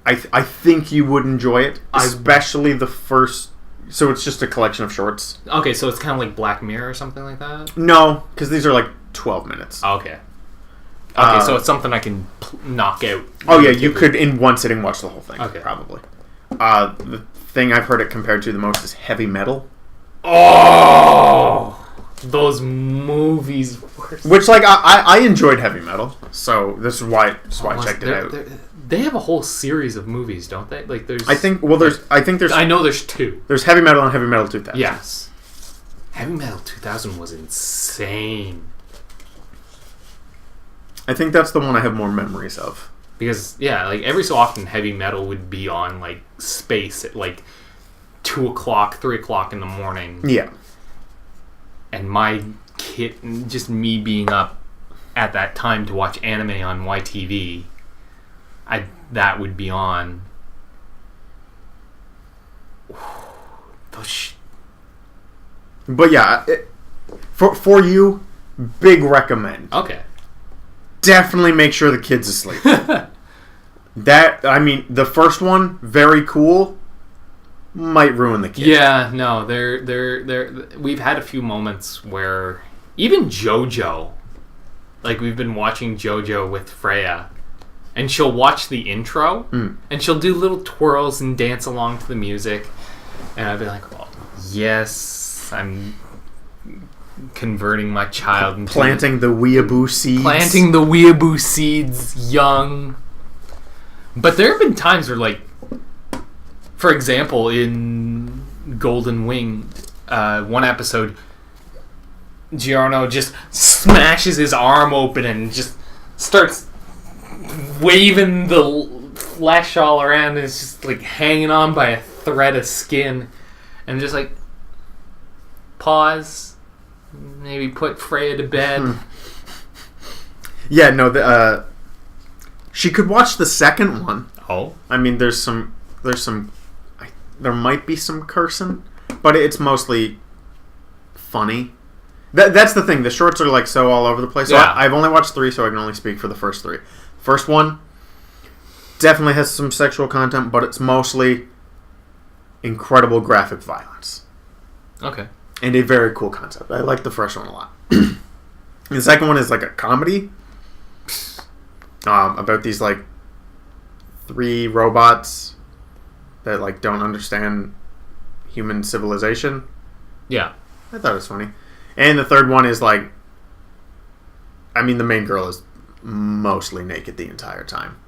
I think you would enjoy it, especially the first. So it's just a collection of shorts. Okay, so it's kind of like Black Mirror or something like that? No, because these are like 12 minutes. Okay. Okay, so it's something I can knock out. Oh yeah, you could in one sitting watch the whole thing. Okay. Probably. The thing I've heard it compared to the most is Heavy Metal. Oh, those movies were... Which, like, I enjoyed Heavy Metal, so this is why I checked it out. They have a whole series of movies, don't they? Like, there's... I think there's... I know there's two. There's Heavy Metal and Heavy Metal 2000. Yes. Heavy Metal 2000 was insane. I think that's the one I have more memories of. Because, yeah, like, every so often Heavy Metal would be on, like, Space at, like, 2 o'clock, 3 o'clock in the morning. Yeah. And my kid, just me being up at that time to watch anime on YTV, that would be on. But yeah, for you, big recommend. Okay. Definitely make sure the kid's asleep. The first one, very cool. Might ruin the kid. Yeah, no, they're we've had a few moments where even JoJo, like we've been watching JoJo with Freya, and she'll watch the intro and she'll do little twirls and dance along to the music, and I'd be like, oh, yes, I'm converting my child into planting the Weeaboo seeds young. But there have been times where, like, for example, in Golden Wing, one episode, Giorno just smashes his arm open and just starts waving the flesh all around, and it's just like hanging on by a thread of skin, and just like pause, maybe put Freya to bed. Yeah, no, she could watch the second one. Oh, I mean, there might be some cursing, but it's mostly funny. That's the thing. The shorts are like so all over the place. So yeah. I've only watched 3, so I can only speak for the first 3. First one definitely has some sexual content, but it's mostly incredible graphic violence. Okay. And a very cool concept. I like the first one a lot. The second one is like a comedy about these like 3 robots that like don't understand human civilization. Yeah. I thought it was funny. And the third one is like, I mean, the main girl is mostly naked the entire time.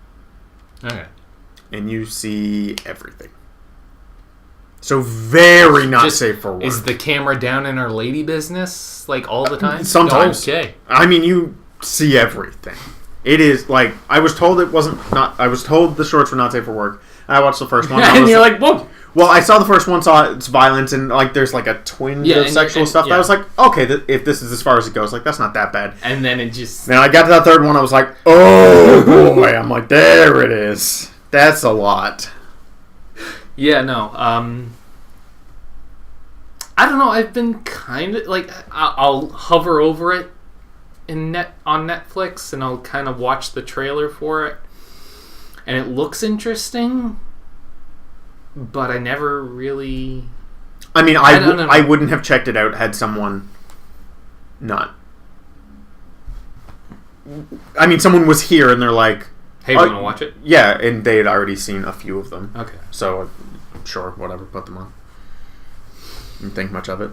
Okay. And you see everything. So very not Just- safe for work. Is the camera down in our lady business like all the time? Sometimes. Okay. I mean, you see everything. It is like I was told it wasn't not. I was told the shorts were not safe for work. I watched the first one, And you're like, whoa. well, I saw the first one, saw it's violence, and like there's like a twinge of sexual stuff. yeah. I was like, okay, if this is as far as it goes, like that's not that bad. And then it just... Then I got to that third one, I was like, oh boy, I'm like, there it is. That's a lot. Yeah, no. I don't know. I've been kind of like I'll hover over it on Netflix, and I'll kind of watch the trailer for it, and it looks interesting, but I never really. I mean, don't know. I wouldn't have checked it out had someone not. I mean, someone was here and they're like, Hey, want to watch it? yeah, and they had already seen a few of them. Okay. So, sure, whatever, put them on. Didn't think much of it.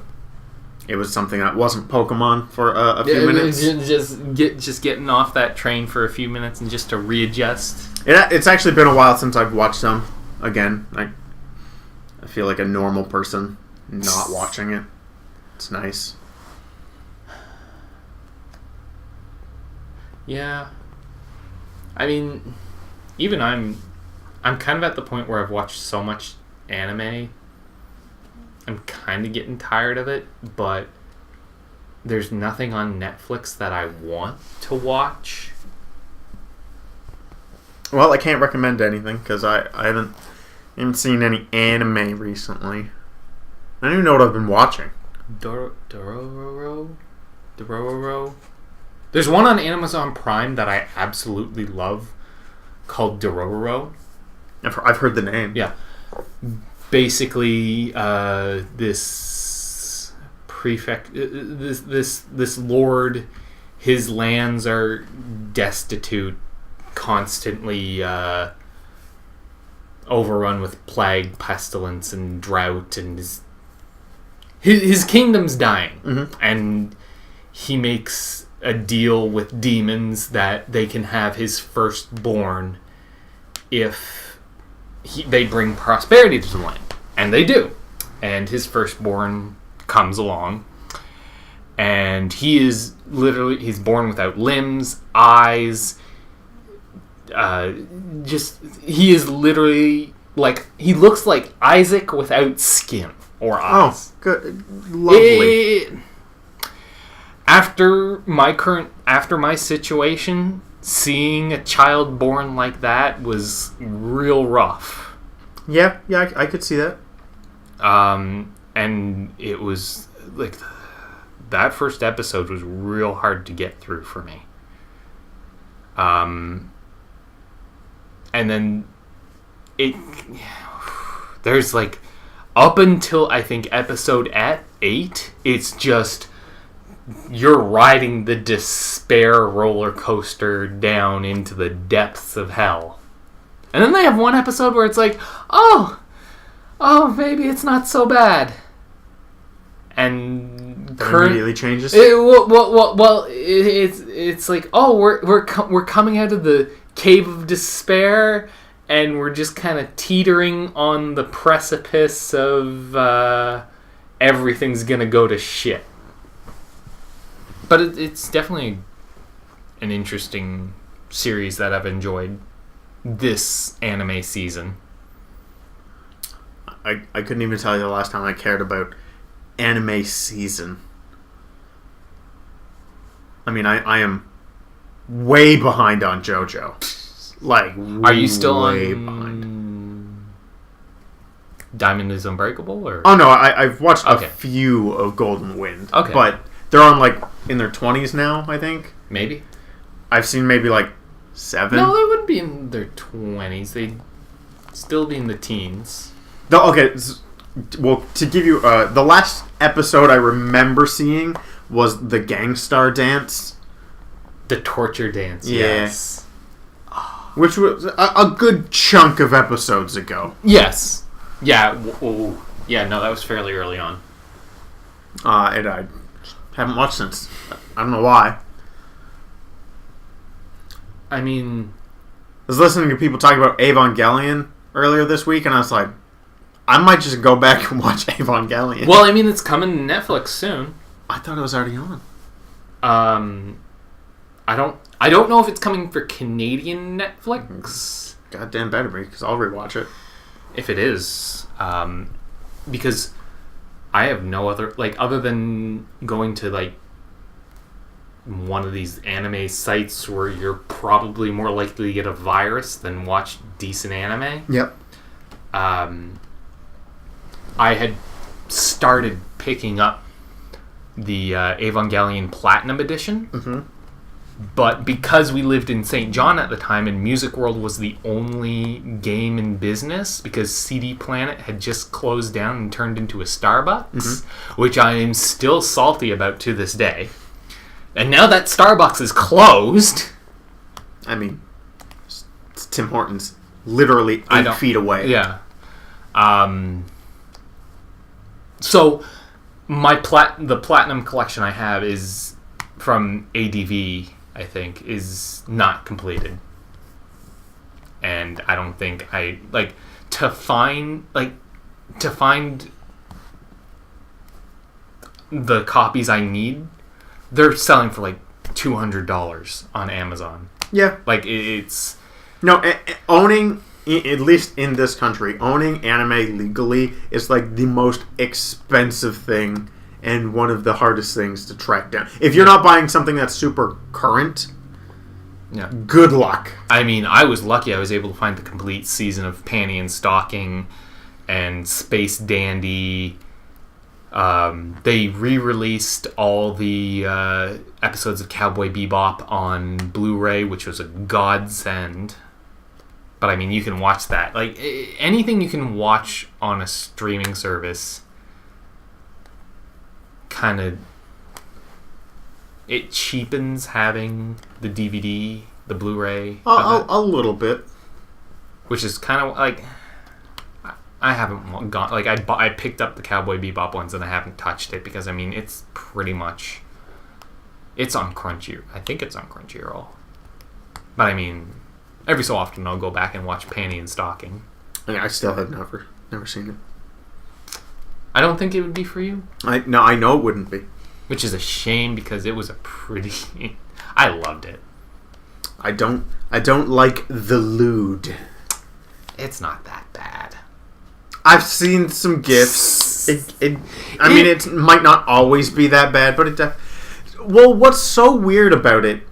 It was something that wasn't Pokemon for a few minutes. Just getting off that train for a few minutes and just to readjust. It's actually been a while since I've watched them again. I feel like a normal person not watching it. It's nice. Yeah. I mean, even I'm kind of at the point where I've watched so much anime. I'm kind of getting tired of it, but there's nothing on Netflix that I want to watch. Well, I can't recommend anything because I haven't seen any anime recently. I don't even know what I've been watching. Dororo? There's one on Amazon Prime that I absolutely love called Dororo. I've heard the name. Yeah. Basically, this prefect, this lord, his lands are destitute, constantly overrun with plague, pestilence, and drought, and his kingdom's dying, Mm-hmm. and he makes a deal with demons that they can have his firstborn if they bring prosperity to the land. And they do. And his firstborn comes along. And he's born without limbs, eyes. He is literally like, he looks like Isaac without skin or eyes. Oh, good. Lovely. After my situation, seeing a child born like that was real rough. Yeah, I could see that. And it was like that first episode was real hard to get through for me. And then there's like up until I think episode 8, it's just you're riding the despair roller coaster down into the depths of hell. And then they have one episode where it's like, oh, maybe it's not so bad. And immediately changes. It's like, oh, we're coming out of the cave of despair, and we're just kind of teetering on the precipice of everything's gonna go to shit. But it's definitely an interesting series that I've enjoyed this anime season. I couldn't even tell you the last time I cared about anime season. I mean, I am way behind on JoJo. Like, are you still way on behind? Diamond is Unbreakable? Or? Oh no, I've watched Okay. a few of Golden Wind. Okay. But they're on like in their 20s now, I think. Maybe. I've seen maybe like 7. No, they wouldn't be in their 20s. They'd still be in the teens. Okay, well, to give you the last episode I remember seeing was the Gangstar dance, The torture dance, Yeah. yes. which was a good chunk of episodes ago. Yes. Yeah. Yeah, no, that was fairly early on. And I haven't watched since. I don't know why. I mean, I was listening to people talk about Evangelion earlier this week, and I was like, I might just go back and watch Evangelion. Well, I mean, it's coming to Netflix soon. I thought it was already on. I don't know if it's coming for Canadian Netflix. Goddamn better be, because I'll rewatch it. If it is, because I have no other, like, other than going to, like, one of these anime sites where you're probably more likely to get a virus than watch decent anime. Yep. I had started picking up the Evangelion Platinum Edition, but because we lived in St. John at the time and Music World was the only game in business, because CD Planet had just closed down and turned into a Starbucks, which I am still salty about to this day. And now that Starbucks is closed... I mean, it's Tim Hortons literally 8 feet away. Yeah. So, the Platinum collection I have is from ADV, I think, is not completed. And I don't think to find the copies I need, they're selling for like $200 on Amazon. Yeah. Like, it's... No, owning, at least in this country, owning anime legally is like the most expensive thing and one of the hardest things to track down. If you're not buying something that's super current, good luck. I mean, I was lucky I was able to find the complete season of Panty and Stocking and Space Dandy. They re-released all the episodes of Cowboy Bebop on Blu-ray, which was a godsend. But I mean, you can watch that. Like, anything you can watch on a streaming service, kind of, it cheapens having the DVD, the Blu-ray. A little bit. Which is kind of like... I haven't gone... Like, I picked up the Cowboy Bebop ones and I haven't touched it because, I mean, it's pretty much... It's on Crunchyroll. I think it's on Crunchyroll. But, I mean, every so often I'll go back and watch Panty and Stocking. I still have never seen it. I don't think it would be for you. I know it wouldn't be. Which is a shame because it was a pretty... I loved it. I don't like the lewd. It's not that bad. I've seen some GIFs. It might not always be that bad, but well, what's so weird about it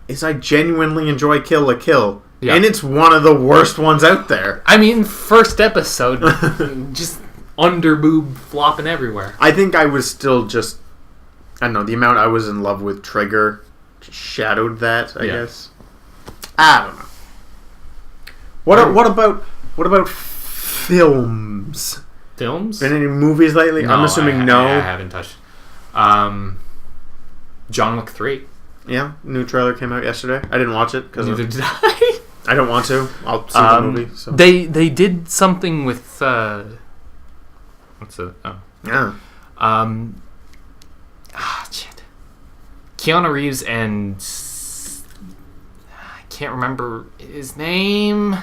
is I genuinely enjoy Kill la Kill, and it's one of the worst ones out there. I mean, first episode, just underboob flopping everywhere. I think I was still just, I don't know, the amount I was in love with Trigger shadowed that, I guess. I don't know. What about films? Films? Been any movies lately? No, I'm assuming no. I haven't touched. John Wick 3. Yeah, new trailer came out yesterday. I didn't watch it because neither did I. I don't want to. I'll see the movie. So. They did something with what's it? Oh yeah. Shit. Keanu Reeves and I can't remember his name.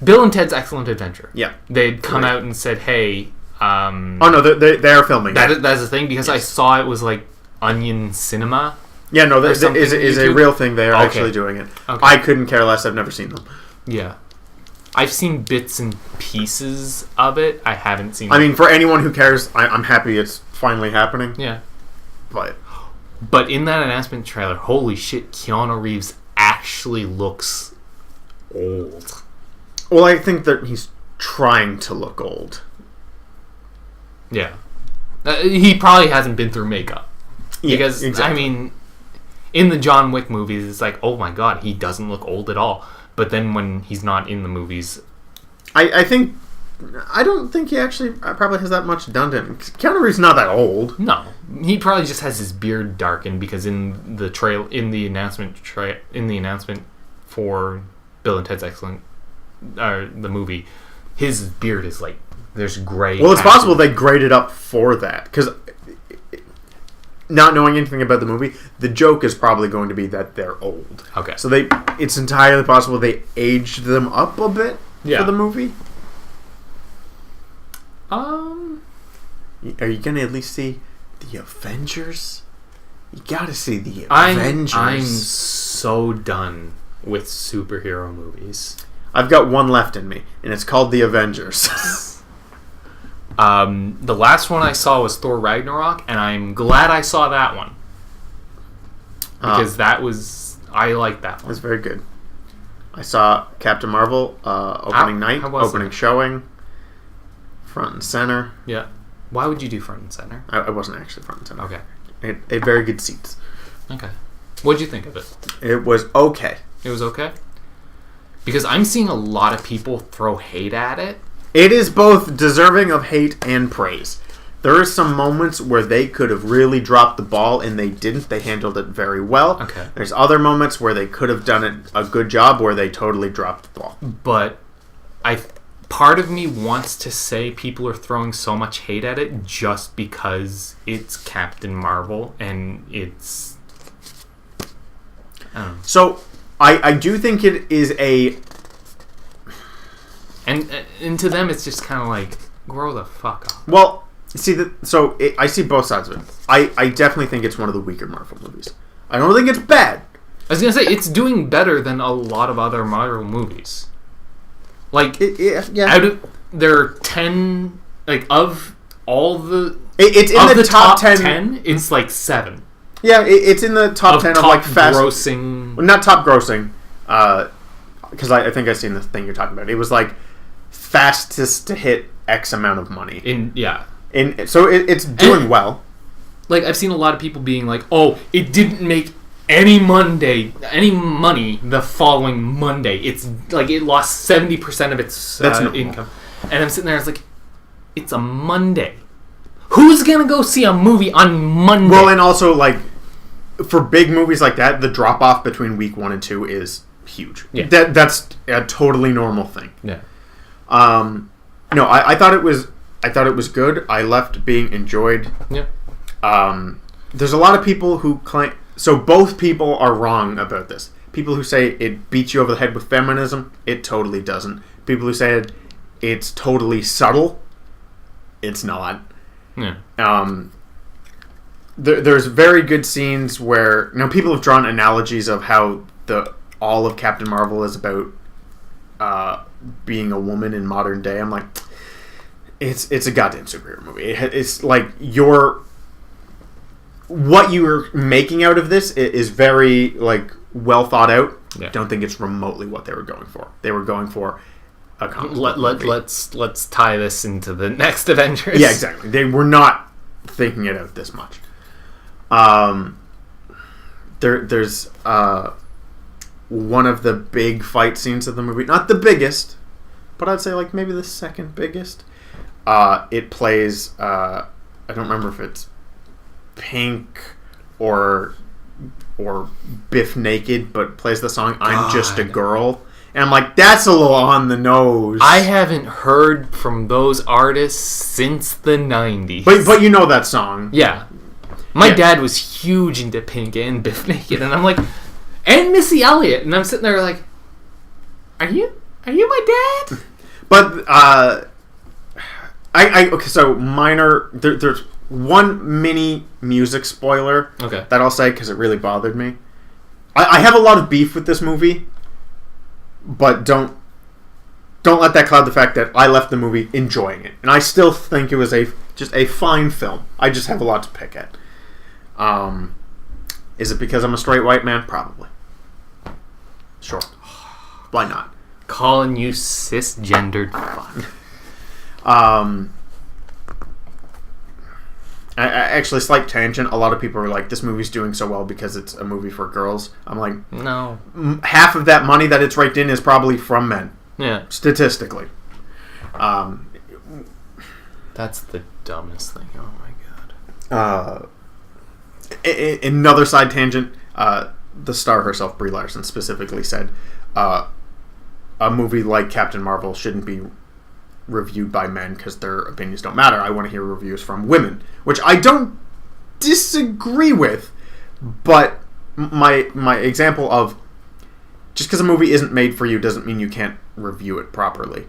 Bill and Ted's Excellent Adventure. Yeah. They'd come out and said, hey... oh, no, they are filming that. That's the thing, because I saw it was like Onion Cinema. Yeah, no, that is a real thing. They are actually doing it. Okay. I couldn't care less. I've never seen them. Yeah. I've seen bits and pieces of it. I haven't seen... I mean, for anyone who cares, I'm happy it's finally happening. Yeah. But in that announcement trailer, holy shit, Keanu Reeves actually looks old. Well, I think that he's trying to look old. Yeah. He probably hasn't been through makeup. Yeah, because, exactly. I mean, in the John Wick movies, it's like, oh my god, he doesn't look old at all. But then when he's not in the movies... I don't think he actually probably has that much done to him. Keanu Reeves not that old. No. He probably just has his beard darkened because in the announcement for Bill and Ted's Excellent... the movie, his beard is like there's gray. Well, it's possible they graded up for that because not knowing anything about the movie, the joke is probably going to be that they're old. Okay, so it's entirely possible they aged them up a bit for the movie. Are you gonna at least see the Avengers? You gotta see the Avengers. I'm so done with superhero movies. I've got one left in me, and it's called The Avengers. The last one I saw was Thor Ragnarok, and I'm glad I saw that one. Because I liked that one. It was very good. I saw Captain Marvel opening night, opening showing, front and center. Yeah. Why would you do front and center? I wasn't actually front and center. Okay. It had very good seats. Okay. What'd you think of it? It was okay. It was okay? Because I'm seeing a lot of people throw hate at it. It is both deserving of hate and praise. There are some moments where they could have really dropped the ball, and they didn't. They handled it very well. Okay. There's other moments where they could have done it a good job, where they totally dropped the ball. But part of me wants to say people are throwing so much hate at it just because it's Captain Marvel, and it's... I don't know. So, I do think it is a... And to them, it's just kind of like, grow the fuck up. Well... I see both sides of it. I definitely think it's one of the weaker Marvel movies. I don't think it's bad. I was going to say, it's doing better than a lot of other Marvel movies. Like, out of, there are 10, like, of all the... It's in the top 10, it's like 7. Yeah, it's in the top 10 of, like, fast... grossing... Well, not top grossing, because I think I've seen the thing you're talking about. It was, like, fastest to hit X amount of money. So it's doing well. Like, I've seen a lot of people being like, "Oh, it didn't make any money the following Monday. It's like it lost 70% of its income." And I'm sitting there, I was like, "It's a Monday. Who's gonna go see a movie on Monday?" Well, and also like for big movies like that, the drop off between week 1 and 2 is huge. Yeah. That's a totally normal thing. Yeah. No, I thought it was. I thought it was good. I left being enjoyed. Yeah. There's a lot of people who claim... So both people are wrong about this. People who say it beats you over the head with feminism, it totally doesn't. People who say it's totally subtle, it's not. Yeah. There's very good scenes where... people have drawn analogies of how all of Captain Marvel is about being a woman in modern day. I'm like... It's a goddamn superhero movie. It's like what you're making out of this is very like well thought out. Yeah. Don't think it's remotely what they were going for. They were going for a comic movie. Let's tie this into the next Avengers. Yeah, exactly. They were not thinking it out this much. There's one of the big fight scenes of the movie. Not the biggest, but I'd say like maybe the second biggest. It plays, I don't remember if it's Pink or Biff Naked, but plays the song I'm Just a Girl. And I'm like, that's a little on the nose. I haven't heard from those artists since the 90s. But you know that song. Yeah. My dad was huge into Pink and Biff Naked, and I'm like, and Missy Elliott, and I'm sitting there like, are you my dad? But, okay, so minor... There's one mini music spoiler that I'll say because it really bothered me. I have a lot of beef with this movie, but don't let that cloud the fact that I left the movie enjoying it. And I still think it was just a fine film. I just have a lot to pick at. Is it because I'm a straight white man? Probably. Sure. Why not? Calling you cisgendered fuck. Actually, slight tangent. A lot of people are like, "This movie's doing so well because it's a movie for girls." I'm like, no. Half of that money that it's raked in is probably from men. Yeah, statistically. That's the dumbest thing. Oh my god. Another side tangent. The star herself, Brie Larson, specifically said, "A movie like Captain Marvel shouldn't be reviewed by men because their opinions don't matter. I want to hear reviews from women," which I don't disagree with, but my example of just because a movie isn't made for you doesn't mean you can't review it properly.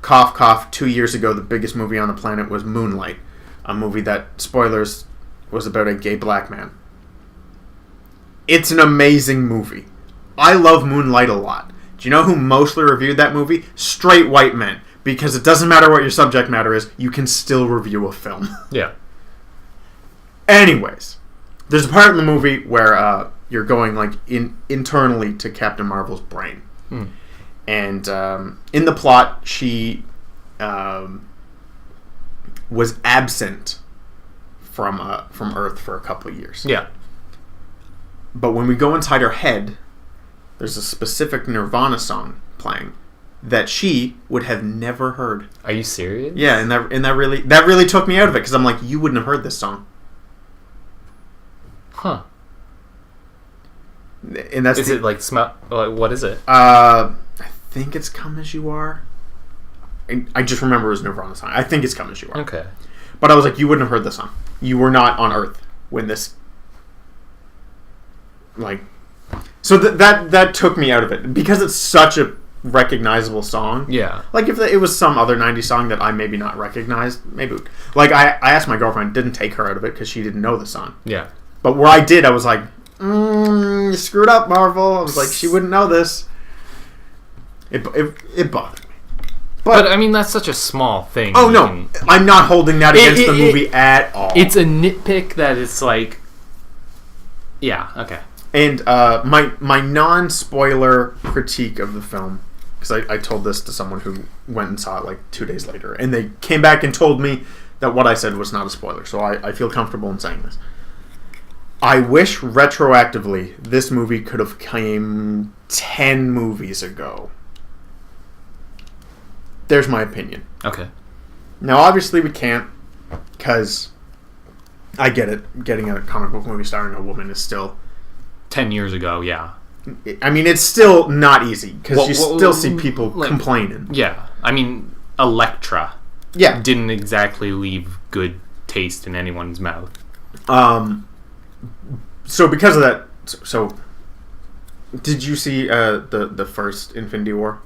cough, cough, 2 years ago, the biggest movie on the planet was Moonlight, a movie that, spoilers, was about a gay black man. It's an amazing movie. I love Moonlight a lot. Do you know who mostly reviewed that movie? Straight white men. Because it doesn't matter what your subject matter is, you can still review a film. Yeah. Anyways, there's a part in the movie where you're going like internally to Captain Marvel's brain. And in the plot, she was absent from Earth for a couple of years. Yeah. But when we go inside her head, there's a specific Nirvana song playing that she would have never heard. Are you serious? Yeah, and that really took me out of it because I'm like, you wouldn't have heard this song. Huh. And that's it like smell? Like, what is it? I think it's "Come As You Are." I just remember it was Nirvana song. I think it's "Come As You Are." Okay. But I was like, you wouldn't have heard this song. You were not on Earth when this. Like, so that took me out of it because it's such a recognizable song. Yeah. Like if it was some other '90s song that I maybe not recognized, maybe like I asked my girlfriend, didn't take her out of it because she didn't know the song. Yeah. But where I did, I was like, you screwed up, Marvel. I was like, she wouldn't know this. It bothered me. But I mean, that's such a small thing. Oh no, I'm not holding that against the movie at all. It's a nitpick that it's like, yeah, okay. And my non-spoiler critique of the film, because I told this to someone who went and saw it like 2 days later, and they came back and told me that what I said was not a spoiler, so I feel comfortable in saying this. I wish retroactively this movie could have came 10 movies ago. There's my opinion. Okay. Now, obviously, we can't, because I get it. Getting a comic book movie starring a woman is still 10 years ago, yeah. I mean, it's still not easy, because you still see people complaining. Yeah. I mean, Elektra didn't exactly leave good taste in anyone's mouth. So because of that, so did you see the first Infinity War?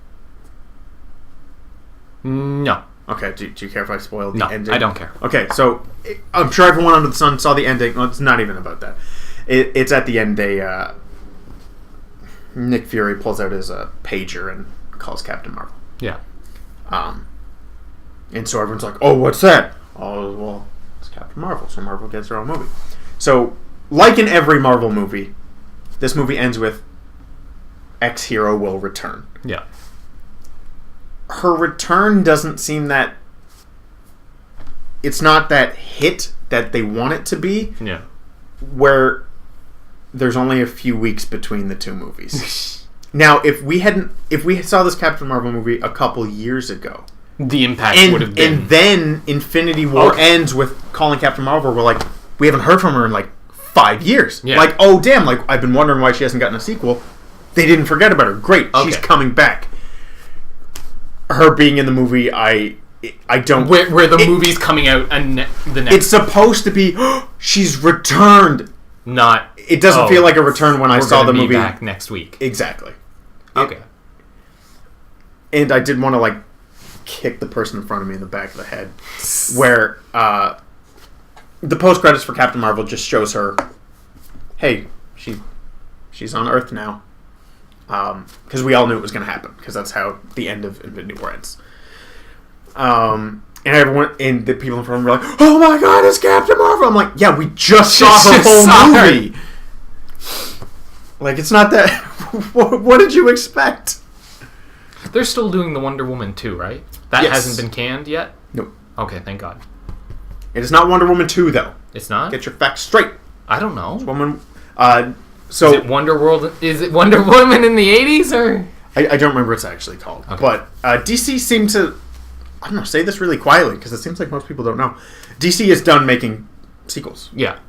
No. Okay, do you care if I spoil the No, ending? I don't care. Okay, so I'm sure everyone under the sun saw the ending. Well, it's not even about that. It's at the end. Nick Fury pulls out his pager and calls Captain Marvel. Yeah. And so everyone's like, "Oh, what's that?" Oh, well, it's Captain Marvel. So Marvel gets their own movie. So, like in every Marvel movie, this movie ends with X hero will return. Yeah. Her return doesn't seem that... It's not that hit that they want it to be. Yeah. Where there's only a few weeks between the two movies. Now, if we saw this Captain Marvel movie a couple years ago... The impact would have been... And then Infinity War ends with calling Captain Marvel. We're like, we haven't heard from her in like 5 years. Yeah. Like, oh damn, like I've been wondering why she hasn't gotten a sequel. They didn't forget about her. Great, she's coming back. Her being in the movie, I don't... Where the movie's coming out and the next... It's supposed to be, she's returned. Not... It doesn't feel like a return when I saw the movie. Back next week. Exactly. Okay. And I did want to like kick the person in front of me in the back of the head, where the post credits for Captain Marvel just shows her, hey, she's on Earth now, because we all knew it was going to happen, because that's how the end of Infinity War ends. And everyone and the people in front of me were like, oh my god, it's Captain Marvel. I'm like, yeah, we just saw her whole movie. Like, it's not that... what did you expect? They're still doing the Wonder Woman 2, right? That hasn't been canned yet? Nope. Okay, thank God. It is not Wonder Woman 2, though. It's not? Get your facts straight. I don't know. It's Woman... So... Is it Wonder Woman in the 80s, or...? I don't remember what it's actually called. Okay. But DC seemed to... I don't know, say this really quietly, because it seems like most people don't know. DC is done making sequels. Yeah.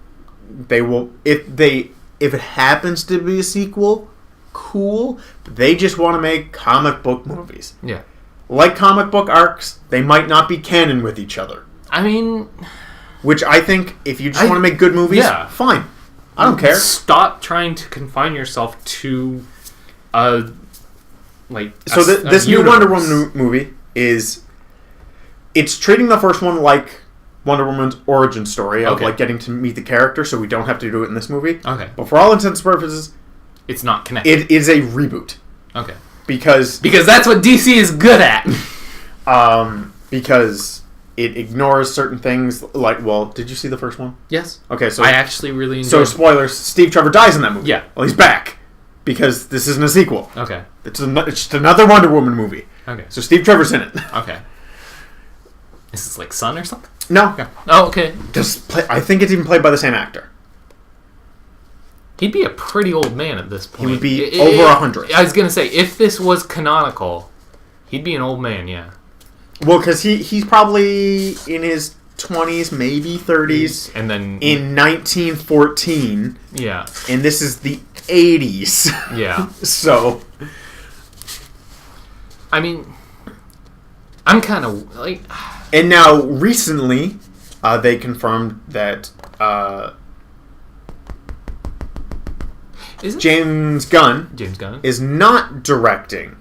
They will... If it happens to be a sequel, cool. But they just want to make comic book movies. Yeah. Like comic book arcs, they might not be canon with each other. I mean... Which I think, if you just want to make good movies, fine. I don't care. Stop trying to confine yourself to... this new Wonder Woman movie is it's treating the first one like Wonder Woman's origin story of Okay. like getting to meet the character, so we don't have to do it in this movie. Okay. But for all intents and purposes, It's not connected. it is a reboot Okay. because that's what DC is good at. because it ignores certain things. Like, well, did you see the first one? Yes. Okay, so I actually really so enjoyed spoilers: Steve Trevor dies in that movie. Yeah. Well, he's back because this isn't a sequel. Okay. It's just another Wonder Woman movie. Okay. So Steve Trevor's in it. Okay. Is this like Son or something? No, Okay. Oh, okay. I think it's even played by the same actor. He'd be a pretty old man at this point. He would be over 100. I was gonna say, if this was canonical, he'd be an old man. Yeah. Well, because he's probably in his 20s, maybe 30s, And then in 1914, yeah, and this is the 80s. yeah. So, I mean, I'm kind of like, and now recently, they confirmed that is it James Gunn James Gunn? is not directing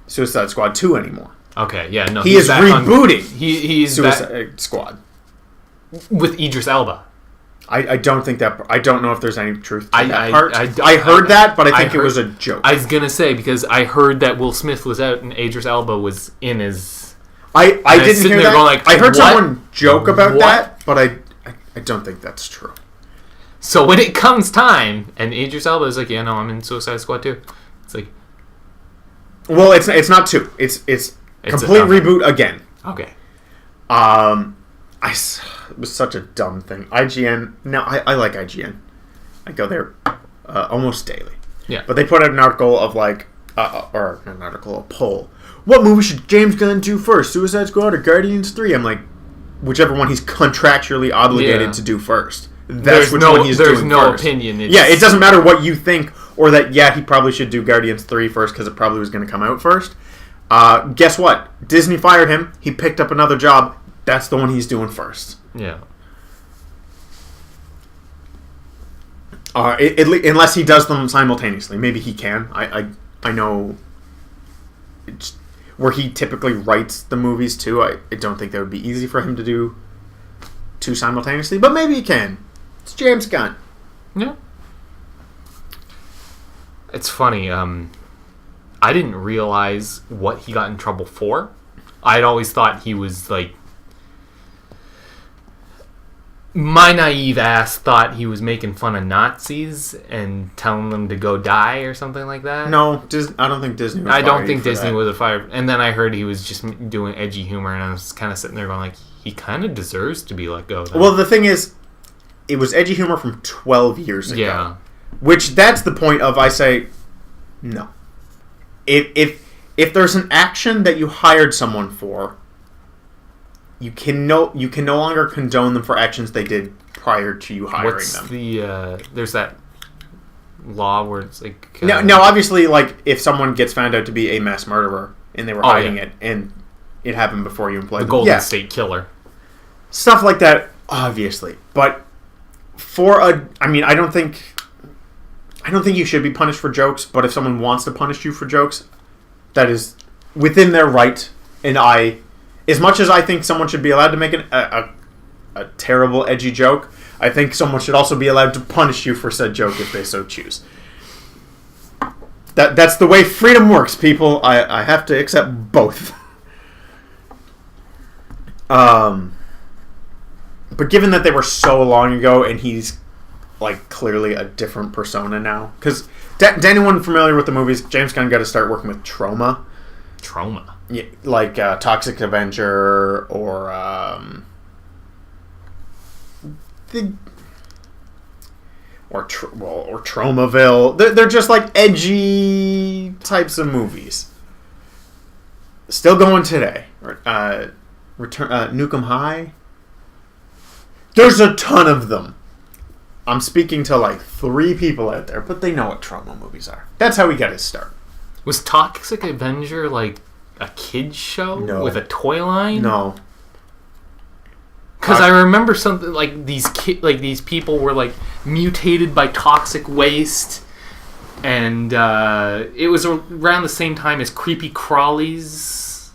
Suicide Squad 2 anymore. Okay, yeah, no, He he's is back on- rebooting he's Suicide Squad. with Idris Elba. I don't think that. I don't know if there's any truth to that I- part. I- I heard that, but I I think it heard- was a joke. I was gonna say, because I heard that Will Smith was out and Idris Elba was in his. I I was didn't sitting hear there that. going like, I heard what? someone joke about What? that, but I don't think that's true. So when it comes time, and Idris Elba is like, yeah, no, I'm in Suicide Squad too. It's like, Well, it's not 2. It's complete okay. reboot again. okay, It was such a dumb thing. IGN. Now I like IGN. I go there almost daily. yeah, But they put out an article of like, or not an article, a poll. What movie should James Gunn do first, Suicide Squad or Guardians 3? I'm like, whichever one he's contractually obligated Yeah. to do first. That's there's which no, one he's there's doing no first. opinion. It's, Yeah, it doesn't matter what you think, or that, yeah, he probably should do Guardians 3 first because it probably was going to come out first. Guess what? Disney fired him. He picked up another job. That's the one he's doing first. Yeah, Unless he does them simultaneously. Maybe he can. I know it's where he typically writes the movies too. I don't think that would be easy for him to do 2 simultaneously, but maybe he can. It's James Gunn. yeah. It's funny. I didn't realize what he got in trouble for. I'd always thought he was like. My naive ass thought he was making fun of Nazis and telling them to go die or something like that. No, I don't think Disney would I fire don't you think for Disney that. would have fired. And then I heard he was just doing edgy humor, and I was kind of sitting there going like, he kind of deserves to be let go. Then. Well, the thing is, it was edgy humor from 12 years ago. yeah, Which, that's the point of, I say, no. If there's an action that you hired someone for, you can no longer condone them for actions they did prior to you hiring what's them. there's that law where it's like Now, obviously, like, if someone gets found out to be a mass murderer and they were hiding yeah. it, and it happened before you employed the them, Golden yeah, State Killer. stuff like that, obviously. But I don't think you should be punished for jokes. But if someone wants to punish you for jokes, that is within their right. And as much as I think someone should be allowed to make a terrible, edgy joke, I think someone should also be allowed to punish you for said joke if they so choose. That's the way freedom works, people. I have to accept both. But given that they were so long ago and he's like clearly a different persona now, because to anyone familiar with the movies, James Gunn got to start working with Trauma. Yeah, like Toxic Avenger or Traumaville. They're just like edgy types of movies. Still going today. Nukem High. There's a ton of them. I'm speaking to like 3 people out there, but they know what trauma movies are. That's how we got his start. Was Toxic Avenger like a kid's show with a toy line? No. Because I remember something like these people were like mutated by toxic waste, and it was around the same time as creepy crawlers,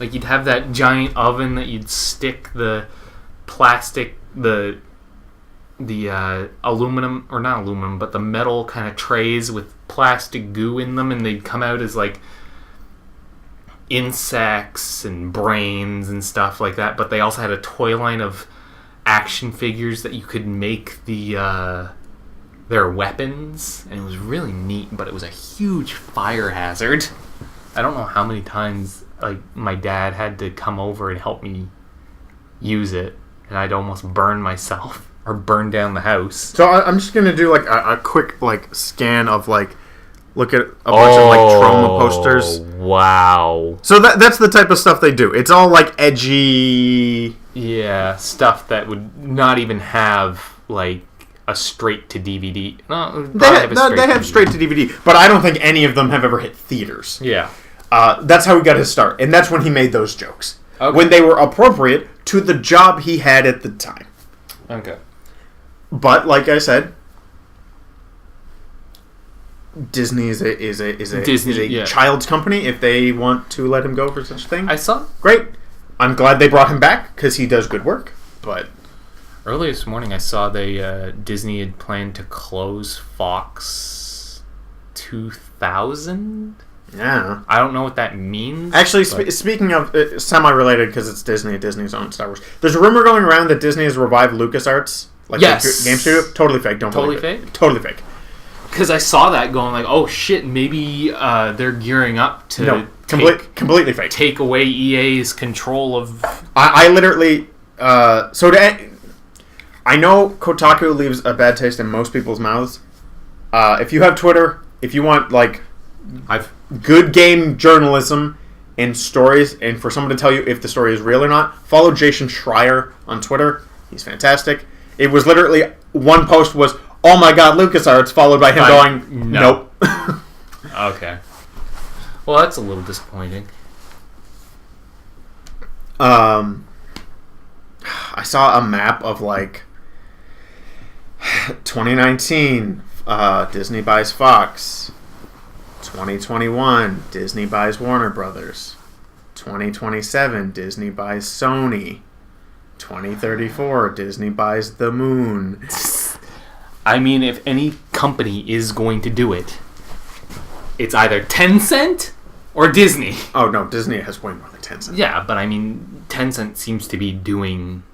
Like, you'd have that giant oven that you'd stick the plastic, the aluminum, or not aluminum, but the metal kind of trays with plastic goo in them, and they'd come out as, like, insects and brains and stuff like that. But they also had a toy line of action figures that you could make their weapons, and it was really neat, but it was a huge fire hazard. I don't know how many times like my dad had to come over and help me use it, and I'd almost burn myself or burn down the house. So I'm just gonna do like a quick like scan of like look at a bunch of like trauma posters. Wow. So that's the type of stuff they do. It's all like edgy. Yeah, stuff that would not even have like a straight to DVD. No, they have straight to DVD, but I don't think any of them have ever hit theaters. Yeah. That's how he got his start, and that's when he made those jokes. Okay. When they were appropriate to the job he had at the time. Okay. But like I said, Disney is a child's company. If they want to let him go for such a thing, I saw. Great. I'm glad they brought him back because he does good work. But early this morning, I saw Disney had planned to close Fox 2000. Yeah. I don't know what that means. Actually, speaking of semi-related, because it's Disney, Disney's own Star Wars. There's a rumor going around that Disney has revived LucasArts, like yes. the game studio. Totally fake. Don't totally believe fake. It. Totally fake. Because I saw that going like, oh shit, maybe they're gearing up to completely fake. Take away EA's control of. I literally. I know Kotaku leaves a bad taste in most people's mouths. If you have Twitter, if you want like good game journalism and stories, and for someone to tell you if the story is real or not, follow Jason Schreier on Twitter. He's fantastic. It was literally one post was, "Oh my God, LucasArts," followed by him going, "Nope." Okay. Well, that's a little disappointing. I saw a map of like 2019, Disney buys Fox. 2021, Disney buys Warner Brothers. 2027, Disney buys Sony. 2034, Disney buys the moon. I mean, if any company is going to do it, it's either Tencent or Disney. Oh, no, Disney has way more than Tencent. Yeah, but I mean, Tencent seems to be doing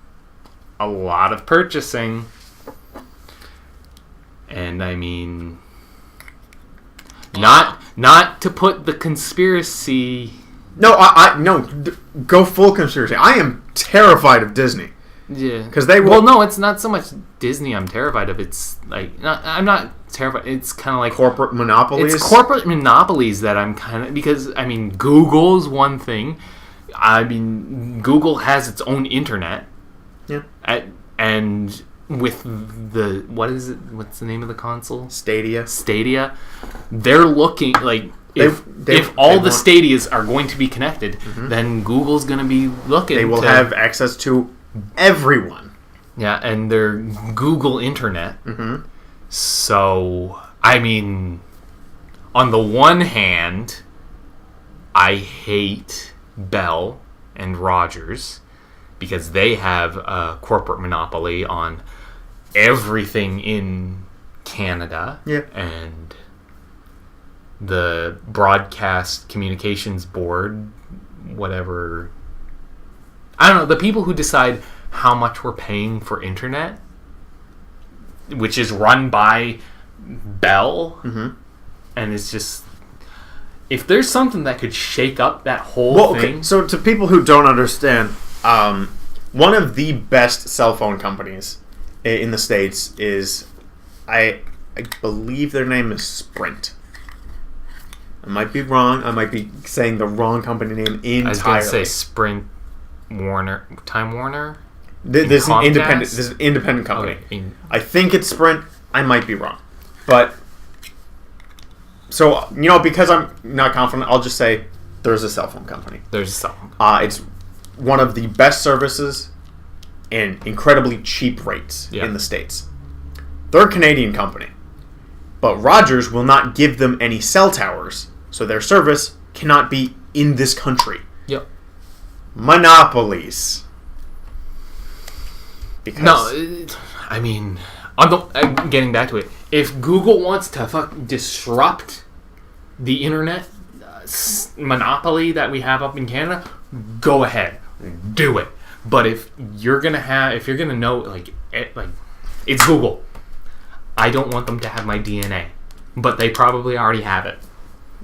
a lot of purchasing. And I mean, not to put the conspiracy. No, go full conspiracy. I am terrified of Disney. Yeah, because they will. Well, no, it's not so much Disney I'm terrified of. It's like I'm not terrified. It's kind of like corporate monopolies. It's corporate monopolies that I'm kind of, because I mean, Google's one thing. I mean, Google has its own internet. Yeah. And with the what's the name of the console? Stadia. They're looking like if all the Stadias are going to be connected, then Google's going to be looking. They will have access to everyone. Yeah, and their Google internet. Mm-hmm. So, I mean, on the one hand, I hate Bell and Rogers because they have a corporate monopoly on everything in Canada. Yeah. And the Broadcast Communications Board, whatever. I don't know, the people who decide how much we're paying for internet, which is run by Bell, and it's just, if there's something that could shake up that whole thing. Okay. So to people who don't understand, one of the best cell phone companies in the States is, I believe their name is Sprint. I might be wrong. I might be saying the wrong company name entirely. I was going to say Sprint, Time Warner. This is an independent company. Okay. I think it's Sprint. I might be wrong, but so because I'm not confident, I'll just say there's a cell phone company. There's a cell phone. It's one of the best services and incredibly cheap rates in the States. They're a Canadian company, but Rogers will not give them any cell towers, so their service cannot be in this country. Yep. monopolies. Because No, I mean, getting back to it, if Google wants to disrupt the internet monopoly that we have up in Canada, go ahead, do it. But if you're gonna know, like it's Google. I don't want them to have my DNA, but they probably already have it.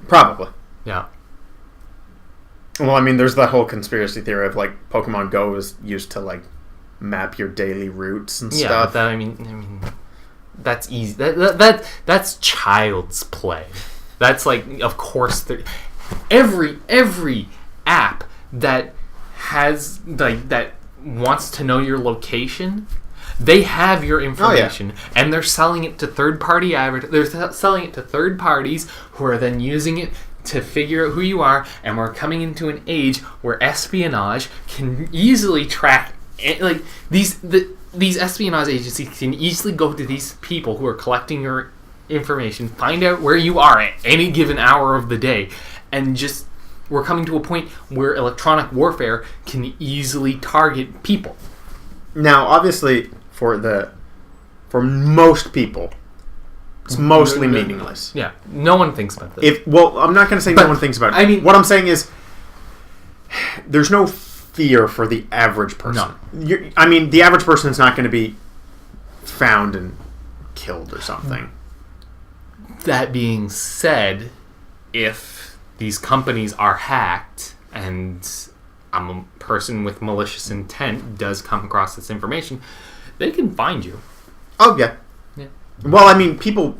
Probably. Yeah. Well, I mean, there's that whole conspiracy theory of like Pokemon Go is used to like map your daily routes and Yeah, stuff. but I mean, that's easy. That's child's play. That's like, of course, every app that has that wants to know your location, they have your information, and they're selling it to third party They're selling it to third parties who are then using it to figure out who you are. And we're coming into an age where espionage can easily track. Like these espionage agencies can easily go to these people who are collecting your information, find out where you are at any given hour of the day, and just we're coming to a point where electronic warfare can easily target people. Now, obviously, for most people, it's mostly meaningless. Yeah, no one thinks about this. I'm not going to say no one thinks about it. I mean, what I'm saying is, there's no fear for the average person. No. I mean, the average person is not going to be found and killed or something. That being said, if these companies are hacked and a person with malicious intent does come across this information, they can find you. Oh, yeah. Well, I mean, people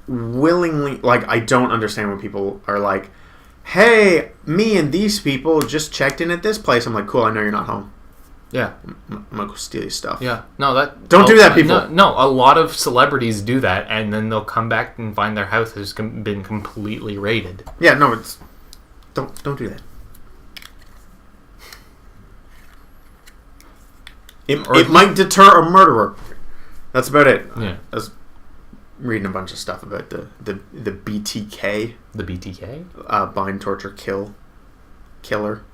willingly... Like, I don't understand when people are like, hey, me and these people just checked in at this place. I'm like, cool, I know you're not home. Yeah. I'm going to go steal your stuff. Yeah. No, Don't do that, people. No, a lot of celebrities do that, and then they'll come back and find their house has been completely raided. Yeah, no, it's... Don't do that. It might deter a murderer. That's about it. Yeah. I was reading a bunch of stuff about the BTK. The BTK? Bind, torture, killer.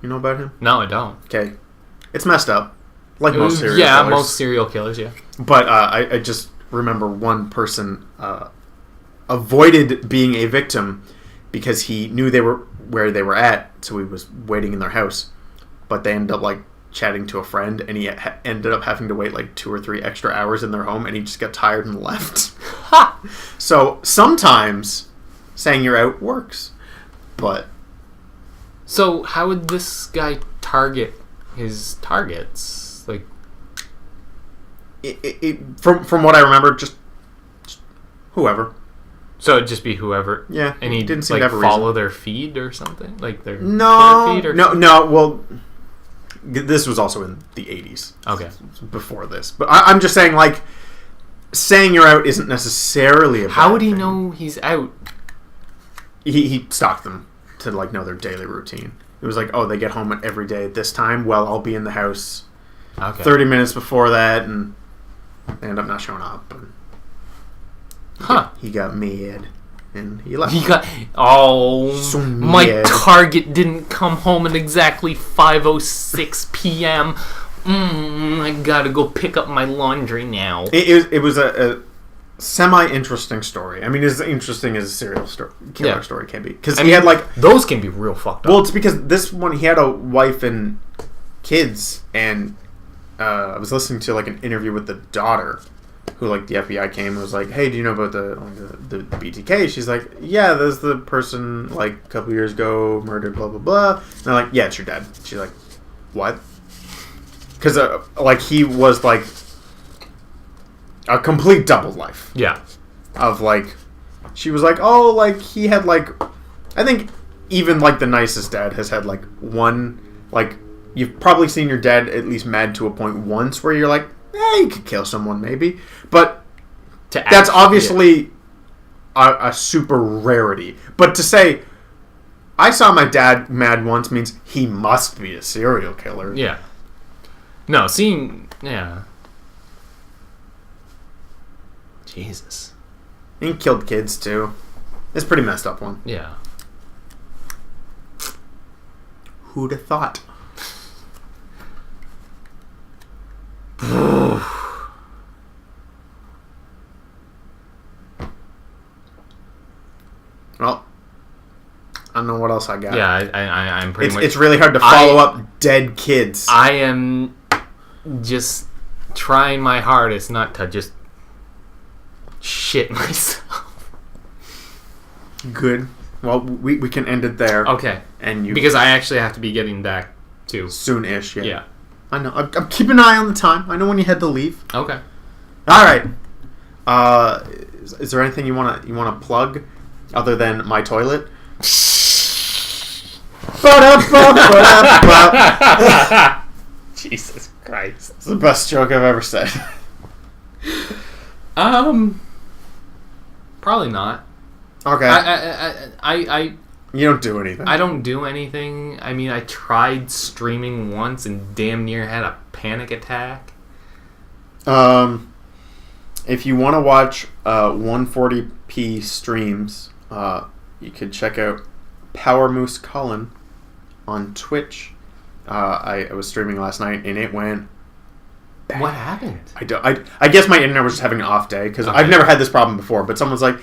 You know about him? No, I don't. Okay. It's messed up. Like most serial killers. Yeah, most serial killers, yeah. But I just remember one person avoided being a victim because he knew where they were at, so he was waiting in their house. But they ended up like chatting to a friend, and he ended up having to wait like 2 or 3 extra hours in their home, and he just got tired and left. Ha! So sometimes saying you're out works, but... So how would this guy target his targets? Like, from what I remember, just whoever. So it'd just be whoever. Yeah, and he didn't seem like to have a follow reason. their feed or something, like their Twitter feed or no. Well, this was also in the 80s. Okay, before this, but I'm just saying, like, saying you're out isn't necessarily a bad How would he thing. know he's out? He stalked them to like know their daily routine. It was like, oh, they get home every day at this time. Well, I'll be in the house 30 minutes before that, and they end up not showing up. And he got mad, and he left. My target didn't come home at exactly 5:06 p.m. I gotta go pick up my laundry now. It was a semi-interesting story. I mean, as interesting as a serial killer story can be, because he had like those can be real fucked up. Well, it's because this one he had a wife and kids, and I was listening to like an interview with the daughter, who like the FBI came and was like, "Hey, do you know about the BTK?" She's like, "Yeah, there's the person like a couple years ago murdered, blah blah blah." And they're like, "Yeah, it's your dad." She's like, "What?" Because like he was like a complete double life. Yeah. Of like, she was like, oh, like he had like, I think even like the nicest dad has had like one, like you've probably seen your dad at least mad to a point once where you're like, you could kill someone maybe, but that's obviously a super rarity. But to say, I saw my dad mad once means he must be a serial killer. Yeah. No, yeah. Jesus. He killed kids too. It's a pretty messed up one. Yeah. Who'd have thought? Well, I don't know what else I got. Yeah, I'm pretty much... It's really hard to follow up dead kids. I am just trying my hardest not to just shit myself. Good. Well, we can end it there. Okay. And you because I actually have to be getting back too. Soon-ish, yeah. Yeah. I know. I'm keeping an eye on the time. I know when you had to leave. Okay. All right. Is there anything you wanna plug other than my toilet? Jesus Christ. It's the best joke I've ever said. Probably not. Okay. I You don't do anything. I don't do anything. I mean, I tried streaming once and damn near had a panic attack. If you want to watch 140p streams, you could check out Power Moose Cullen on Twitch. I was streaming last night and it went bad. What happened? I guess my internet was just having an off day because Okay. I've never had this problem before. But someone's like,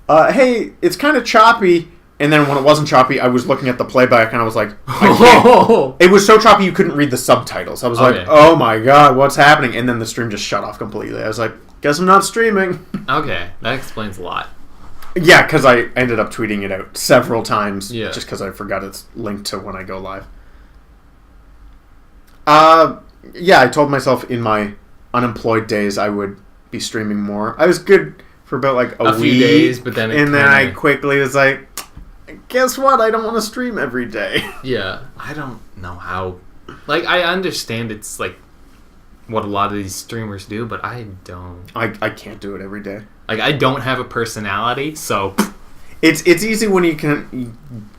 "Hey, it's kind of choppy." And then when it wasn't choppy, I was looking at the playback and I was like, it was so choppy you couldn't read the subtitles. I was like, oh my god, what's happening? And then the stream just shut off completely. I was like, guess I'm not streaming. Okay, that explains a lot. Yeah, because I ended up tweeting it out several times. Yeah. Just because I forgot it's linked to when I go live. Yeah, I told myself in my unemployed days I would be streaming more. I was good for about like a week, few days, but then then I quickly was like, guess what? I don't want to stream every day. Yeah, I don't know how. Like, I understand it's like what a lot of these streamers do, but I don't. I can't do it every day. Like, I don't have a personality, so It's easy when you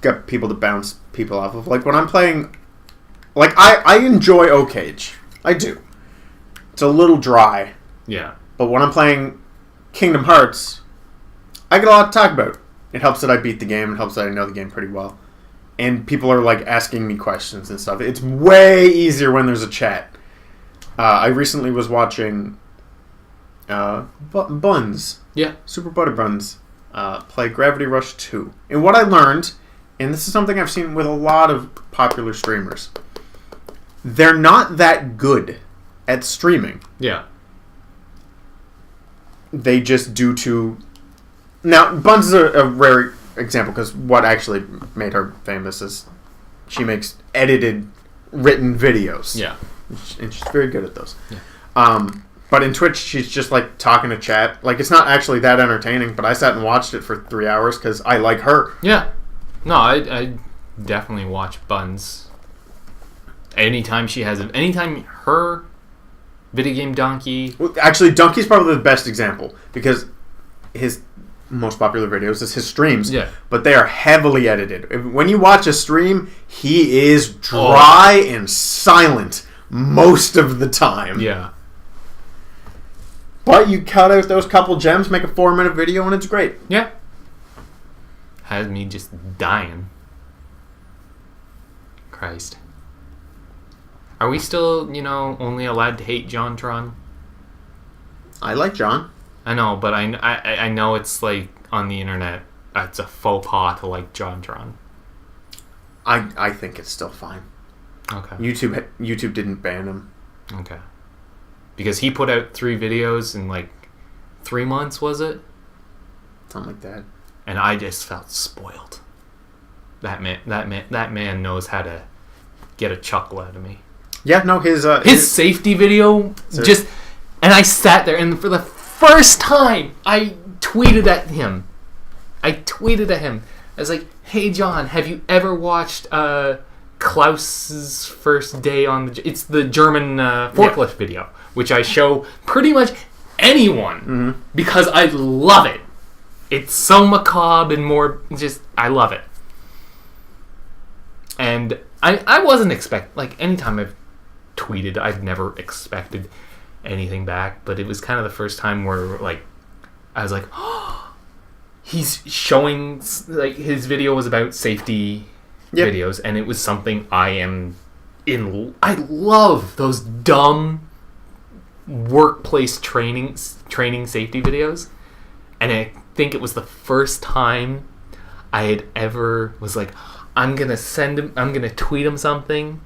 get people to bounce people off of. Like when I'm playing, like I enjoy O-Cage. I do. It's a little dry, yeah. but when I'm playing Kingdom Hearts, I get a lot to talk about. It helps that I beat the game. It helps that I know the game pretty well. And people are like asking me questions and stuff. It's way easier when there's a chat. I recently was watching Buns. Yeah. Super Butter Buns play Gravity Rush 2. And what I learned, and this is something I've seen with a lot of popular streamers, they're not that good at streaming. Yeah. They just do to... Now, Buns is a rare example because what actually made her famous is she makes edited, written videos. Yeah. And she's very good at those. Yeah. But in Twitch, she's just like talking to chat. Like, it's not actually that entertaining, but I sat and watched it for 3 hours because I like her. Yeah. No, I definitely watch Buns. Anytime her video game donkey. Well, actually, Donkey's probably the best example because his most popular videos is his streams. Yeah. But they are heavily edited. When you watch a stream, he is dry and silent most of the time. Yeah. But you cut out those couple gems, make a 4-minute video, and it's great. Yeah. Has me just dying. Christ. Are we still, only allowed to hate JonTron? I like John. I know, but I know it's like on the internet, it's a faux pas to like JonTron. I think it's still fine. Okay. YouTube didn't ban him. Okay. Because he put out 3 videos in like 3 months, was it? Something like that. And I just felt spoiled. That man knows how to get a chuckle out of me. Yeah, no, his safety video and I sat there and for the first time I tweeted at him. I was like, "Hey John, have you ever watched Klaus's first day on it's the German forklift video, which I show pretty much anyone because I love it. It's so macabre and more just I love it." And I wasn't anytime I've tweeted, I've never expected anything back, but it was kind of the first time where I was like, oh, he's showing his video was about safety videos, and it was something I love those dumb workplace training safety videos, and I think it was the first time I had ever was like, I'm gonna tweet him something.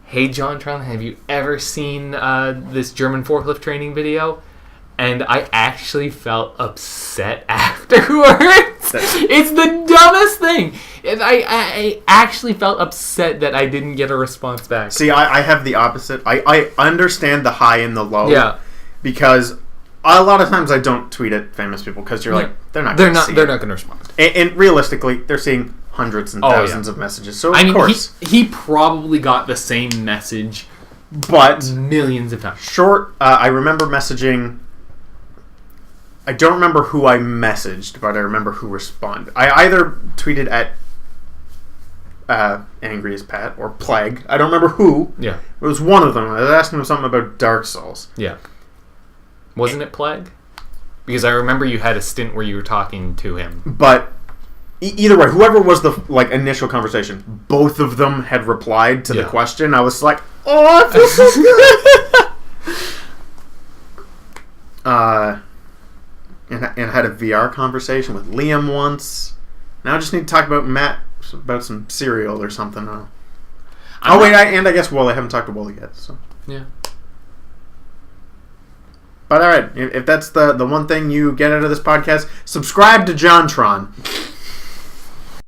Hey Jontron, have you ever seen this German forklift training video? And I actually felt upset afterwards. It's the dumbest thing. And I actually felt upset that I didn't get a response back. See, I have the opposite. I understand the high and the low. Yeah. Because a lot of times I don't tweet at famous people because you're like, they're not going to respond. And realistically, they're seeing hundreds and thousands of messages. So, of course. He probably got the same message but millions of times. I remember messaging... I don't remember who I messaged, but I remember who responded. I either tweeted at Angry as Pat or Plague. I don't remember who. Yeah. It was one of them. I was asking him something about Dark Souls. Yeah. Wasn't it Plague? Because I remember you had a stint where you were talking to him. But either way, whoever was the initial conversation, both of them had replied to the question. I was like, oh, I feel so good. And had a VR conversation with Liam once. Now I just need to talk about Matt about some cereal or something. I guess Wooly. I haven't talked to Wooly yet. So yeah. But alright, if that's the one thing you get out of this podcast, subscribe to Jontron.